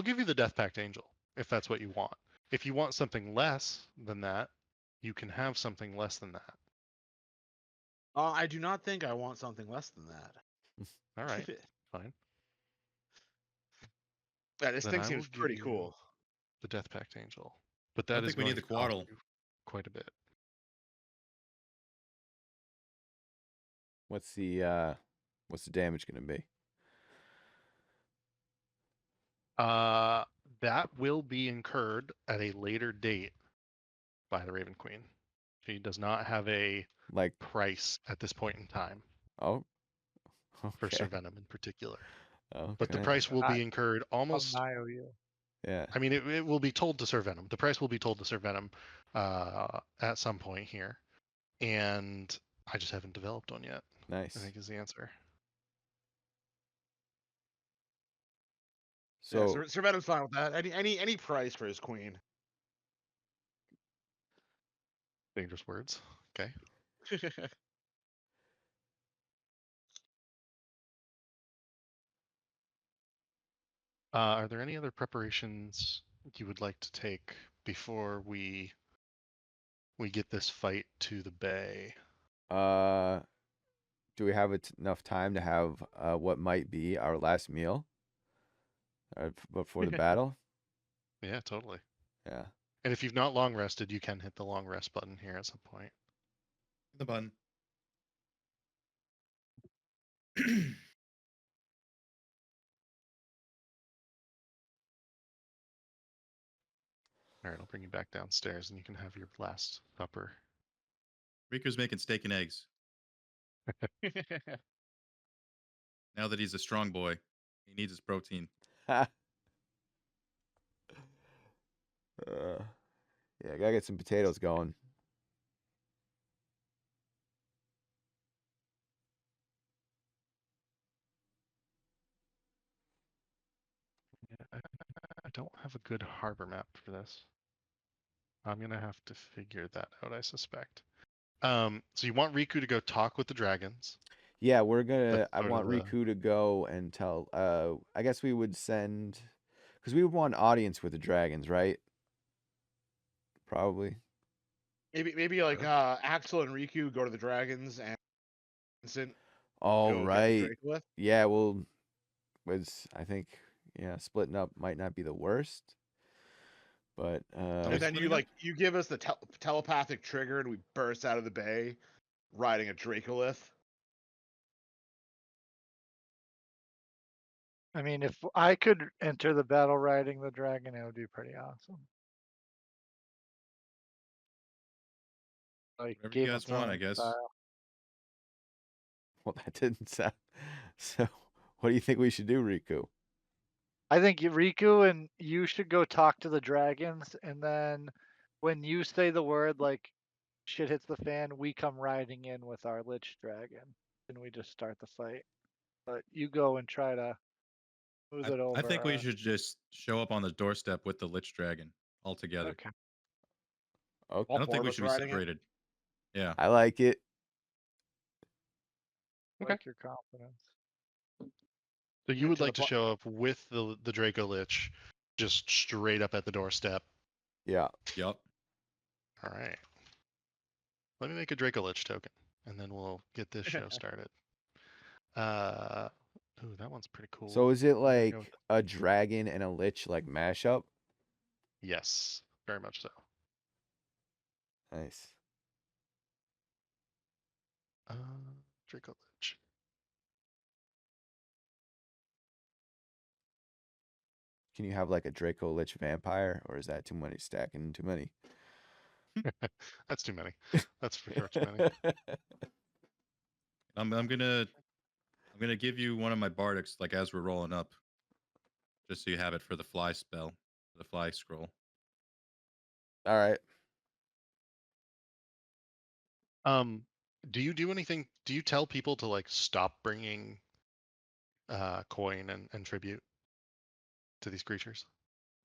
give you the Death Pact Angel if that's what you want. If you want something less than that, you can have something less than that. I do not think I want something less than that. All right, fine. Yeah, this Then thing I will seems give pretty you cool. the Death Pact Angel, but I that don't is think we going need to the cost Quaddle. you quite a bit. What's the damage going to be? That will be incurred at a later date by the Raven Queen. She does not have a Like, price at this point in time oh, for okay. Sir Venom in particular. Okay. But the price will be incurred almost. IOU. Yeah. I mean, it will be told to Sir Venom. The price will be told to Sir Venom at some point here, and I just haven't developed one yet. I Nice. think is the answer. Yeah, So Sir Venom's fine with that. Any price for his queen. Dangerous words. Okay. Are there any other preparations you would like to take before we get this fight to the bay? do we have enough time to have what might be our last meal before the battle? Yeah, totally. Yeah. And if you've not long rested, you can hit the long rest button here at some point. the button. All right, I'll bring you back downstairs and you can have your last supper. Riku's making steak and eggs. Now that he's a strong boy, he needs his protein. Yeah, I gotta get some potatoes going. I don't have a good harbor map for this. I'm gonna have to figure that out, I suspect. So you want Riku to go talk with the dragons? Yeah, we're gonna. That's I sort want of the- Riku to go and tell. I guess we would send, because we would want audience with the dragons, right? Probably. Maybe like Sure. Axel and Riku go to the dragons and Vincent Oh, go get the right. Dracolith. Yeah, well, I think, yeah, splitting up might not be the worst, but Somebody And then splitting up? you give us the telepathic trigger and we burst out of the bay riding a Dracolith. I mean, if I could enter the battle riding the dragon, it would be pretty awesome. Like Whatever you Game of guys want, I Thrones guess. style. well, that didn't sound. So, what do you think we should do, Riku? I think Riku and you should go talk to the dragons, and then when you say the word like shit hits the fan, we come riding in with our Lich Dragon, and we just start the fight. But you go and try to move it over. I think we should just show up on the doorstep with the Lich Dragon all together. Okay. Okay, I don't Four think of we us should be riding it? separated. Yeah. I like it. Okay. Like your confidence. So you Get would to the like to po- show up with the Draco Lich, just straight up at the doorstep. Yeah. Yup. All right. Let me make a Draco Lich token, and then we'll get this show started. Ooh, that one's pretty cool. So is it We're gonna like go with a dragon and a lich like mashup? yes, very much so. Nice. Draco Lich. Can you have like a Draco Lich vampire, or is that too many stacking too many? That's too many. That's for sure too many. I'm gonna give you one of my bardics like as we're rolling up, just so you have it for the fly spell, the fly scroll. All right. Do you do anything? Do you tell people to like stop bringing coin and tribute to these creatures?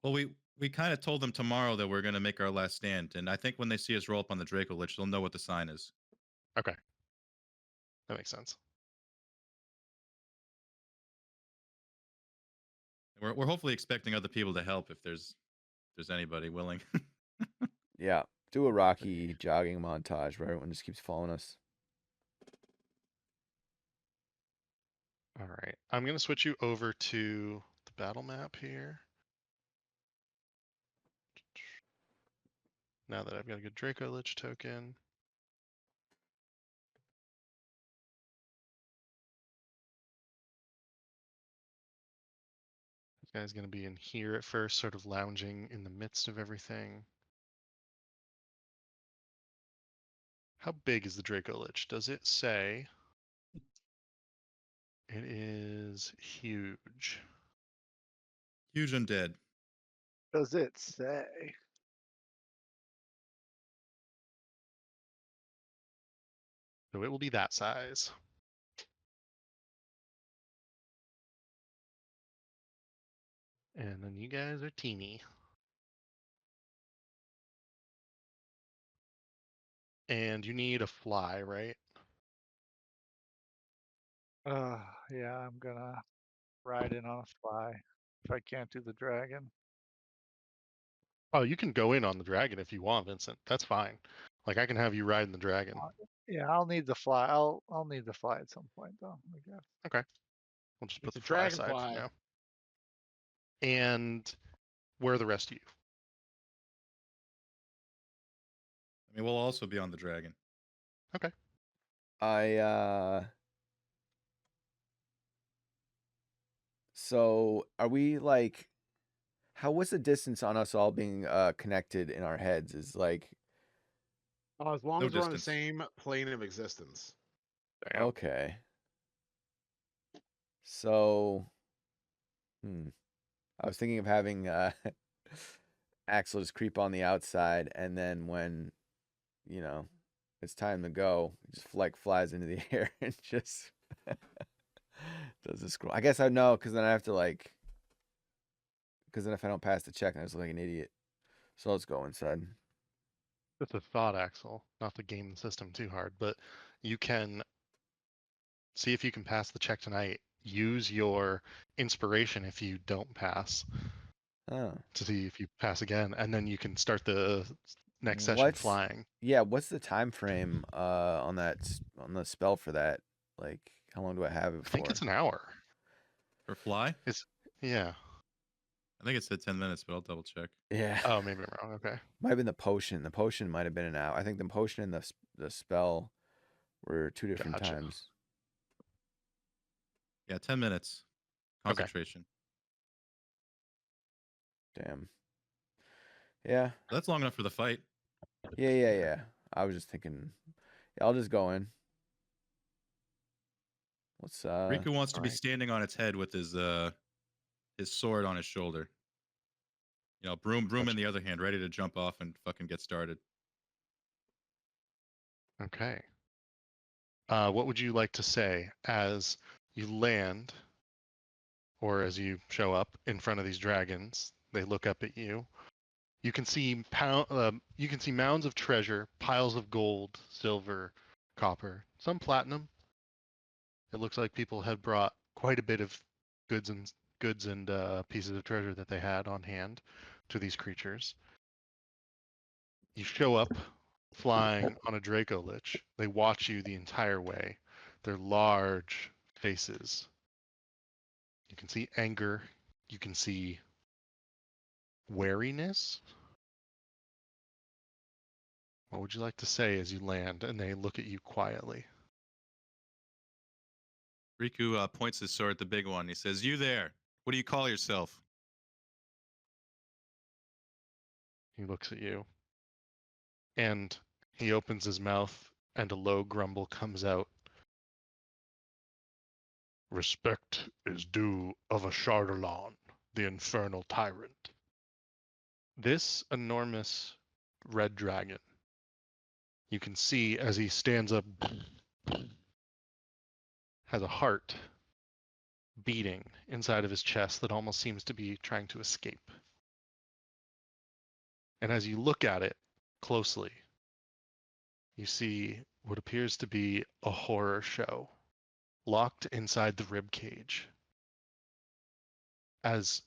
Well, we kind of told them tomorrow that we're gonna make our last stand, and I think when they see us roll up on the Draco Lich, they'll know what the sign is. Okay, that makes sense. We're hopefully expecting other people to help if there's anybody willing. Yeah. Do a Rocky jogging montage where everyone just keeps following us. All right, I'm gonna switch you over to the battle map here. Now that I've got a good Draco Lich token. This guy's gonna be in here at first, sort of lounging in the midst of everything. How big is the Draco Lich? Does it say? It is huge. Huge undead. Does it say? So it will be that size. And then you guys are teeny. And you need a fly, right? Yeah, I'm gonna ride in on a fly if I can't do the dragon. Oh, you can go in on the dragon if you want, Vincent. That's fine. Like I can have you riding the dragon. Yeah, I'll need the fly. I'll need the fly at some point though, I guess. Okay. We'll just put It's the a fly aside for dragonfly. now. And where are the rest of you? I mean, we'll also be on the dragon. So are we like, what's the distance on us all being connected in our heads? Is like, As long No as we're on the distance. same plane of existence. Damn. Okay. So, I was thinking of having Axel just creep on the outside, and then when you know it's time to go, he just like flies into the air and just does the scroll. I guess I know because then I have to like, because then if I don't pass the check, I just look like an idiot. So let's go inside. It's a thought, Axel, not to game the system too hard, but you can see if you can pass the check tonight. Use your inspiration if you don't pass Oh, to see if you pass again, and then you can start the next session what's flying. yeah? What's the time frame on on the spell for that? Like, how long do I have it I think for? it's an hour. For fly? It's yeah. I think it said 10 minutes, but I'll double check. Yeah, Oh, maybe I'm wrong. Okay. might have been the potion. The potion might have been an hour. I think the potion and the spell were two different Gotcha. times. Yeah, 10 minutes. Okay. Concentration. Damn. Yeah. That's long enough for the fight. Yeah. I was just thinking, yeah, I'll just go in. Let's Riku wants to be alright. standing on its head with his sword on his shoulder. You know, broom in Gotcha. the other hand, ready to jump off and fucking get started. Okay. What would you like to say as you land, or as you show up in front of these dragons? They look up at you. You can see you can see mounds of treasure, piles of gold, silver, copper, some platinum. It looks like people had brought quite a bit of goods and pieces of treasure that they had on hand to these creatures. You show up flying on a Draco Lich. They watch you the entire way. Their large faces. You can see anger. You can see wariness. What would you like to say as you land and they look at you quietly? Riku points his sword at the big one. He says, "You there? What do you call yourself?" He looks at you and he opens his mouth and a low grumble comes out. Respect is due of a Chardalon, the infernal tyrant. This enormous red dragon, you can see as he stands up, has a heart beating inside of his chest that almost seems to be trying to escape. And as you look at it closely, you see what appears to be a horror show locked inside the rib cage. As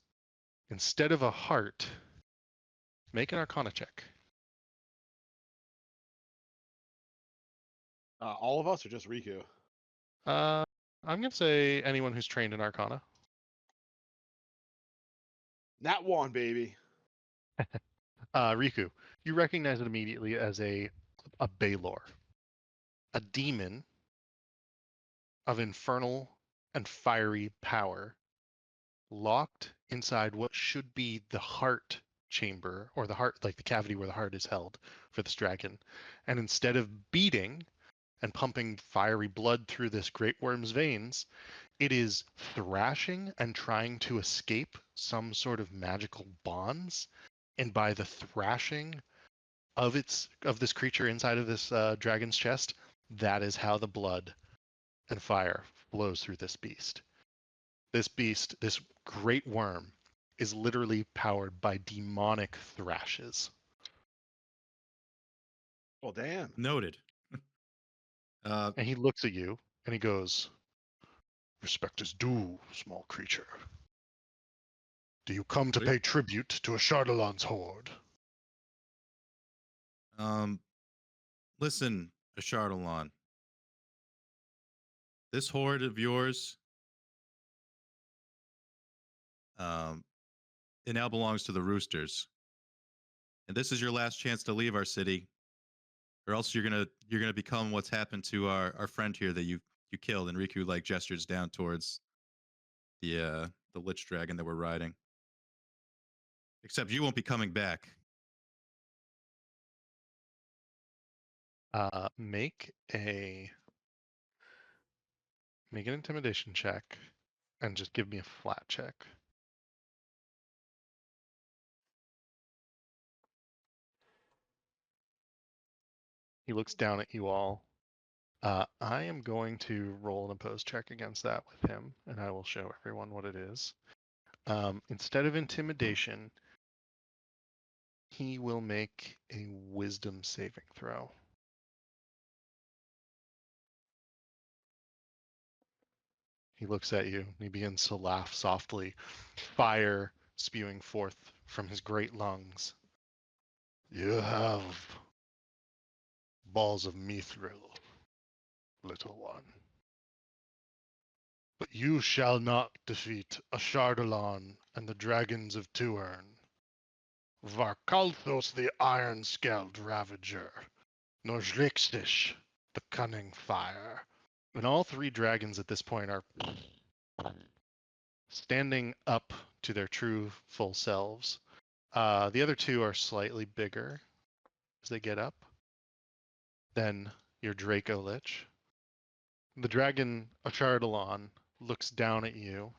instead of a heart, make an Arcana check. All of us or just Riku? I'm gonna say anyone who's trained in Arcana. Nat one, baby. Riku, you recognize it immediately as a Baylor, a demon of infernal and fiery power, locked inside what should be the heart chamber, or the heart, like the cavity where the heart is held for this dragon. And instead of beating and pumping fiery blood through this great worm's veins, it is thrashing and trying to escape some sort of magical bonds. And by the thrashing of this creature inside of this dragon's chest, that is how the blood and fire flows through this beast. This beast, this great worm, is literally powered by demonic thrashes. Well, damn. Noted. And he looks at you and he goes, "Respect is due, small creature. Do you come to Wait. pay tribute to a Chardalon's horde?" Listen, Ashardalon. This horde of yours, it now belongs to the Roosters, and this is your last chance to leave our city, or else you're gonna become what's happened to our friend here that you killed. And Riku like gestures down towards the Lich Dragon that we're riding. Except you won't be coming back. Make an intimidation check, and just give me a flat check. He looks down at you all. I am going to roll an opposed check against that with him, and I will show everyone what it is. Instead of intimidation, he will make a wisdom saving throw. He looks at you and he begins to laugh softly, fire spewing forth from his great lungs. You have balls of mithril, little one. But you shall not defeat Ashardalon and the dragons of Tuern, Varkalthos the iron-scaled ravager, nor Jrixish the cunning fire. And all three dragons at this point are standing up to their true full selves. The other two are slightly bigger as they get up than your Draco Lich. The dragon Ashardalon looks down at you.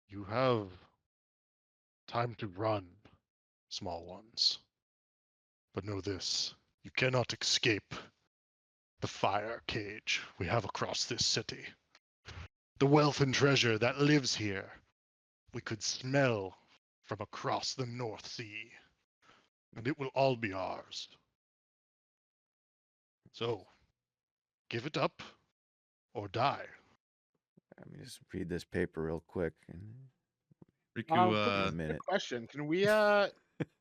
You have time to run, small ones. But know this, you cannot escape the fire cage we have across this city. The wealth and treasure that lives here, we could smell from across the North Sea, and it will all be ours. So, give it up or die. Let me just read this paper real quick. And Riku, a minute. Question: Can we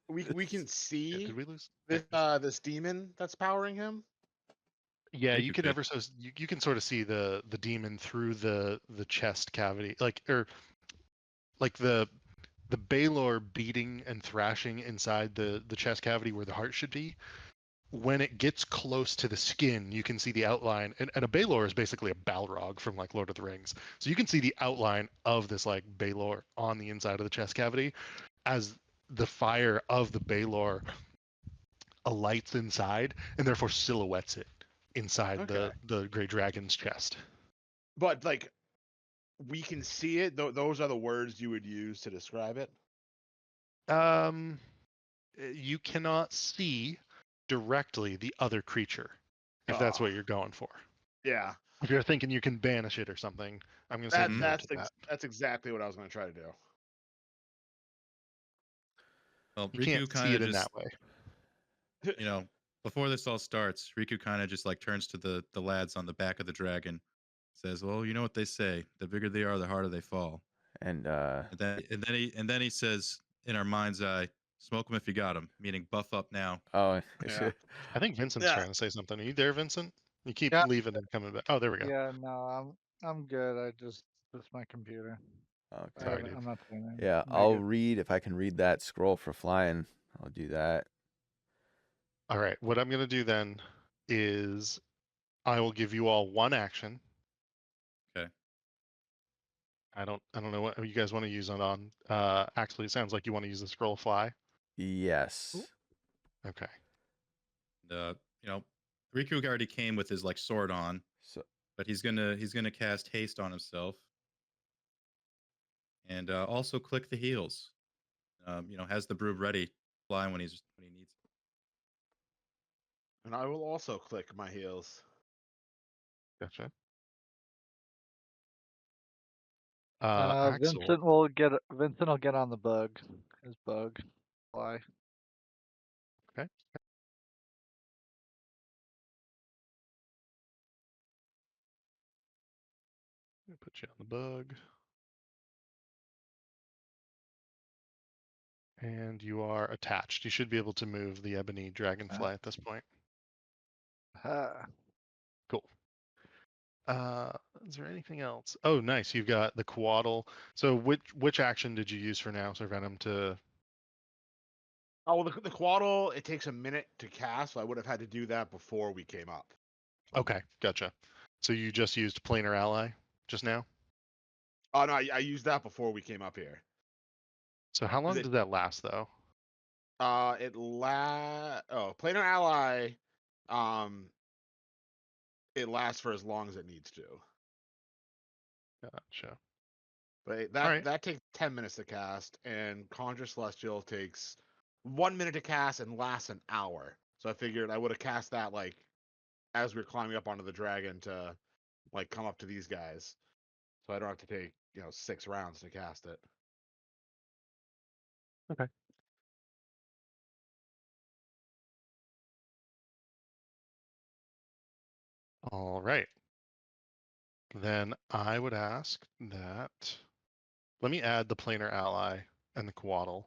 we can Yeah, see did we lose? this this demon that's powering him? Yeah, think you you can could. ever so you can sort of see the demon through the chest cavity, like the Baylor beating and thrashing inside the chest cavity where the heart should be. When it gets close to the skin, you can see the outline, and a Baylor is basically a Balrog from like Lord of the Rings. So you can see the outline of this like Baylor on the inside of the chest cavity as the fire of the Baylor alights inside and therefore silhouettes it inside Okay. the Great Dragon's chest. But like, we can see it. Those are the words you would use to describe it. You cannot see directly the other creature, if that's Oh. what you're going for. Yeah, If you're thinking you can banish it or something, I'm gonna say no to that. that's exactly what I was going to try to do. Well, You Riku can't see kind it of in just, that way. you know, before this all starts, Riku kind of just like turns to the lads on the back of the dragon, says, "Well, you know what they say: the bigger they are, the harder they fall." And And then he says, in our mind's eye, "Smoke them if you got them," meaning buff up now. oh, Yeah. I think Vincent's Yeah. trying to say something. Are you there, Vincent? You keep Yeah. leaving and coming back. Oh, there we go. Yeah, no, I'm good. It's my computer. Sorry, dude. I'm not doing anything. yeah, Very I'll good. read if I can read that scroll for flying. I'll do that. All right. What I'm gonna do then is I will give you all one action. Okay. I don't know what you guys want to use on. Actually, it sounds like you want to use the scroll fly. Yes. Okay. You know, Riku already came with his like sword on, So but he's gonna cast haste on himself, and also click the heels. You know, has the broom ready, to fly when he needs it. And I will also click my heels. Gotcha. Axel. Vincent will get on the bug. His bug. Fly. Okay. Let me put you on the bug. And you are attached. You should be able to move the ebony dragonfly at this point. Ah. Cool. Is there anything else? Oh, nice. You've got the Quaddle. So which action did you use for now, Sir Venom, to... Oh, well, the Quaddle, it takes a minute to cast, so I would have had to do that before we came up. Okay, gotcha. So you just used Planar Ally just now? Oh, no, I used that before we came up here. So how long it- does that last, though? Planar ally, it lasts for as long as it needs to. Gotcha. But Alright. that takes 10 minutes to cast, and Conjure Celestial takes 1 minute to cast and lasts an hour. So I figured I would have cast that like as we are climbing up onto the dragon to like come up to these guys, so I don't have to take 6 rounds to cast it. Okay. All right. Then I would ask that. Let me add the planar ally and the coatl.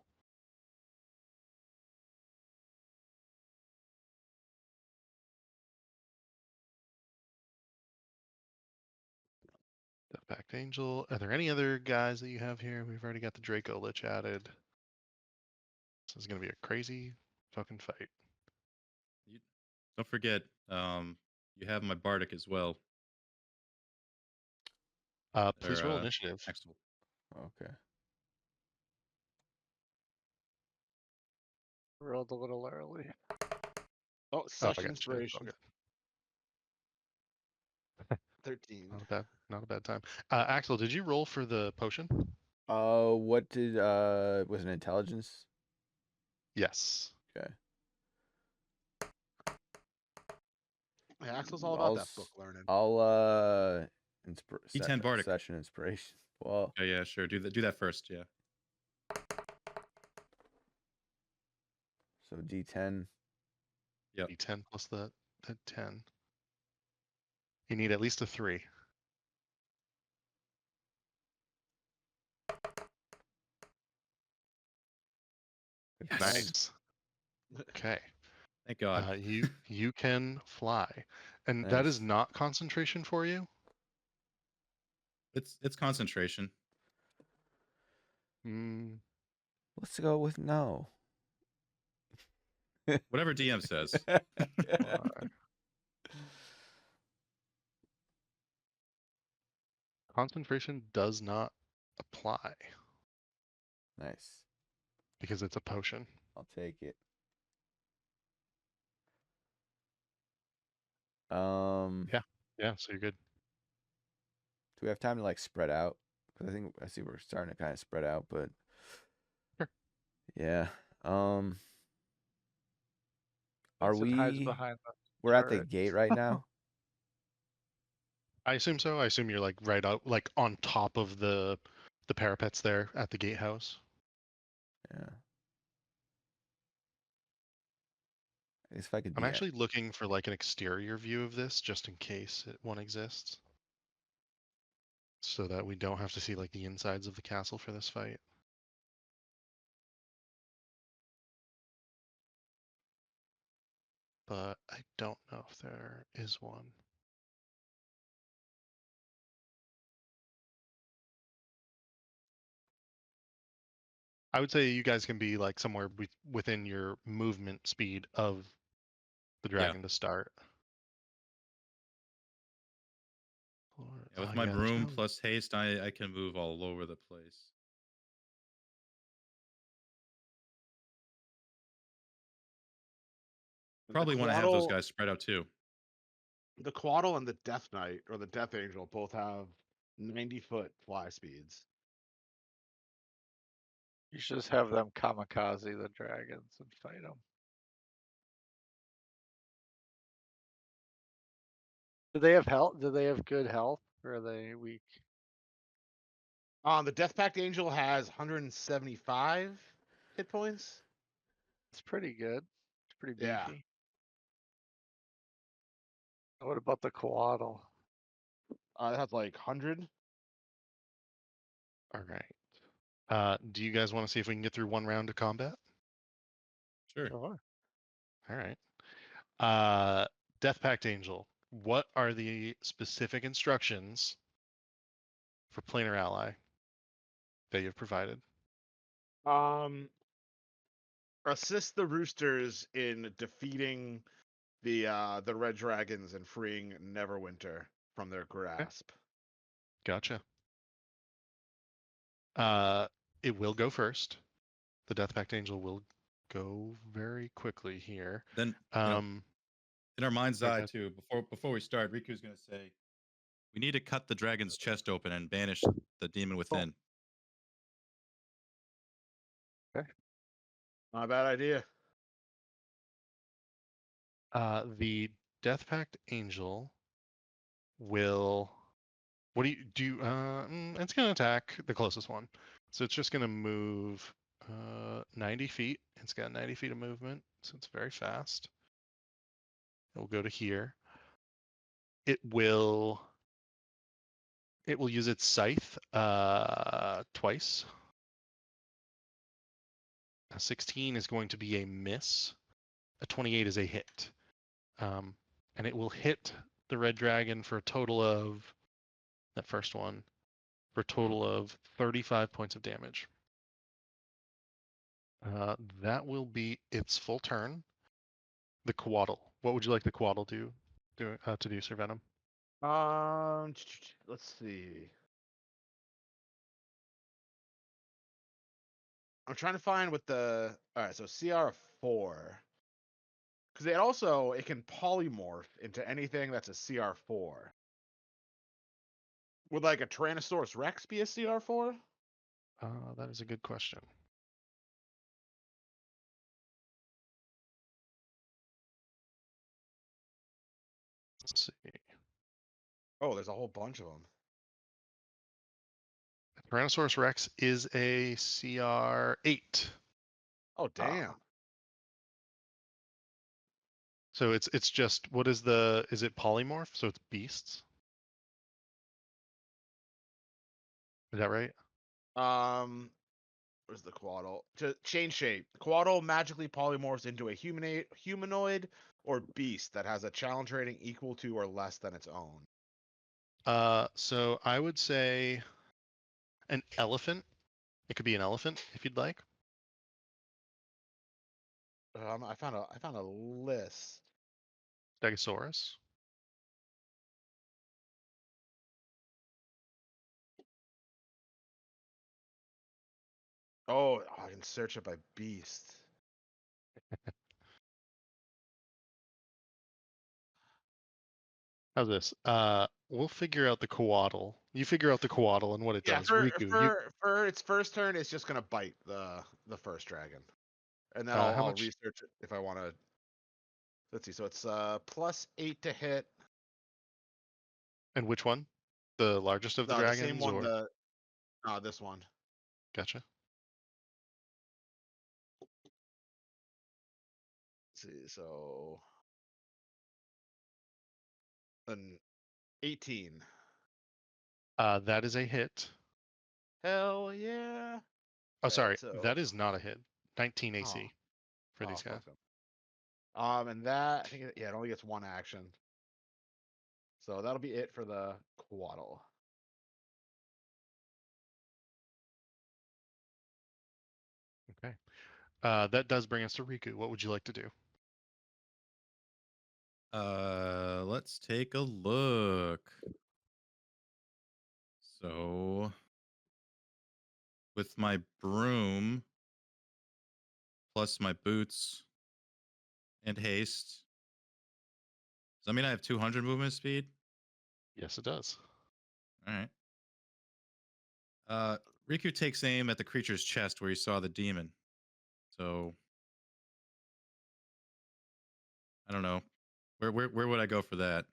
Deathpact Angel. Are there any other guys that you have here? We've already got the Draco Lich added. This is going to be a crazy fucking fight. Don't forget, you have my Bardic as well. Please They're, roll initiative. Excellent. Okay. Rolled a little early. Oh, Oh, I such got you. inspiration. Okay. 13. Not a bad time. Axel, did you roll for the potion? What did was it intelligence? Yes. Okay. Yeah, Axel's all about I'll that s- book learning. I'll D10 Bardic. session inspiration. Well, Yeah, sure. Do that first. Yeah. so D10. Yep. D10 plus the 10. You need at least a 3. Yes. Nice. Okay. Thank God. You can fly, and that is Nice. not concentration for you. It's concentration. Mm, Let's go with no. Whatever DM says. fly. Concentration does not apply Nice. because it's a potion. I'll take it. Yeah. So you're good. Do we have time to like spread out? Because I see we're starting to kind of spread out, but Sure. yeah. Are Vincent hides we? behind the We're at the turret. gate right now. I assume so. I assume you're like right out, like on top of the parapets there at the gatehouse. Yeah. I guess if I could I'm DM. actually looking for like an exterior view of this, just in case one exists, so that we don't have to see like the insides of the castle for this fight. But I don't know if there is one. I would say you guys can be like somewhere within your movement speed of the dragon to start. Yeah, with Oh, my yeah, there's broom no. plus haste, I can move all over the place. Probably want to have those guys spread out too. The Quaddle and the Death Knight or the Death Angel both have 90-foot fly speeds. You should just have them kamikaze the dragons and fight them. Do they have health? Do they have good health, or are they weak? The Death Pact Angel has 175 hit points. It's pretty good. It's pretty beefy. Yeah. What about the Coatl? It has like 100. All right. Do you guys want to see if we can get through one round of combat? Sure. Sure. All right. Death Pact Angel, what are the specific instructions for planar ally that you've provided? Assist the roosters in defeating the red dragons and freeing Neverwinter from their grasp. Gotcha. It will go first. The Death Pact Angel will go very quickly here. Then Um, in our mind's go eye ahead. too, before we start, Riku's gonna say, we need to cut the dragon's chest open and banish the demon within. Not a bad idea. The Death Pact Angel will. What do you do? It's gonna attack the closest one, so it's just gonna move 90 feet. It's got 90 feet of movement, so it's very fast. It will go to here. It will use its scythe twice. A 16 is going to be a miss. A 28 is a hit. And it will hit the red dragon for a total of that first one for a total of 35 points of damage. That will be its full turn. The Quaddle. What would you like the Quaddle to do, Sir Venom? Let's see. I'm trying to find what the. All right, so CR4. Because it can polymorph into anything that's a CR4. Would like a Tyrannosaurus Rex be a CR4? That is a good question. Let's see. Oh, there's a whole bunch of them. Tyrannosaurus Rex is a CR8. Oh, damn. So it's just what is it polymorph? So it's beasts. Is that right? Where's the Quaddle? To change shape. Quaddle magically polymorphs into a humanoid or beast that has a challenge rating equal to or less than its own. So I would say an elephant. It could be an elephant if you'd like. I found a list. Stegosaurus. Oh, I can search it by beast. How's this? We'll figure out the Coatl. You figure out the Coatl and what it Yeah, does. Riku, for its first turn, it's just gonna bite the first dragon, and then how I'll much? research it if I want to. Let's see. So it's +8 to hit. And which one? The largest of the No, the same dragons, one. or This one. gotcha? Let's see. So an 18. That is a hit. Hell yeah. Oh, Alright, sorry, so that is not a hit. 19 AC for these guys. fuck 'em. And that I think it only gets one action. So that'll be it for the Quaddle. Okay. That does bring us to Riku. What would you like to do? Let's take a look. So, with my broom plus my boots and haste, does that mean I have 200 movement speed? Yes, it does. All right. Riku takes aim at the creature's chest where he saw the demon. So, I don't know. Where would I go for that?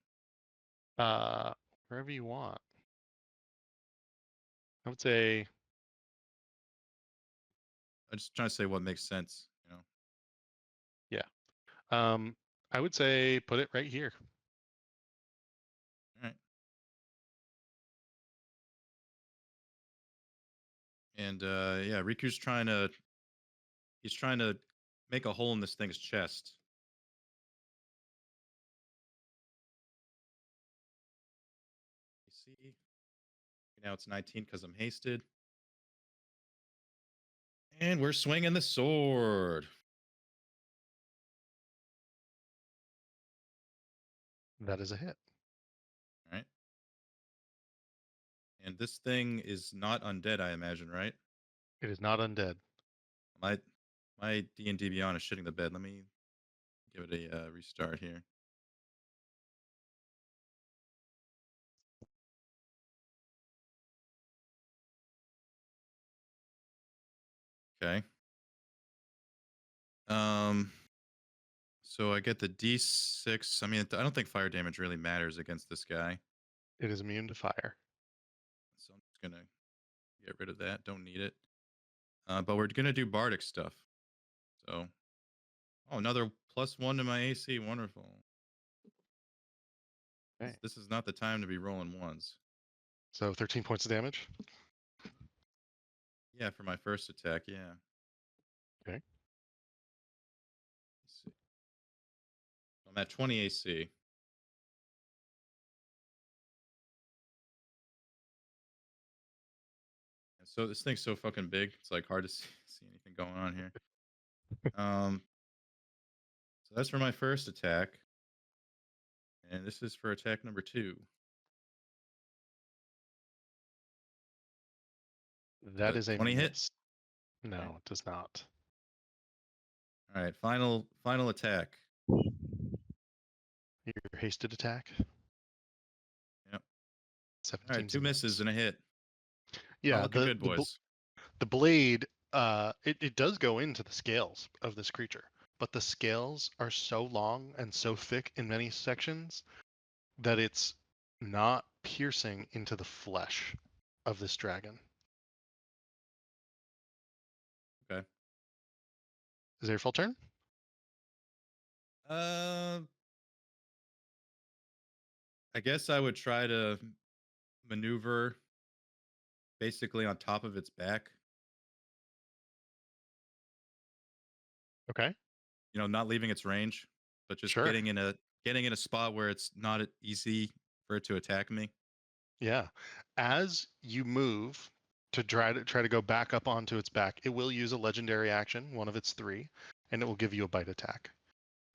Wherever you want. I would say I'm just trying to say what makes sense, you know. I would say put it right here. All right. And yeah, Riku's trying to make a hole in this thing's chest. You see? Now it's 19 because I'm hasted. And we're swinging the sword. That is a hit. All right. And this thing is not undead, I imagine, right? It is not undead. Am My D&D Beyond is shitting the bed. Let me give it a restart here. Okay. So I get the D6. I mean, I don't think fire damage really matters against this guy. It is immune to fire. So I'm just gonna get rid of that. Don't need it. But we're gonna do bardic stuff. So, oh, another +1 to my AC. Wonderful. Okay. This is not the time to be rolling ones. So 13 points of damage. Yeah, for my first attack. Yeah. Okay. Let's see. I'm at 20 AC. And so this thing's so fucking big. It's like hard to see anything going on here. So that's for my first attack. And this is for attack number 2. That is a 20 hit? miss. No, it does not. All right, final attack. Your hasted attack. Yep. 17. All right, 2 misses and a hit. Yeah, looking good, boys. The blade, it does go into the scales of this creature, but the scales are so long and so thick in many sections that it's not piercing into the flesh of this dragon. Okay. Is that your full turn? I guess I would try to maneuver basically on top of its back. Okay. You know, not leaving its range, but just Sure. getting in a spot where it's not easy for it to attack me. Yeah. As you move to try to go back up onto its back, it will use a legendary action, one of its 3, and it will give you a bite attack.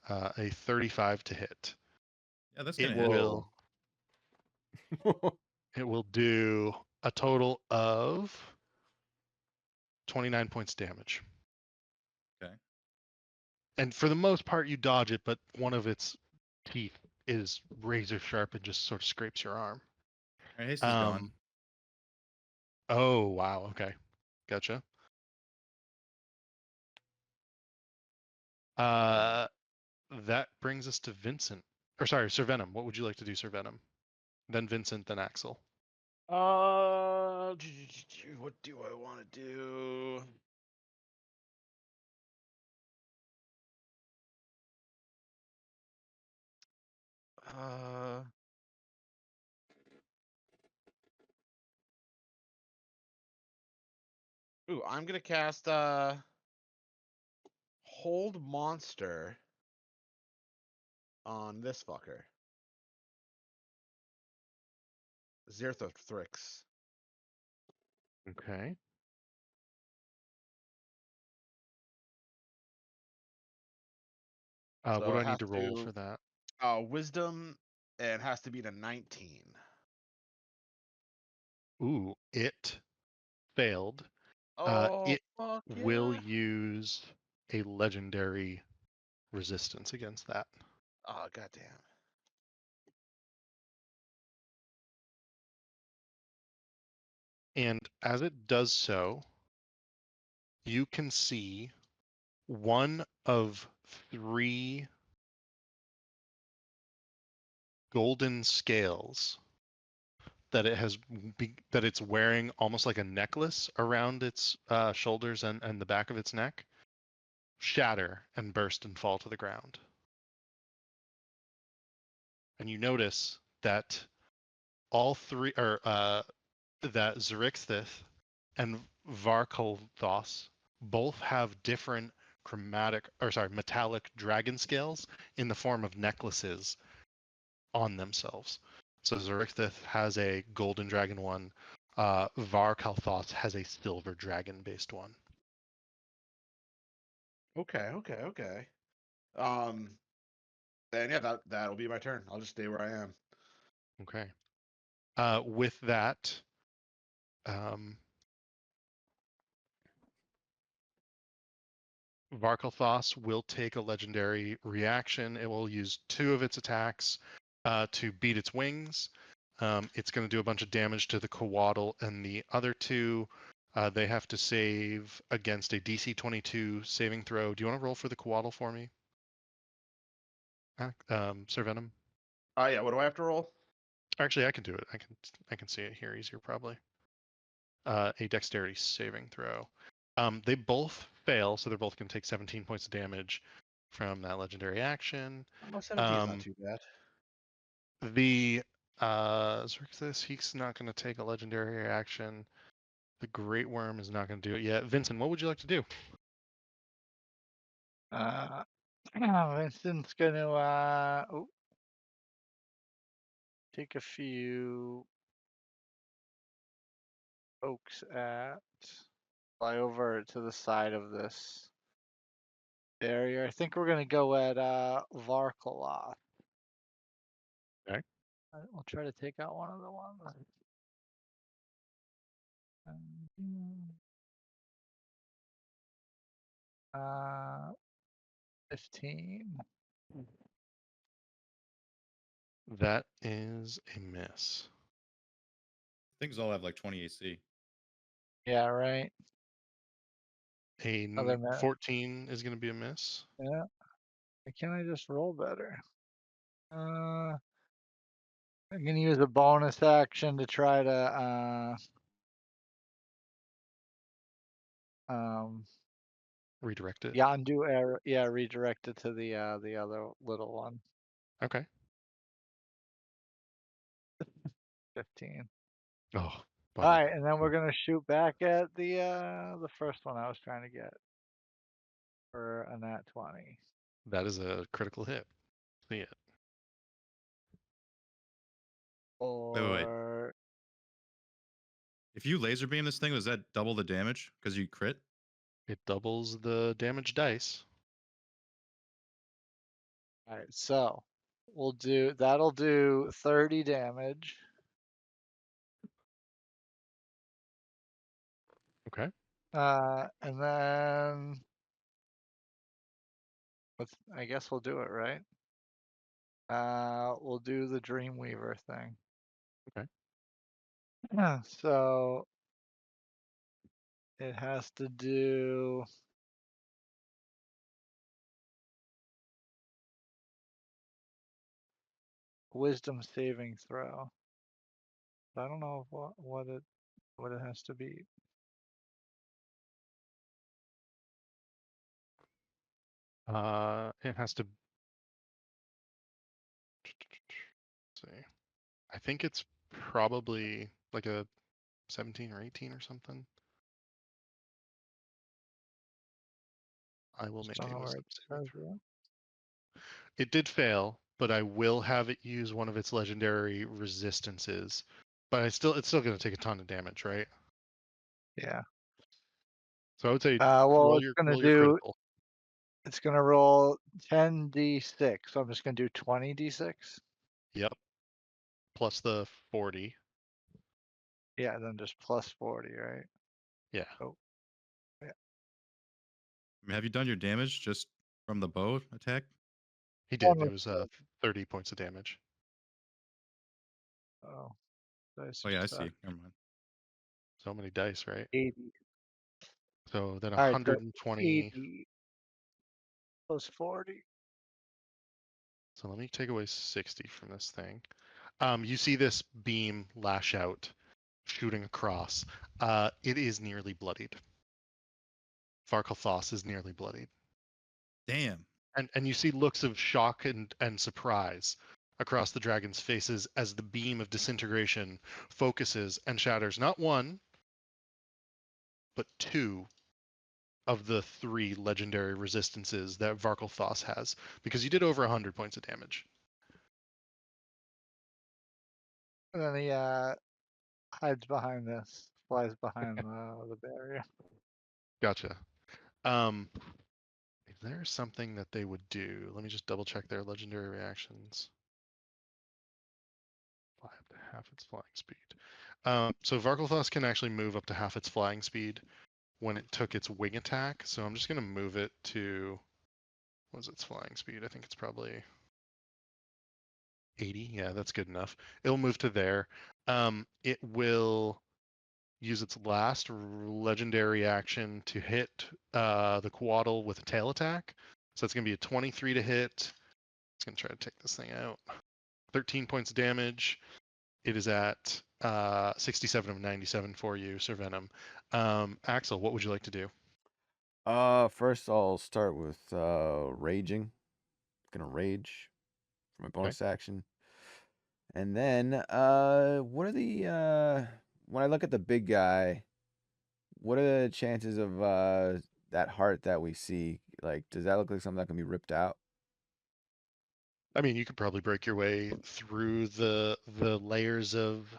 A 35 to hit. Yeah, that's It gonna hit. will it will do a total of 29 points damage. Okay. And for the most part you dodge it, but one of its teeth is razor sharp and just sort of scrapes your arm. All right, haste is gone. Oh wow, okay. Gotcha. That brings us to Vincent. Or sorry, Sir Venom. What would you like to do, Sir Venom? Then Vincent, then Axel. What do I want to do? Ooh, I'm gonna cast Hold Monster on this fucker. Zerthrix. Okay. What So do it I need has to roll for that? Wisdom, and it has to be a 19. Ooh, it failed. It Fuck will yeah. use a legendary resistance against that. Oh, goddamn. And as it does so, you can see one of 3 golden scales that that it's wearing almost like a necklace around its shoulders and the back of its neck shatter and burst and fall to the ground. And you notice that all 3 or that Zerixthith and Varkolthos both have different metallic dragon scales in the form of necklaces on themselves. So Zerixthith has a golden dragon one. Varkalthos has a silver dragon based one. Okay. And yeah, that'll be my turn. I'll just stay where I am. Okay. With that, Varkelthos will take a legendary reaction. It will use 2 of its attacks to beat its wings. It's going to do a bunch of damage to the Coatl, and the other 2, they have to save against a DC 22 saving throw. Do you want to roll for the Coatl for me, Sir Venom? Yeah. What do I have to roll? Actually, I can do it. I can see it here easier probably. A dexterity saving throw. They both fail, so they're both going to take 17 points of damage from that legendary action. Well, 17 is not too bad. The Xerxes, he's not going to take a legendary reaction. The Great Worm is not going to do it yet. Vincent, what would you like to do? Vincent's gonna take a few pokes at, fly over to the side of this barrier. I think we're gonna go at Varkaloth. Okay. We'll try to take out one of the ones. 15. That is a miss. Things all have like 20 AC. Yeah, right. A Other than 14 is going to be a miss. yeah. Why can't I just roll better? I'm gonna use a bonus action to try to Redirect it. yeah, undo error. Yeah, redirect it to the other little one. Okay. 15. Oh, All bummer. right, and then we're gonna shoot back at the first one I was trying to get for a nat 20. That is a critical hit. See it. Wait. Or If you laser beam this thing, does that double the damage because you crit? It doubles the damage dice. all right, so that'll do 30 damage. Okay. And then I guess we'll do it, right? We'll do the Dreamweaver thing. Okay. So it has to do wisdom saving throw. I don't know what it has to be. It has to. See. I think it's probably like a 17 or 18 or something. I will make Don't a know where wisdom it saving says throw. it. It did fail, but I will have it use one of its legendary resistances. But it's still going to take a ton of damage, right? Yeah. So I would say Well, roll your critical. it's gonna roll 10d6. So I'm just gonna do 20d6. Yep. Plus the 40. Yeah, then just plus 40, right? Yeah. Oh, yeah. I mean, have you done your damage just from the bow attack? He did. One It was 30 points of damage. Oh, dice Oh yeah, I suck. see. Never mind. So many dice, right? 80. So then All right, so 120. 80 plus 40. So let me take away 60 from this thing. You see this beam lash out, shooting across. It is nearly bloodied. Varkalthos is nearly bloodied. Damn. And you see looks of shock and surprise across the dragon's faces as the beam of disintegration focuses and shatters not one, but 2 of the 3 legendary resistances that Varkalthos has, because you did over 100 points of damage. And then he hides behind this, flies behind the barrier. Gotcha. Is there something that they would do? Let me just double check their legendary reactions. Fly up to half its flying speed. So Varkalthos can actually move up to half its flying speed. when it took its wing attack. So I'm just going to move it to, what was its flying speed? I think it's probably 80. Yeah, that's good enough. It'll move to there. It will use its last legendary action to hit the Quaddle with a tail attack. So it's going to be a 23 to hit. It's going to try to take this thing out. 13 points of damage. It is at 67 of 97 for you, Sir Venom. Axel, what would you like to do? First I'll start with raging. Gonna rage for my bonus action. And then what are the when I look at the big guy, what are the chances of that heart that we see? Like, does that look like something that can be ripped out? I mean, you could probably break your way through the layers of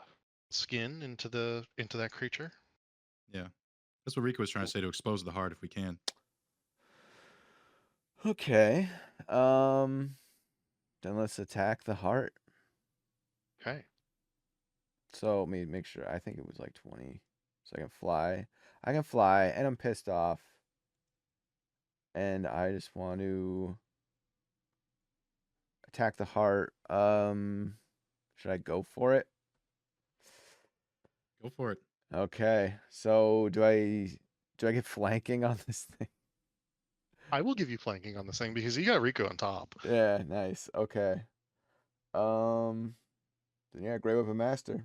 skin into that creature. Yeah. That's what Rico was trying to say, to expose the heart if we can. Okay. Then let's attack the heart. Okay. So let me make sure. I think it was like 20. So I can fly. I can fly, and I'm pissed off. And I just want to attack the heart. Should I go for it? Go for it. Okay. So do I get flanking on this thing? I will give you flanking on this thing because you got Rico on top. Yeah, nice. Okay. Then yeah, Great Weapon Master.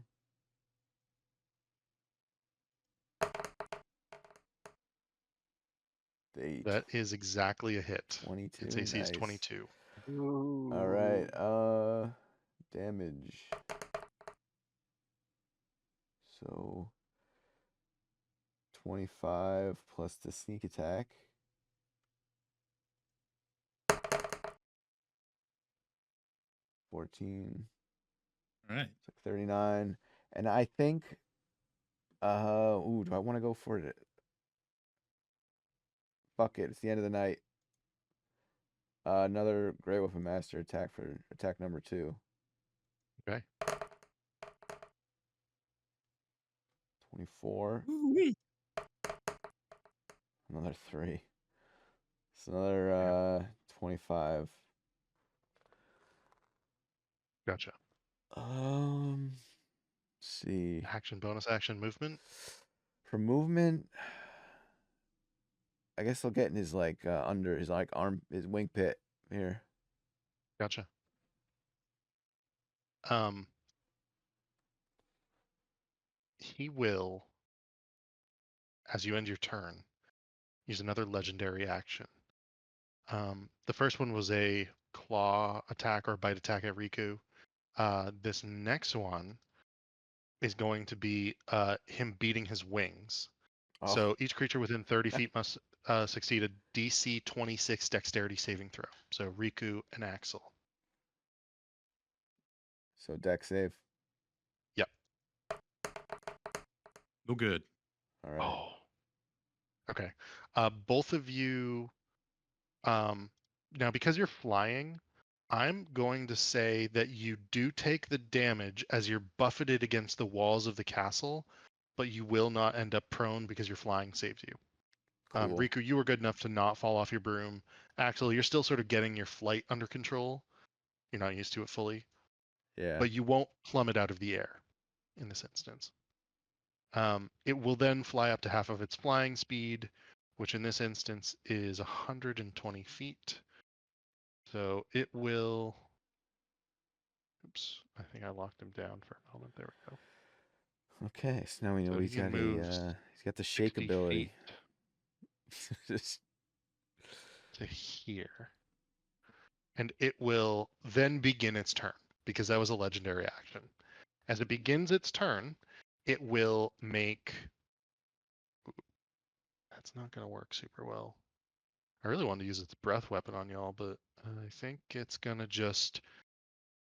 The That is exactly a hit. 22. Its AC is Nice. 22. All right. Damage. So 25 plus the sneak attack. 14. All right. It's like 39. And I think do I want to go for it? Fuck it. It's the end of the night. Another Grey Weapon Master attack for attack number 2. Okay. 24. Woo-wee. Another 3. It's another 25. Gotcha. Let's see. Action, bonus action, movement. For movement, I guess I'll get in his like under his like arm, his wing pit here. Gotcha. He will, as you end your turn, use another legendary action. The first one was a claw attack or bite attack at Riku. This next one is going to be him beating his wings. Oh. So each creature within 30 feet must succeed a DC 26 dexterity saving throw. So Riku and Axel. So deck save. Yep. No good. All right. Oh. Okay. Both of you. Now, because you're flying, I'm going to say that you do take the damage as you're buffeted against the walls of the castle, but you will not end up prone because your flying saves you. Cool. Riku, you were good enough to not fall off your broom. Axel, you're still sort of getting your flight under control. You're not used to it fully, Yeah. but you won't plummet out of the air in this instance. It will then fly up to half of its flying speed, which in this instance is 120 feet. So it will. Oops, I think I locked him down for a moment. There we go. Okay, so now we know So he's he got moves he's got the shake 60 ability. feet to here. And it will then begin its turn because that was a legendary action. As it begins its turn, it will make. That's not going to work super well. I really wanted to use its breath weapon on y'all, but I think it's going to just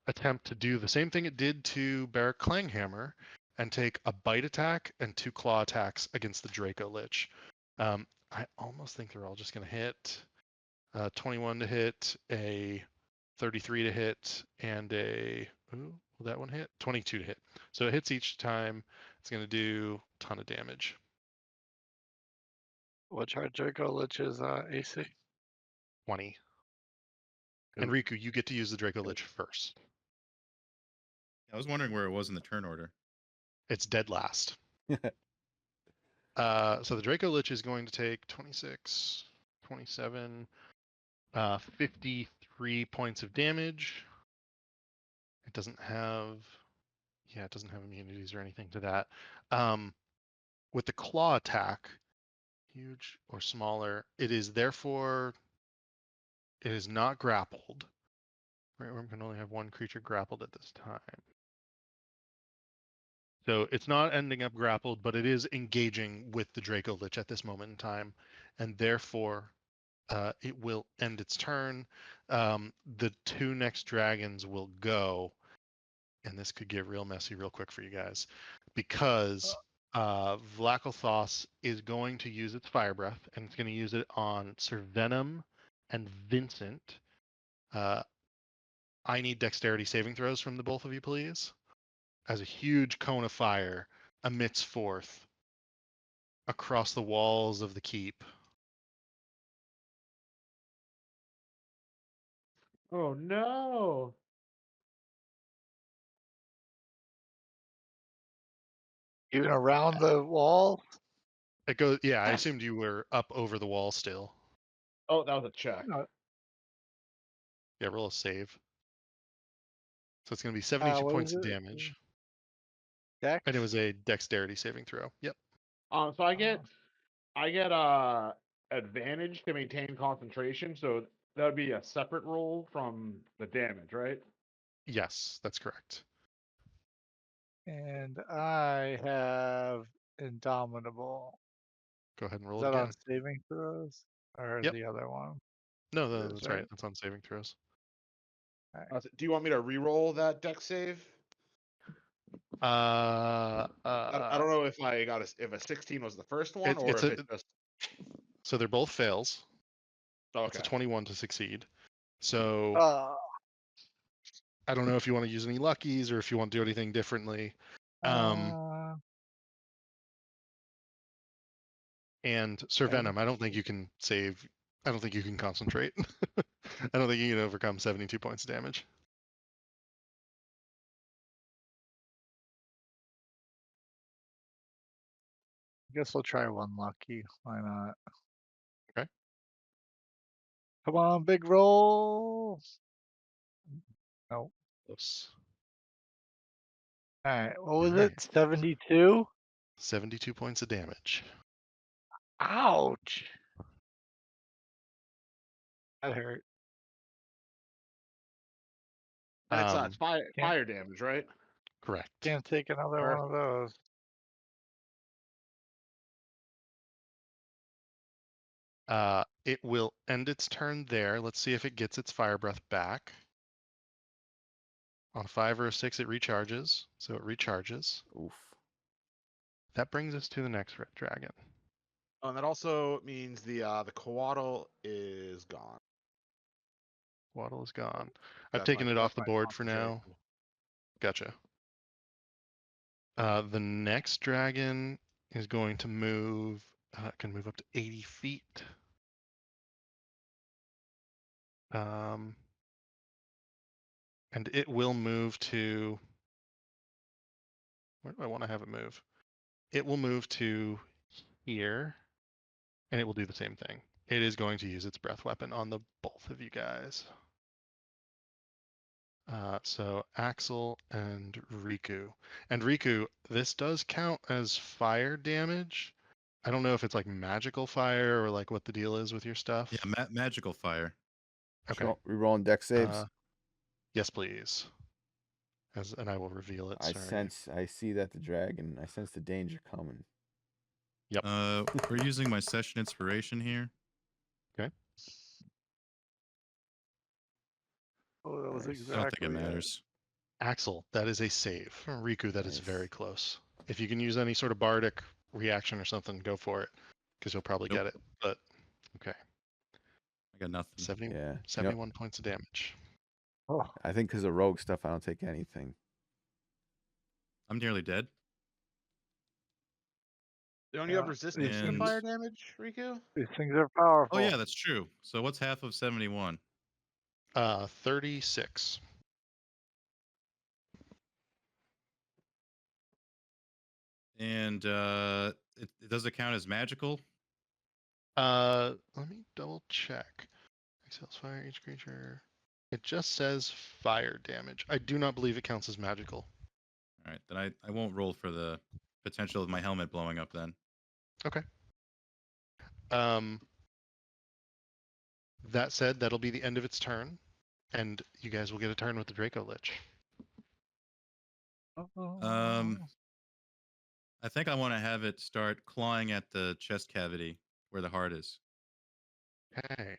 attempt to do the same thing it did to Barrack Clanghammer and take a bite attack and 2 claw attacks against the Draco Lich. I almost think they're all just going to hit. 21 to hit, a 33 to hit, and a, ooh, will that one hit? 22 to hit. So it hits each time. It's going to do a ton of damage. What's our Draco Lich's AC? 20. And Ooh. Riku, you get to use the Draco Lich first. I was wondering where it was in the turn order. It's dead last. So the Draco Lich is going to take 26, 27, 53 points of damage. It doesn't have, it doesn't have immunities or anything to that. With the claw attack, huge or smaller, it is therefore, it is not grappled. Right, we can only have one creature grappled at this time. So it's not ending up grappled, but it is engaging with the Draco Lich at this moment in time, and therefore it will end its turn. The two next dragons will go, and this could get real messy real quick for you guys, because Vlakothos is going to use its Fire Breath, and it's going to use it on Sir Venom and Vincent. I need dexterity saving throws from the both of you, please. As a huge cone of fire emits forth across the walls of the keep. Oh no! Even around the wall? It goes. Yeah, I assumed you were up over the wall still. Oh, that was a check. Yeah, roll a save. So it's going to be 72 what points is of it? damage, Dex? and it was a dexterity saving throw. Yep. So I get advantage to maintain concentration, so that would be a separate roll from the damage, right? Yes, that's correct. And I have Indomitable. Go ahead and Is roll it that on again. saving throws? Or Yep. the other one? No, It is, that's right. That's on saving throws. Do you want me to re-roll that deck save? I don't know if I got if a 16 was the first one or it's if a, it just. so they're both fails. Okay. It's a 21 to succeed. So I don't know if you want to use any luckies or if you want to do anything differently. And Sir Venom, I don't think you can save. I don't think you can concentrate. I don't think you can overcome 72 points of damage. I guess we'll try one lucky. Why not? Okay. Come on, big roll. Nope. Close. All right. What was Alright. it? 72? 72 points of damage. Ouch. That hurt. And it's fire Can't- fire damage, right? Correct. Can't take another one of those. It will end its turn there. Let's see if it gets its fire breath back. On a 5 or a 6, it recharges. So it recharges. Oof. That brings us to the next red dragon. Oh, and that also means the coatl is gone. Waddle is gone. I've That's taken it off the my board for now. concentration. Gotcha. The next dragon is going to move. Can move up to 80 feet. And it will move to. Where do I want to have it move? It will move to here, and it will do the same thing. It is going to use its breath weapon on the both of you guys. So Axel and Riku. And Riku, this does count as fire damage. I don't know if it's like magical fire or like what the deal is with your stuff. Yeah, magical fire. Okay. Rerolling deck saves. Yes, please. And I will reveal it. I Sorry. see that I sense the danger coming. Yep. We're using my session inspiration here. Okay. Oh, that was Nice. exactly I don't think it it. matters. Axel, that is a save. Riku, that is Nice. very close. If you can use any sort of bardic reaction or something, go for it, because you'll probably Nope. get it. But okay. I got nothing. 71 points of damage. Oh, I think because of rogue stuff, I don't take anything. I'm nearly dead. Don't you have Yeah, resistance to and fire damage, Riku? these things are oh powerful. yeah, that's true. So what's half of 71? 36. And does it count as magical? Let me double check. Exhales fire each creature. It just says fire damage. I do not believe it counts as magical. All right, then I won't roll for the potential of my helmet blowing up then. Okay. Um, that said, that'll be the end of its turn, and you guys will get a turn with the Draco Lich. Um, I think I want to have it start clawing at the chest cavity where the heart is. Okay.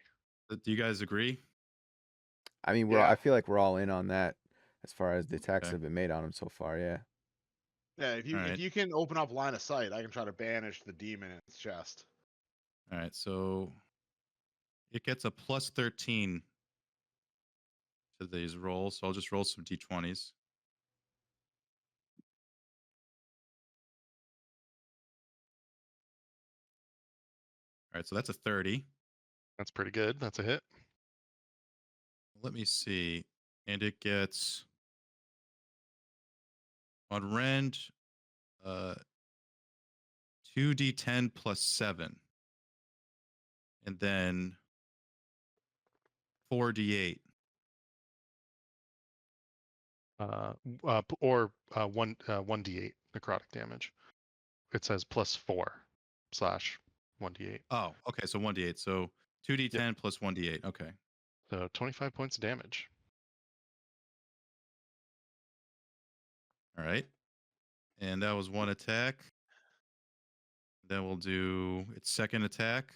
Do you guys agree? I mean, Yeah. I feel like we're all in on that as far as the attacks Okay. have been made on him so far. Yeah. Yeah, if you All if right. you can open up line of sight, I can try to banish the demon in its chest. All right, so it gets a plus 13 to these rolls, so I'll just roll some d20s. All right, so that's a 30. That's pretty good. That's a hit. Let me see. And it gets on rend 2d10 plus 7. And then 4d8. Or 1d8 necrotic damage. It says +4 / 1d8. Oh, okay, so 1d8. So 2d10 plus 1d8. Okay. So 25 points of damage. All right. And that was one attack. Then we'll do its second attack.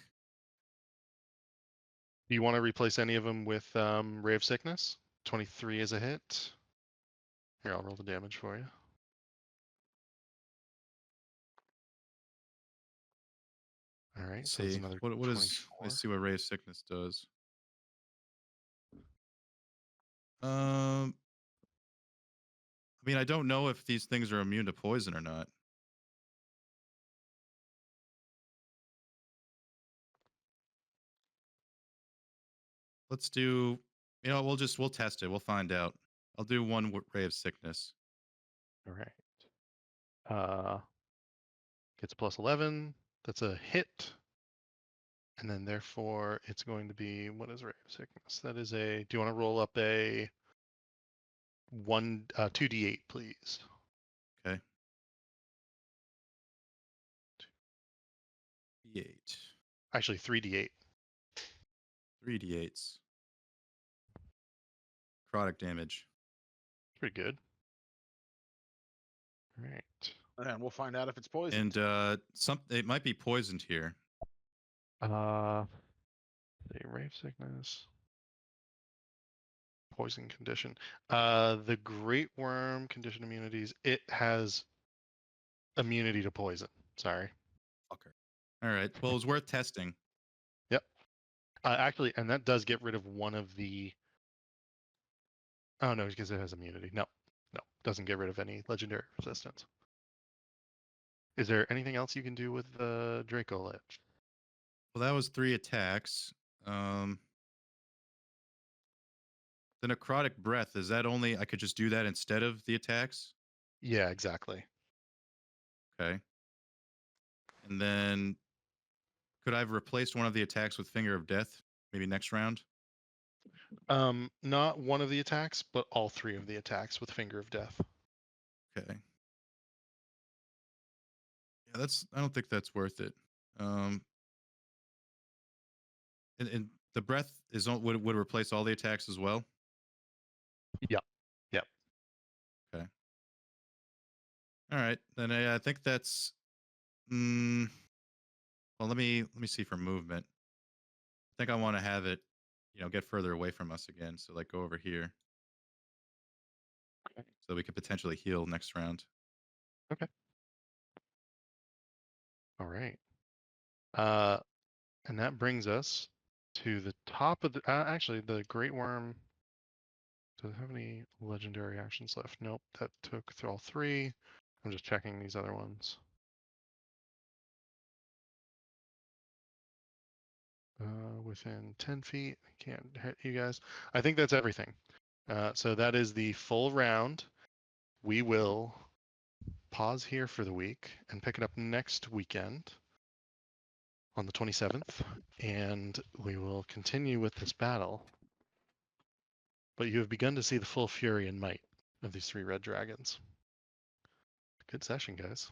Do you want to replace any of them with Ray of Sickness? 23 is a hit. Here, I'll roll the damage for you. All right, Let's so that's see. another What is 24. let's see what Ray of Sickness does. I mean, I don't know if these things are immune to poison or not. Let's do, we'll test it. We'll find out. I'll do one Ray of Sickness. All right. Gets a +11. That's a hit. And then therefore it's going to be, what is Ray of Sickness? That is a, do you want to roll up a 2d8, please? Okay. D8. Actually, 3d8. 3d8s. Necrotic damage. Pretty good. All right. And we'll find out if it's poisoned. And it might be poisoned here. The Ray of Sickness. Poison condition. The Great Worm condition immunities. It has immunity to poison. Sorry. Fucker. All right. Well, it was worth testing. Yep. Actually, and that does get rid of one of the. Oh no, because it has immunity. No, doesn't get rid of any legendary resistance. Is there anything else you can do with the Draco Lich? Well, that was 3 attacks. The necrotic breath, is that only I could just do that instead of the attacks? Yeah, exactly. Okay. And then could I have replaced one of the attacks with Finger of Death maybe next round? Not one of the attacks, but all 3 of the attacks with Finger of Death. Okay. Yeah, I don't think that's worth it. And the breath would replace all the attacks as well? Yep. Okay. All right. Then I think that's well, let me see for movement. I think I want to have it, get further away from us again. So like go over here. Okay. So we could potentially heal next round. Okay. All right. And that brings us to the top of the. Actually, the Great Worm. Does it have any legendary actions left? Nope. That took through all 3. I'm just checking these other ones. within 10 feet. Can't hit you guys. I think that's everything. So that is the full round. We will pause here for the week and pick it up next weekend on the 27th, and we will continue with this battle. But you have begun to see the full fury and might of these 3 red dragons. Good session, guys.